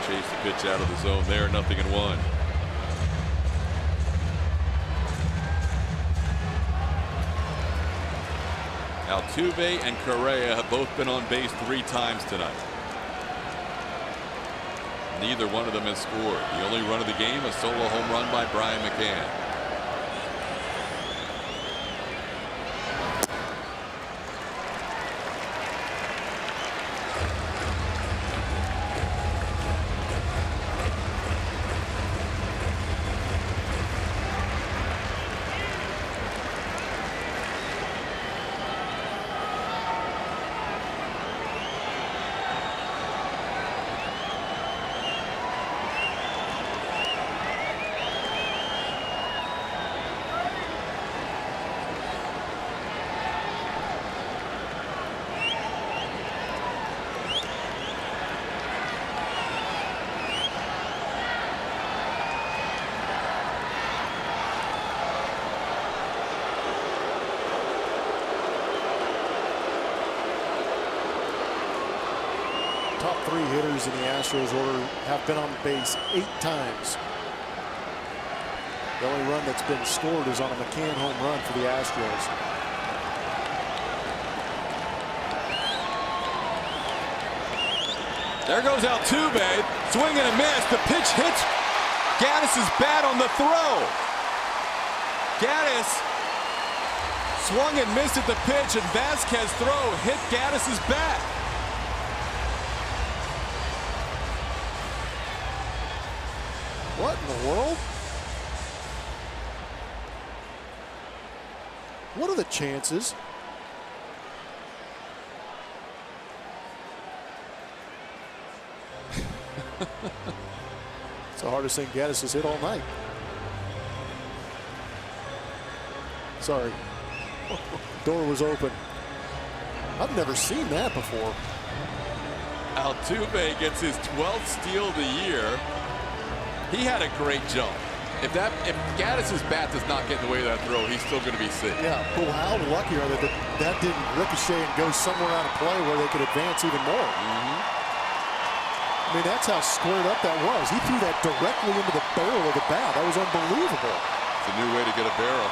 Chase the pitch out of the zone there, 0-1. Altuve and Correa have both been on base 3 times tonight. Neither one of them has scored. The only run of the game, a solo home run by Brian McCann. Top 3 hitters in the Astros order have been on base 8 times. The only run that's been scored is on a McCann home run for the Astros. There goes Altuve, swing and a miss. The pitch hits Gattis' bat on the throw. Gattis Swung and missed at the pitch, and Vasquez throw hit Gaddis's bat. What in the world? What are the chances? It's the hardest thing Gaddis has hit all night. Sorry. Door was open. I've never seen that before. Altuve gets his 12th steal of the year. He had a great jump. If Gaddis's bat does not get in the way of that throw, he's still going to be sick. Yeah, well, how lucky are they that that didn't ricochet and go somewhere out of play where they could advance even more? I mean, that's how squared up that was. He threw that directly into the barrel of the bat. That was unbelievable. It's a new way to get a barrel.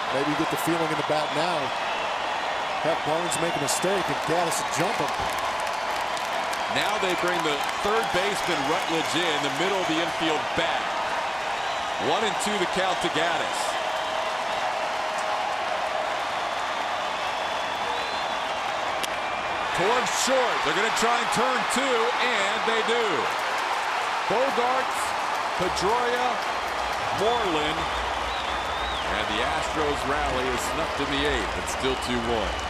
Maybe you get the feeling in the bat now. Have Barnes make a mistake and Gaddis jump him. Now they bring the third baseman Rutledge in the middle of the infield back. 1-2 the count to Gaddis. Towards short. They're going to try and turn two, and they do. Bogarts, Pedroia, Moreland, and the Astros rally is snuffed in the eighth. It's still 2-1.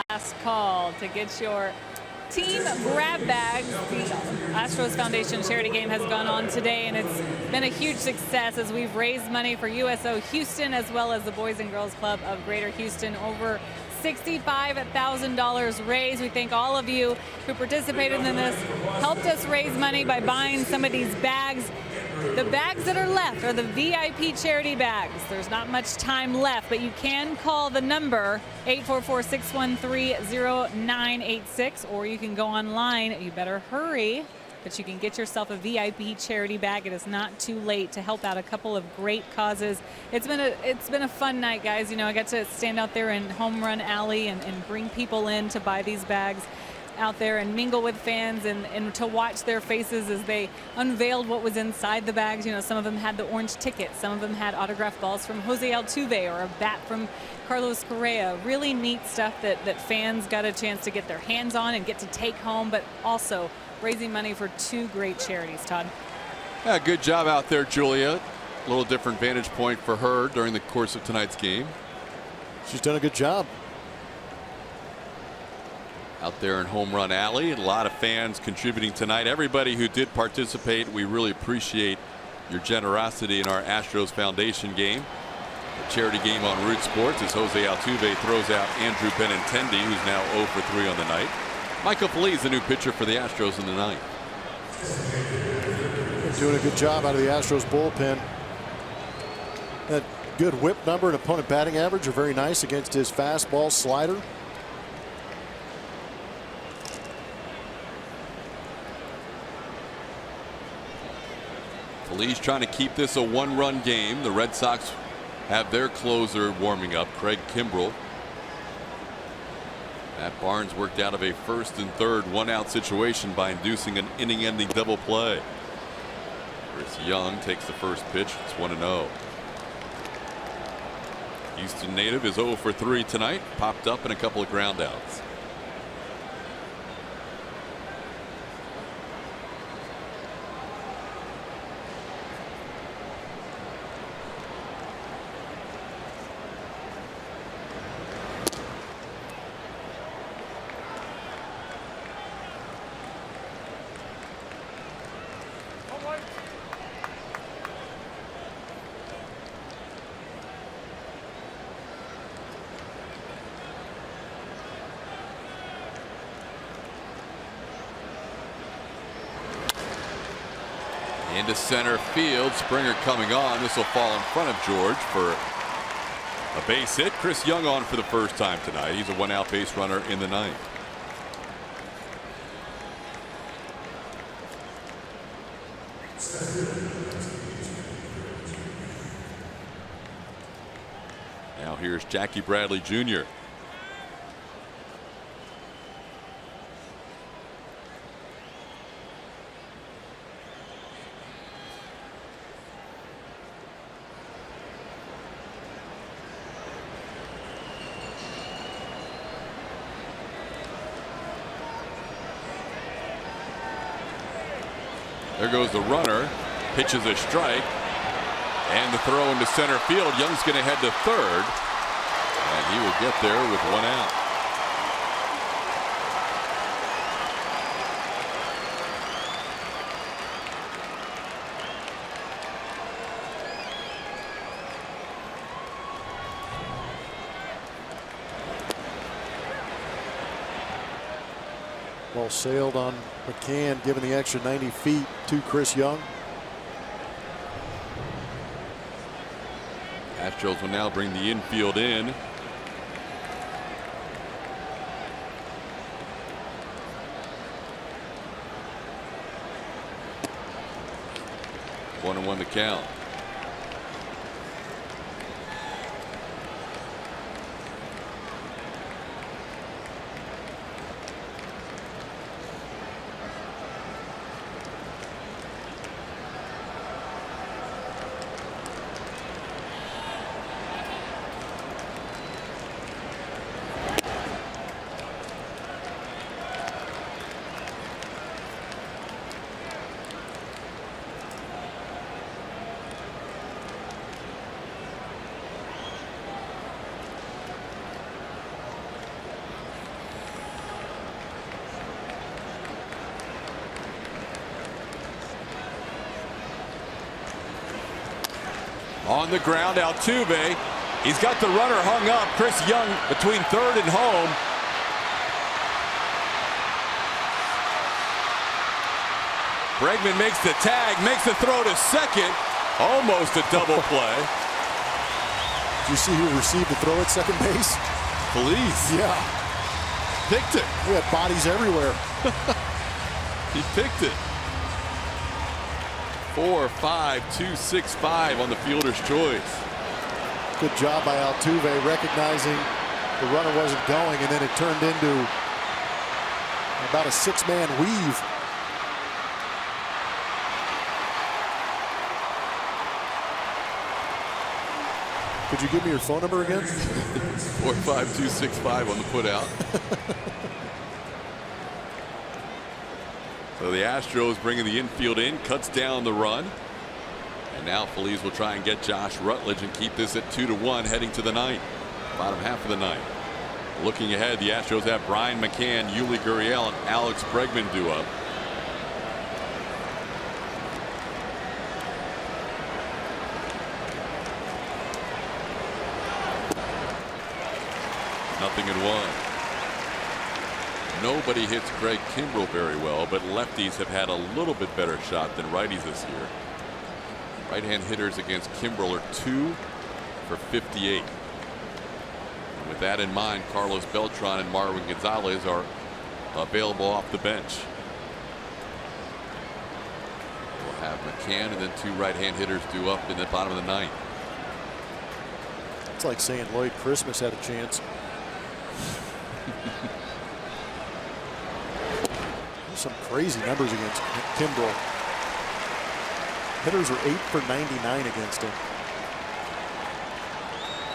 Last call to get your team grab bags. The Astros Foundation charity game has gone on today, and it's been a huge success as we've raised money for USO Houston as well as the Boys and Girls Club of Greater Houston. Over $65,000 raised. We thank all of you who participated in this, helped us raise money by buying some of these bags. The bags that are left are the VIP charity bags. There's not much time left, but you can call the number 844-613-0986, or you can go online. You better hurry, but you can get yourself a VIP charity bag. It is not too late to help out a couple of great causes. It's been a fun night, guys. You know, I got to stand out there in Home Run Alley and bring people in to buy these bags out there and mingle with fans and to watch their faces as they unveiled what was inside the bags. You know, some of them had the orange tickets, some of them had autographed balls from Jose Altuve or a bat from Carlos Correa. Really neat stuff that fans got a chance to get their hands on and get to take home, but also raising money for two great charities. Todd. Yeah, good job out there, Julia. A little different vantage point for her during the course of tonight's game. She's done a good job. Out there in Home Run Alley, and a lot of fans contributing tonight. Everybody who did participate, we really appreciate your generosity in our Astros Foundation game. A charity game on Root Sports as Jose Altuve throws out Andrew Benintendi, who's now 0 for 3 on the night. Michael Feliz, the new pitcher for the Astros in the ninth. Doing a good job out of the Astros bullpen. That good whip number and opponent batting average are very nice against his fastball slider. Phillies trying to keep this a one-run game. The Red Sox have their closer warming up, Craig Kimbrell. Matt Barnes worked out of a first and third one-out situation by inducing an inning-ending double play. Chris Young takes the first pitch. It's 1-0. Houston native is 0 for 3 tonight. Popped up in a couple of groundouts. Into center field. Springer coming on. This will fall in front of George for a base hit. Chris Young on for the first time tonight. He's a one-out base runner in the ninth. Now here's Jackie Bradley Jr. There goes the runner. Pitches a strike. And the throw into center field. Young's going to head to third. And he will get there with one out. Ball sailed on McCann, giving the extra 90 feet to Chris Young. Astros will now bring the infield in. One and one to count. On the ground, Altuve. He's got the runner hung up. Chris Young between third and home. Bregman makes the tag, makes the throw to second. Almost a double play. Did you see who received the throw at second base? Phillies. Yeah. Picked it. We had bodies everywhere. He picked it. 4-5-2-6-5 on the fielder's choice. Good job by Altuve recognizing the runner wasn't going, and then it turned into about a six-man weave. Could you give me your phone number again? 4-5-2-6-5 on the putout. So the Astros bringing the infield in, cuts down the run. And now Phillies will try and get Josh Rutledge and keep this at 2-1 heading to the ninth. Bottom half of the ninth. Looking ahead, the Astros have Brian McCann, Yuli Gurriel, and Alex Bregman due up. Nothing in one. Nobody hits Craig Kimbrell very well, but lefties have had a little bit better shot than righties this year. Right-hand hitters against Kimbrell are 2 for 58. And with that in mind, Carlos Beltran and Marwin Gonzalez are available off the bench. We'll have McCann and then 2 right-hand hitters due up in the bottom of the 9th. It's like saying Lloyd Christmas had a chance. There's some crazy numbers against Kimbrel. Hitters are 8 for 99 against him.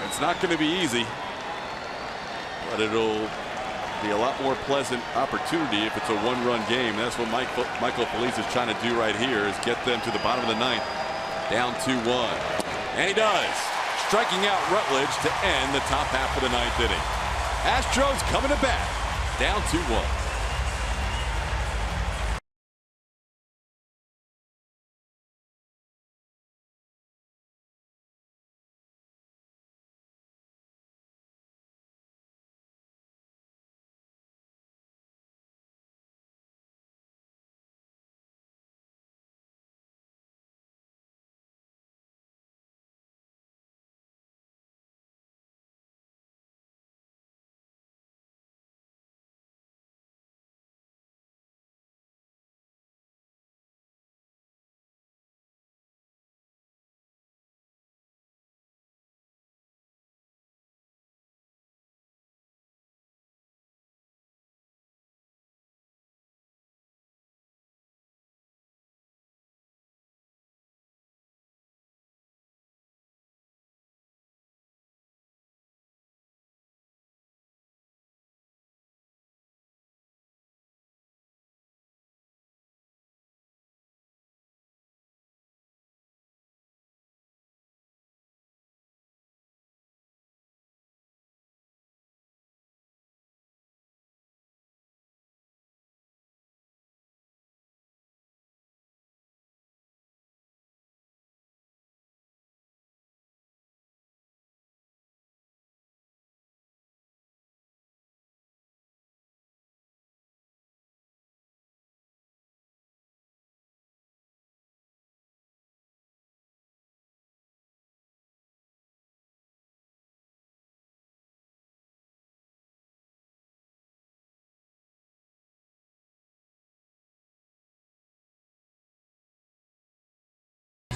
It's not going to be easy, but it'll be a lot more pleasant opportunity if it's a 1-run game. That's what Michael Feliz is trying to do right here, is get them to the bottom of the 9th, down 2-1. And he does, striking out Rutledge to end the top half of the 9th inning. Astros coming to bat, down 2-1.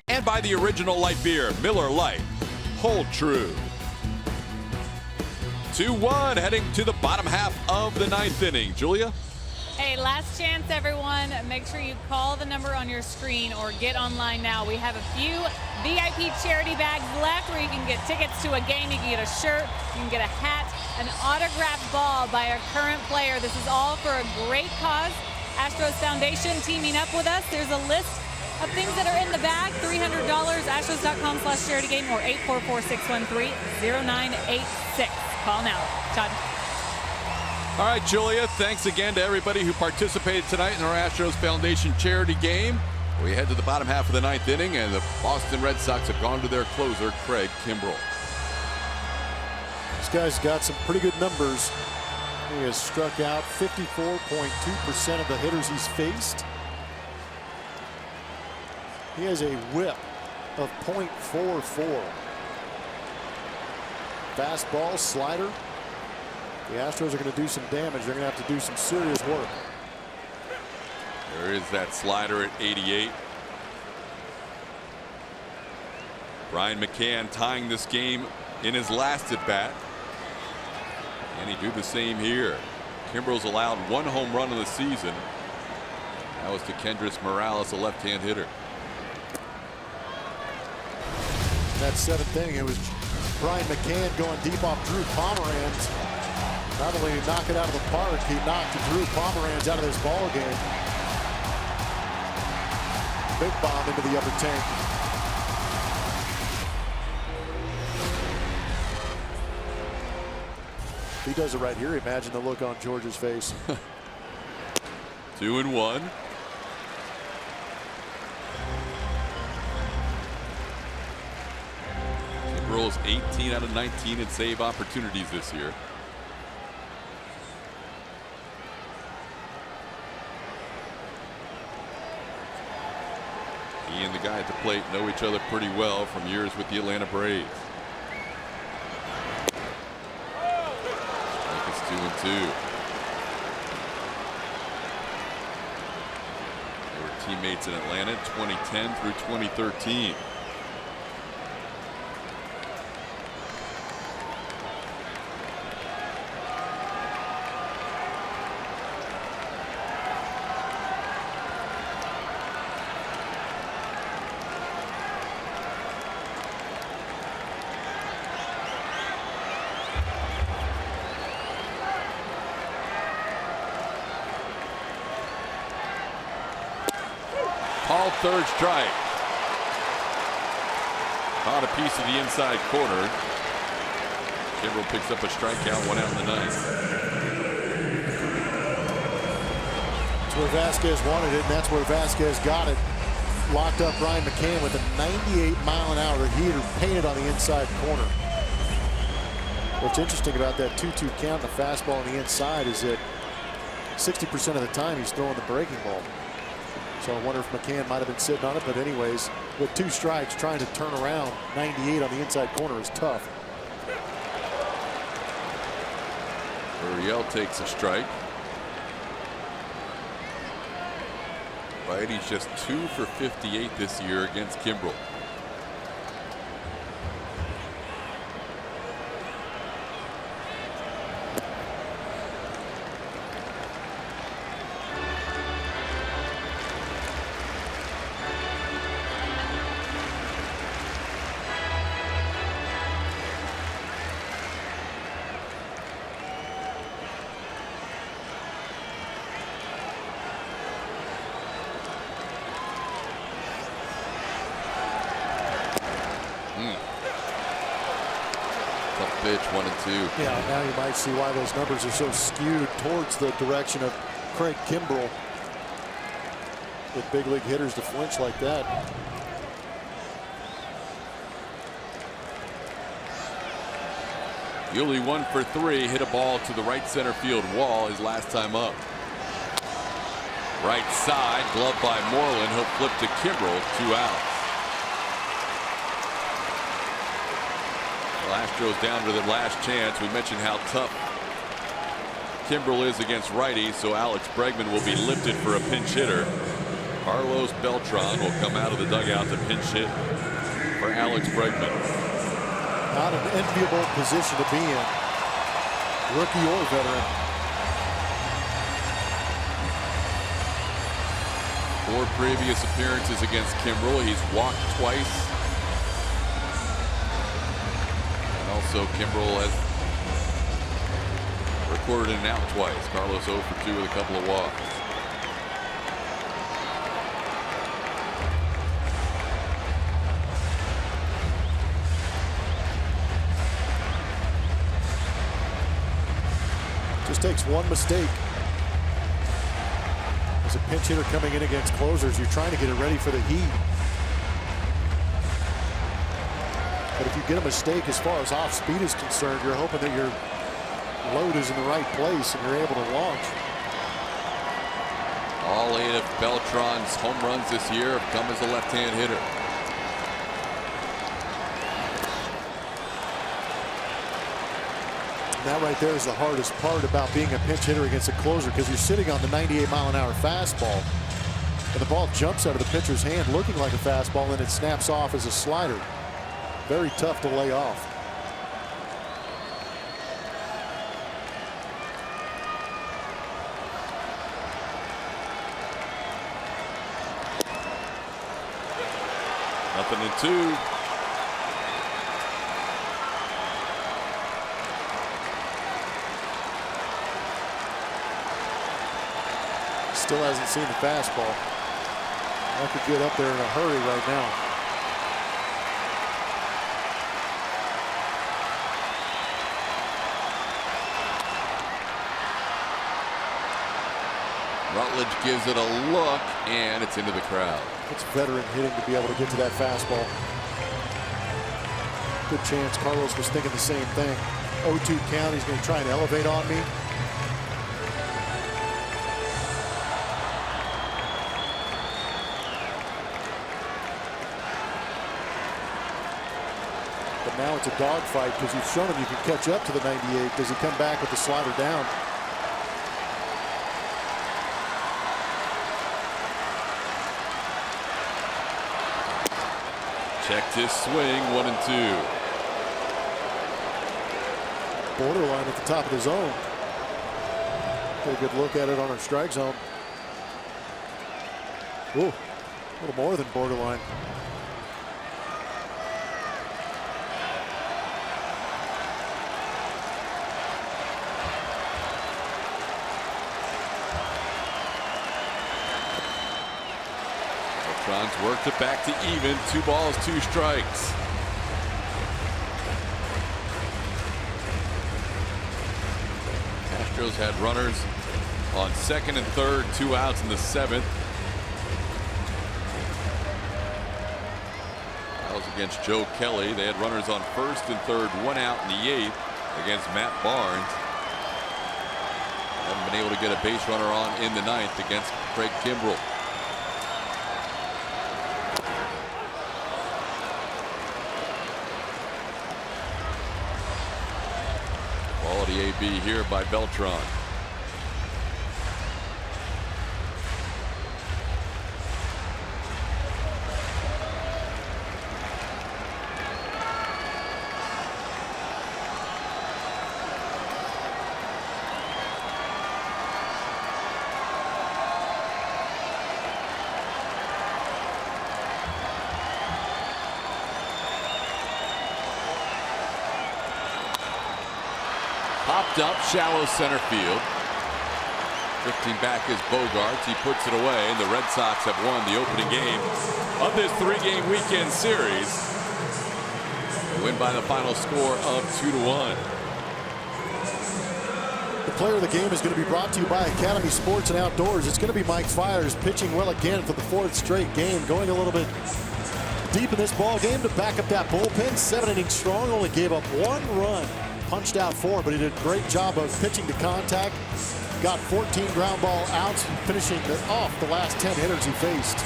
And by the original light beer, Miller Lite, hold true. 2-1 heading to the bottom half of the 9th inning. Julia? Hey, last chance, everyone. Make sure you call the number on your screen or get online now. We have a few VIP charity bags left where you can get tickets to a game. You can get a shirt, you can get a hat, an autographed ball by a current player. This is all for a great cause. Astros Foundation teaming up with us. There's a list of things that are in the bag. $300, astros.com/charity game or 844-613-0986. Call now. Todd. All right, Julia, thanks again to everybody who participated tonight in our Astros Foundation charity game. We head to the bottom half of the 9th inning, and the Boston Red Sox have gone to their closer, Craig Kimbrel. This guy's got some pretty good numbers. He has struck out 54.2% of the hitters he's faced. He has a whip of .44. Fastball, slider. The Astros are going to do some damage. They're going to have to do some serious work. There is that slider at 88. Brian McCann tying this game in his last at bat. And he do the same here. Kimbrel's allowed 1 home run of the season. That was to Kendrys Morales, a left-hand hitter. That 7th inning, it was Brian McCann going deep off Drew Pomeranz. Not only did he knock it out of the park, he knocked Drew Pomeranz out of this ball game. Big bomb into the upper tank. If he does it right here, imagine the look on George's face. 2-1. Kimbrel's 18 out of 19 in save opportunities this year. He and the guy at the plate know each other pretty well from years with the Atlanta Braves. I think it's 2-2. They were teammates in Atlanta, 2010 through 2013. Third strike. Caught a piece of the inside corner. Kimbrel picks up a strikeout, 1 out in the ninth. That's where Vasquez wanted it, and that's where Vasquez got it. Locked up Ryan McCann with a 98-mile-an-hour heater painted on the inside corner. What's interesting about that 2-2 count, the fastball on the inside, is that 60% of the time he's throwing the breaking ball. So I wonder if McCann might have been sitting on it, but anyways, with 2 strikes, trying to turn around 98 on the inside corner is tough. Uriel takes a strike. Righty's just 2 for 58 this year against Kimbrel. Pitch, 1 and 2. Yeah, now you might see why those numbers are so skewed towards the direction of Craig Kimbrel. With big league hitters to flinch like that. Yuli 1 for 3, hit a ball to the right center field wall his last time up. Right side, glove by Moreland. He'll flip to Kimbrel, 2 outs. Astros down to their last chance. We mentioned how tough Kimbrel is against righties, so Alex Bregman will be lifted for a pinch hitter. Carlos Beltran will come out of the dugout to pinch hit for Alex Bregman. Not an enviable position to be in, rookie or veteran. 4 previous appearances against Kimbrel. He's walked twice. Also, Kimbrel has recorded an out twice. Carlos 0 for 2 with a couple of walks. Just takes one mistake. As a pinch hitter coming in against closers, you're trying to get it ready for the heat. But if you get a mistake as far as off speed is concerned, you're hoping that your load is in the right place and you're able to launch. All 8 of Beltran's home runs this year have come as a left-hand hitter. And that right there is the hardest part about being a pinch hitter against a closer, because you're sitting on the 98-mile-an-hour fastball and the ball jumps out of the pitcher's hand looking like a fastball and it snaps off as a slider. Very tough to lay off. Nothing in 2. Still hasn't seen the fastball. I could get up there in a hurry right now. Rutledge gives it a look, and it's into the crowd. It's veteran hitting to be able to get to that fastball. Good chance Carlos was thinking the same thing. 0-2 count, he's going to try and elevate on me. But now it's a dogfight because you've shown him you can catch up to the 98. Does he come back with the slider down? Checked his swing, 1-2. Borderline at the top of the zone. Get a good look at it on our strike zone. Ooh, a little more than borderline. Beltran's worked it back to even. 2 balls, 2 strikes. Astros had runners on second and third, 2 outs in the 7th. That was against Joe Kelly. They had runners on first and third, 1 out in the 8th against Matt Barnes. Haven't been able to get a base runner on in the 9th against Craig Kimbrell. Quality AB here by Beltran. Popped up, shallow center field. Drifting back is Bogaerts. He puts it away, and the Red Sox have won the opening game of this 3-game weekend series. They win by the final score of 2-1. The player of the game is going to be brought to you by Academy Sports and Outdoors. It's going to be Mike Fiers, pitching well again for the 4th straight game, going a little bit deep in this ball game to back up that bullpen. 7 innings strong, only gave up 1 run. Punched out 4, but he did a great job of pitching to contact. Got 14 ground ball outs, finishing off the last 10 hitters he faced.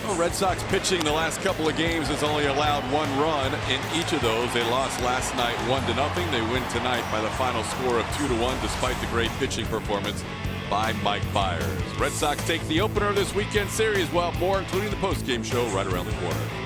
Well, Red Sox pitching the last couple of games has only allowed 1 run in each of those. They lost last night 1-0. They win tonight by the final score of 2-1, despite the great pitching performance by Mike Fiers. Red Sox take the opener of this weekend series. Well, more, including the postgame show, right around the corner.